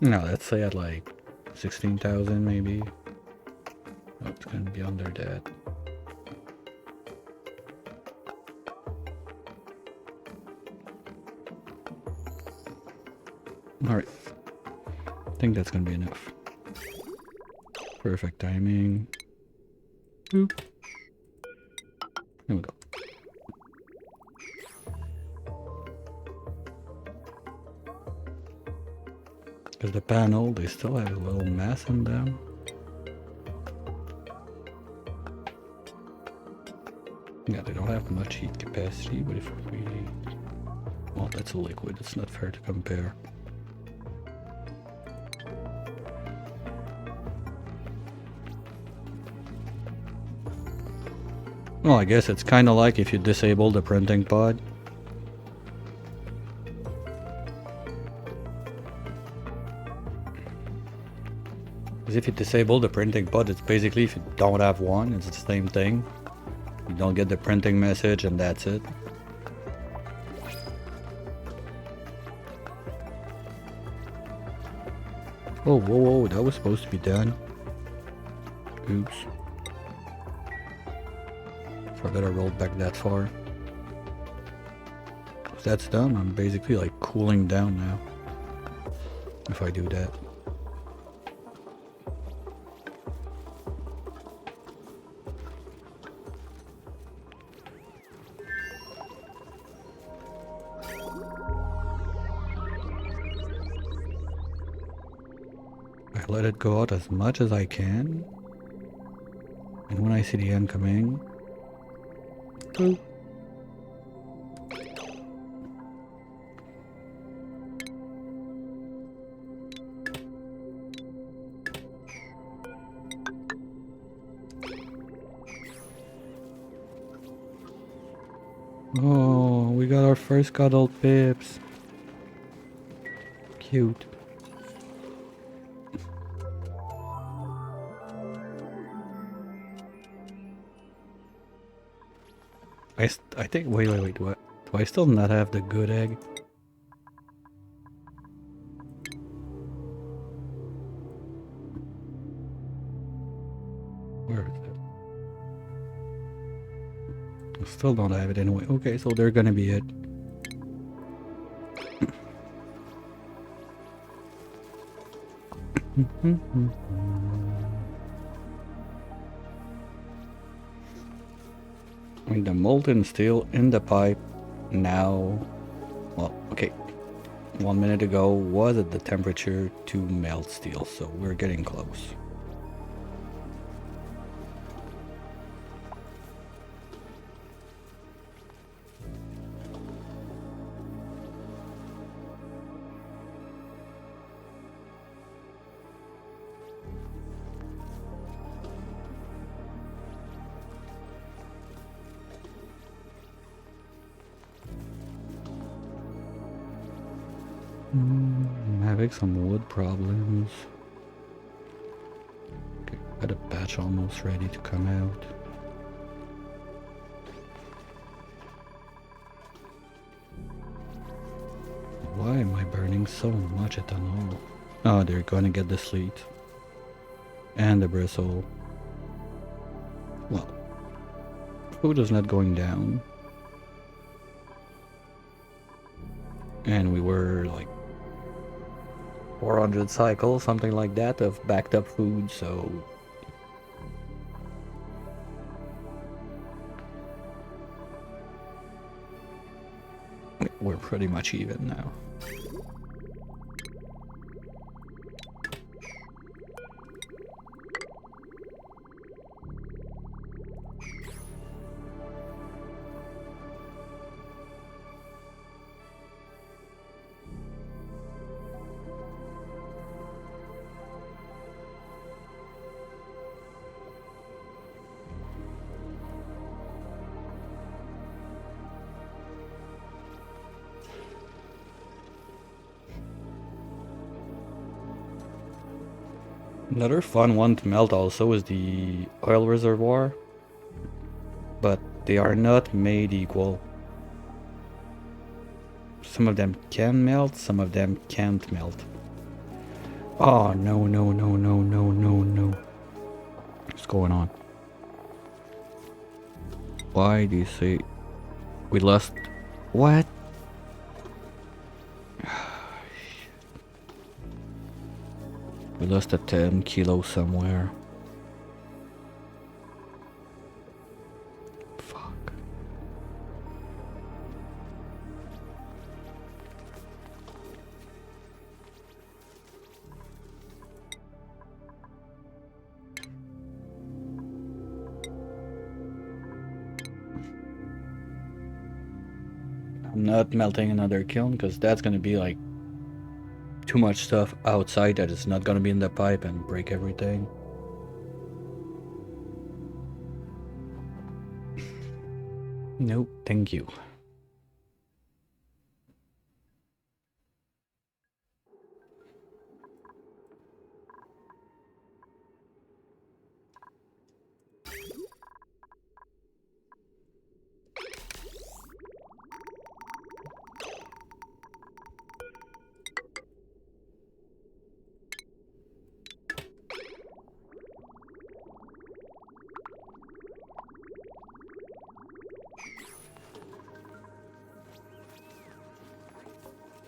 No, let's say at like 16,000 maybe. Oh, it's gonna be under that. Alright. I think that's gonna be enough. Perfect timing. Boop. Here we go. Because the panel, they still have a little mass in them. Yeah, they don't have much heat capacity, but if we... Well, that's a liquid, it's not fair to compare. Well, I guess it's kind of like if you disable the printing pod. Because if you disable the printing pod, it's basically if you don't have one, it's the same thing. You don't get the printing message and that's it. Oh, whoa, whoa, that was supposed to be done. Oops. Forgot I rolled back that far. If that's done, I'm basically like cooling down now. If I do that. I let it go out as much as I can. And when I see the end coming, boop. Oh, we got our first cuddled pips. Cute. I think, wait, what? Do I still not have the good egg? Where is it? I still don't have it anyway. Okay, so they're gonna be it. I mean, the molten steel in the pipe now, well, okay, 1 minute ago was at the temperature to melt steel, so we're getting close. I'm having some wood problems. Okay, got a batch almost ready to come out. Why am I burning so much ethanol? Oh, they're gonna get the sleet. And the bristle. Well, food is not going down. And we were like 400 cycles, something like that, of backed up food, so we're pretty much even now. Another fun one to melt also is the oil reservoir, but they are not made equal. Some of them can melt, some of them can't melt. Oh, no, no, no, no, no, no, no. What's going on? Why do you say we lost? What? We lost a 10 kilo somewhere. Fuck. I'm not melting another kiln because that's gonna be like too much stuff outside that is not gonna be in the pipe and break everything. Nope, thank you.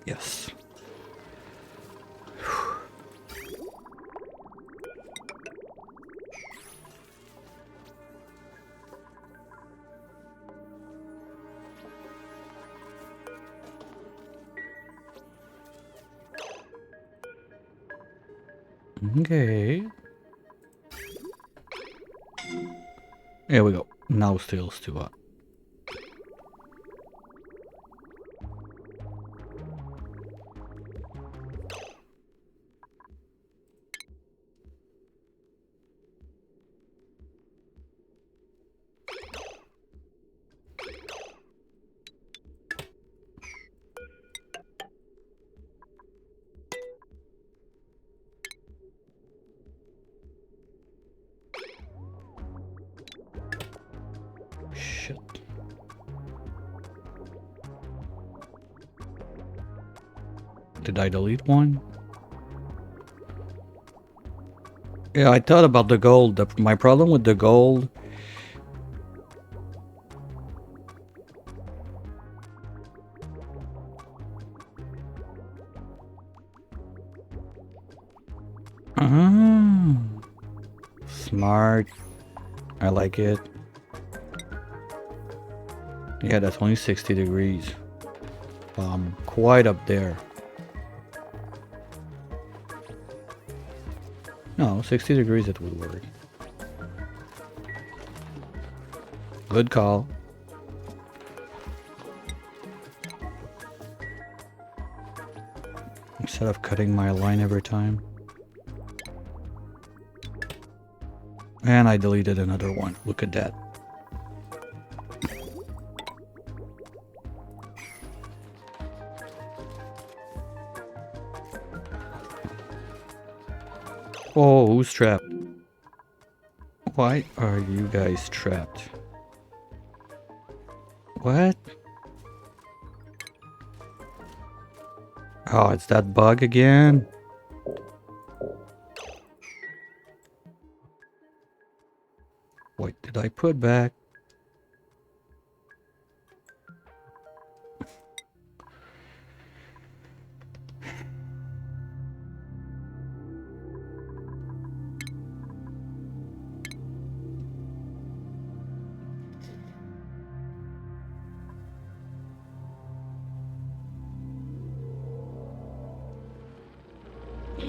Yes. Okay. Here we go. Now still too hot. Shit. Did I delete one? Yeah, I thought about the gold. My problem with the gold... Smart. I like it. Yeah, that's only 60 degrees. Quite up there. No, 60 degrees it would work. Good call. Instead of cutting my line every time. And I deleted another one. Look at that. Oh, who's trapped? Why are you guys trapped? What? Oh, it's that bug again? What did I put back?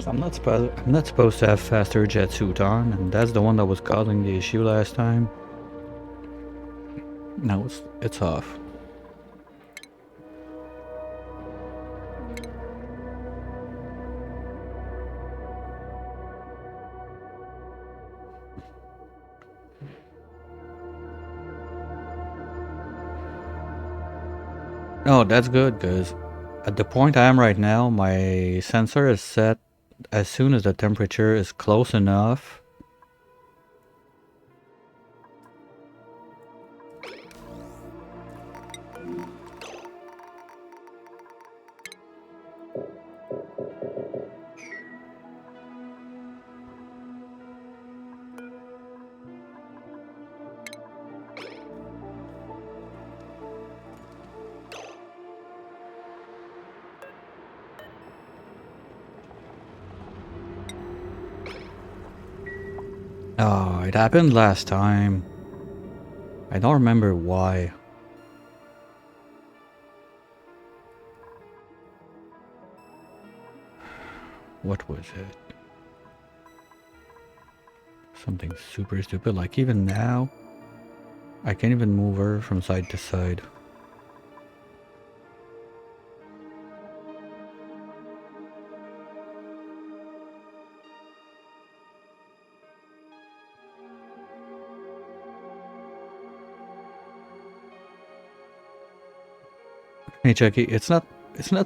I'm not supposed to have faster jet suit on, and that's the one that was causing the issue last time. Now it's off. Oh, that's good, because at the point I am right now, my sensor is set as soon as the temperature is close enough. Oh, it happened last time. I don't remember why. What was it? Something super stupid. Like even now, I can't even move her from side to side. Hey Chucky, it's not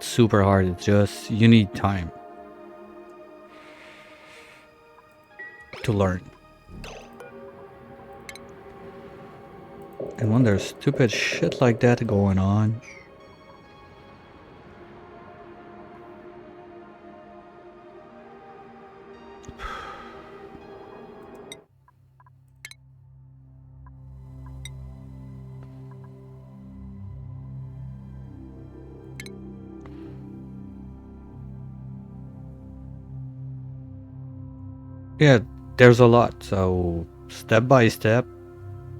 super hard, it's just you need time to learn. And when there's stupid shit like that going on, yeah, there's a lot. So step by step,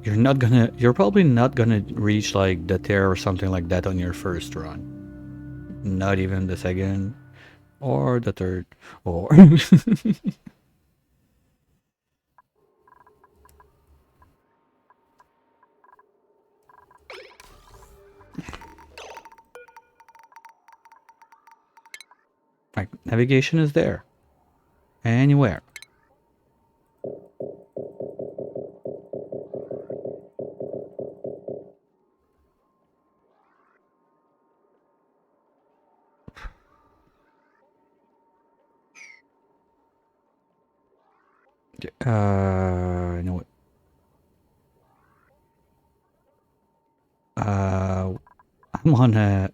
you're probably not gonna reach like the tear or something like that on your first run. Not even the second or the third or like navigation is there anywhere. No, I'm on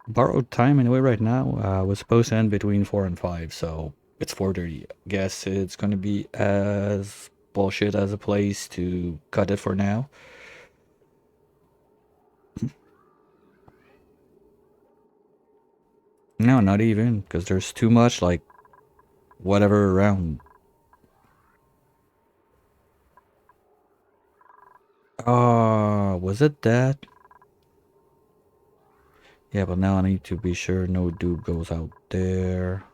borrowed time anyway right now. Was supposed to end between 4 and 5, so it's 4:30. Guess it's gonna be as bullshit as a place to cut it for now. No, not even, because there's too much, like, whatever around. Was it that? Yeah, but now I need to be sure no dude goes out there.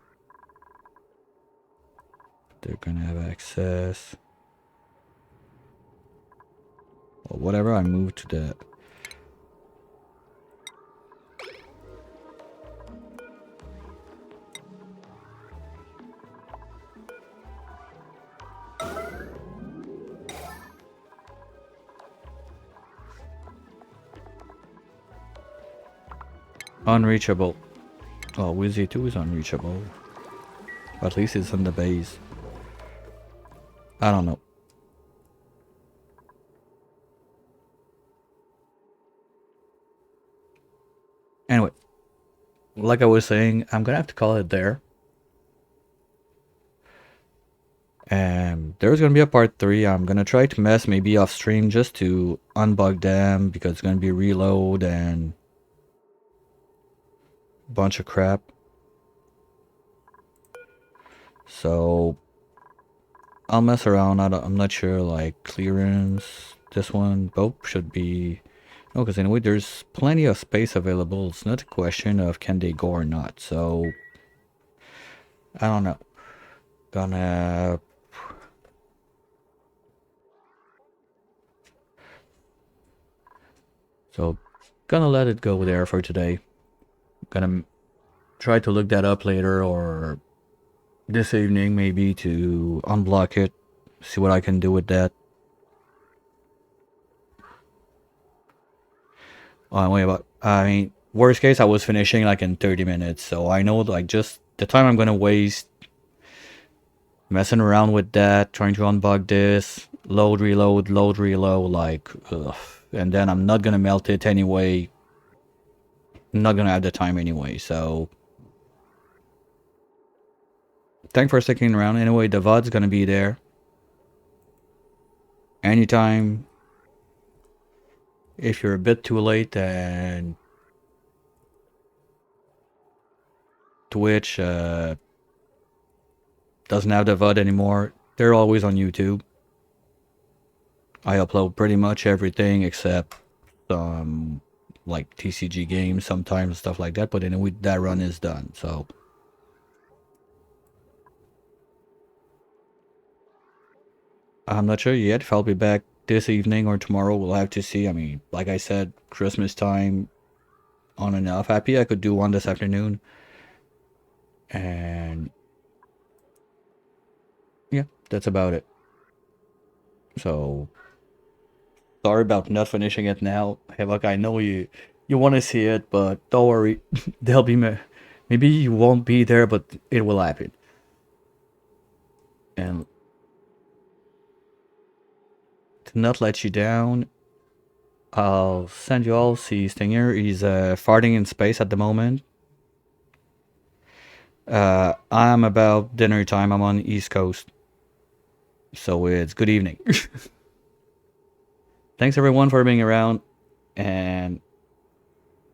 They're gonna have access. Or whatever, I moved to the... Unreachable. Oh, Wizzy 2 is unreachable. At least it's in the base. I don't know. Anyway, like I was saying, I'm gonna have to call it there. And there's gonna be a part 3. I'm gonna try to mess maybe off stream just to unbug them because it's gonna be reload and bunch of crap. So I'll mess around. I'm not sure, like clearance. This one, both should be. No, because anyway, there's plenty of space available. It's not a question of can they go or not. So I don't know. Gonna so gonna let it go there for today. Gonna try to look that up later or this evening maybe to unblock it, see what I can do with that. Wait, about I mean, worst case, I was finishing like in 30 minutes, so I know like just the time I'm gonna waste messing around with that, trying to unbug this, load, reload, load, reload, like, ugh. And then I'm not gonna melt it anyway. I'm not gonna have the time anyway, so thanks for sticking around. Anyway, the VOD's gonna be there anytime. If you're a bit too late and Twitch doesn't have the VOD anymore, They're always on YouTube. I upload pretty much everything except like TCG games sometimes, stuff like that. But then that run is done. So I'm not sure yet if I'll be back this evening or tomorrow. We'll have to see. I mean, like I said, Christmas time on and off. Happy I could do one this afternoon. And yeah, that's about it. So sorry about not finishing it now. Hey, look, I know you want to see it, but don't worry. There'll be maybe you won't be there, but it will happen. And to not let you down, I'll send you all. See Stinger. He's farting in space at the moment. I'm about dinner time. I'm on the East Coast, so it's good evening. Thanks everyone for being around, and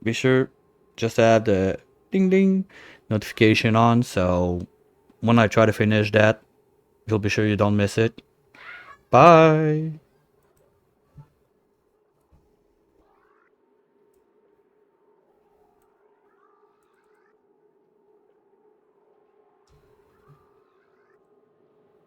be sure just to have the ding ding notification on, so when I try to finish that, you'll be sure you don't miss it. Bye.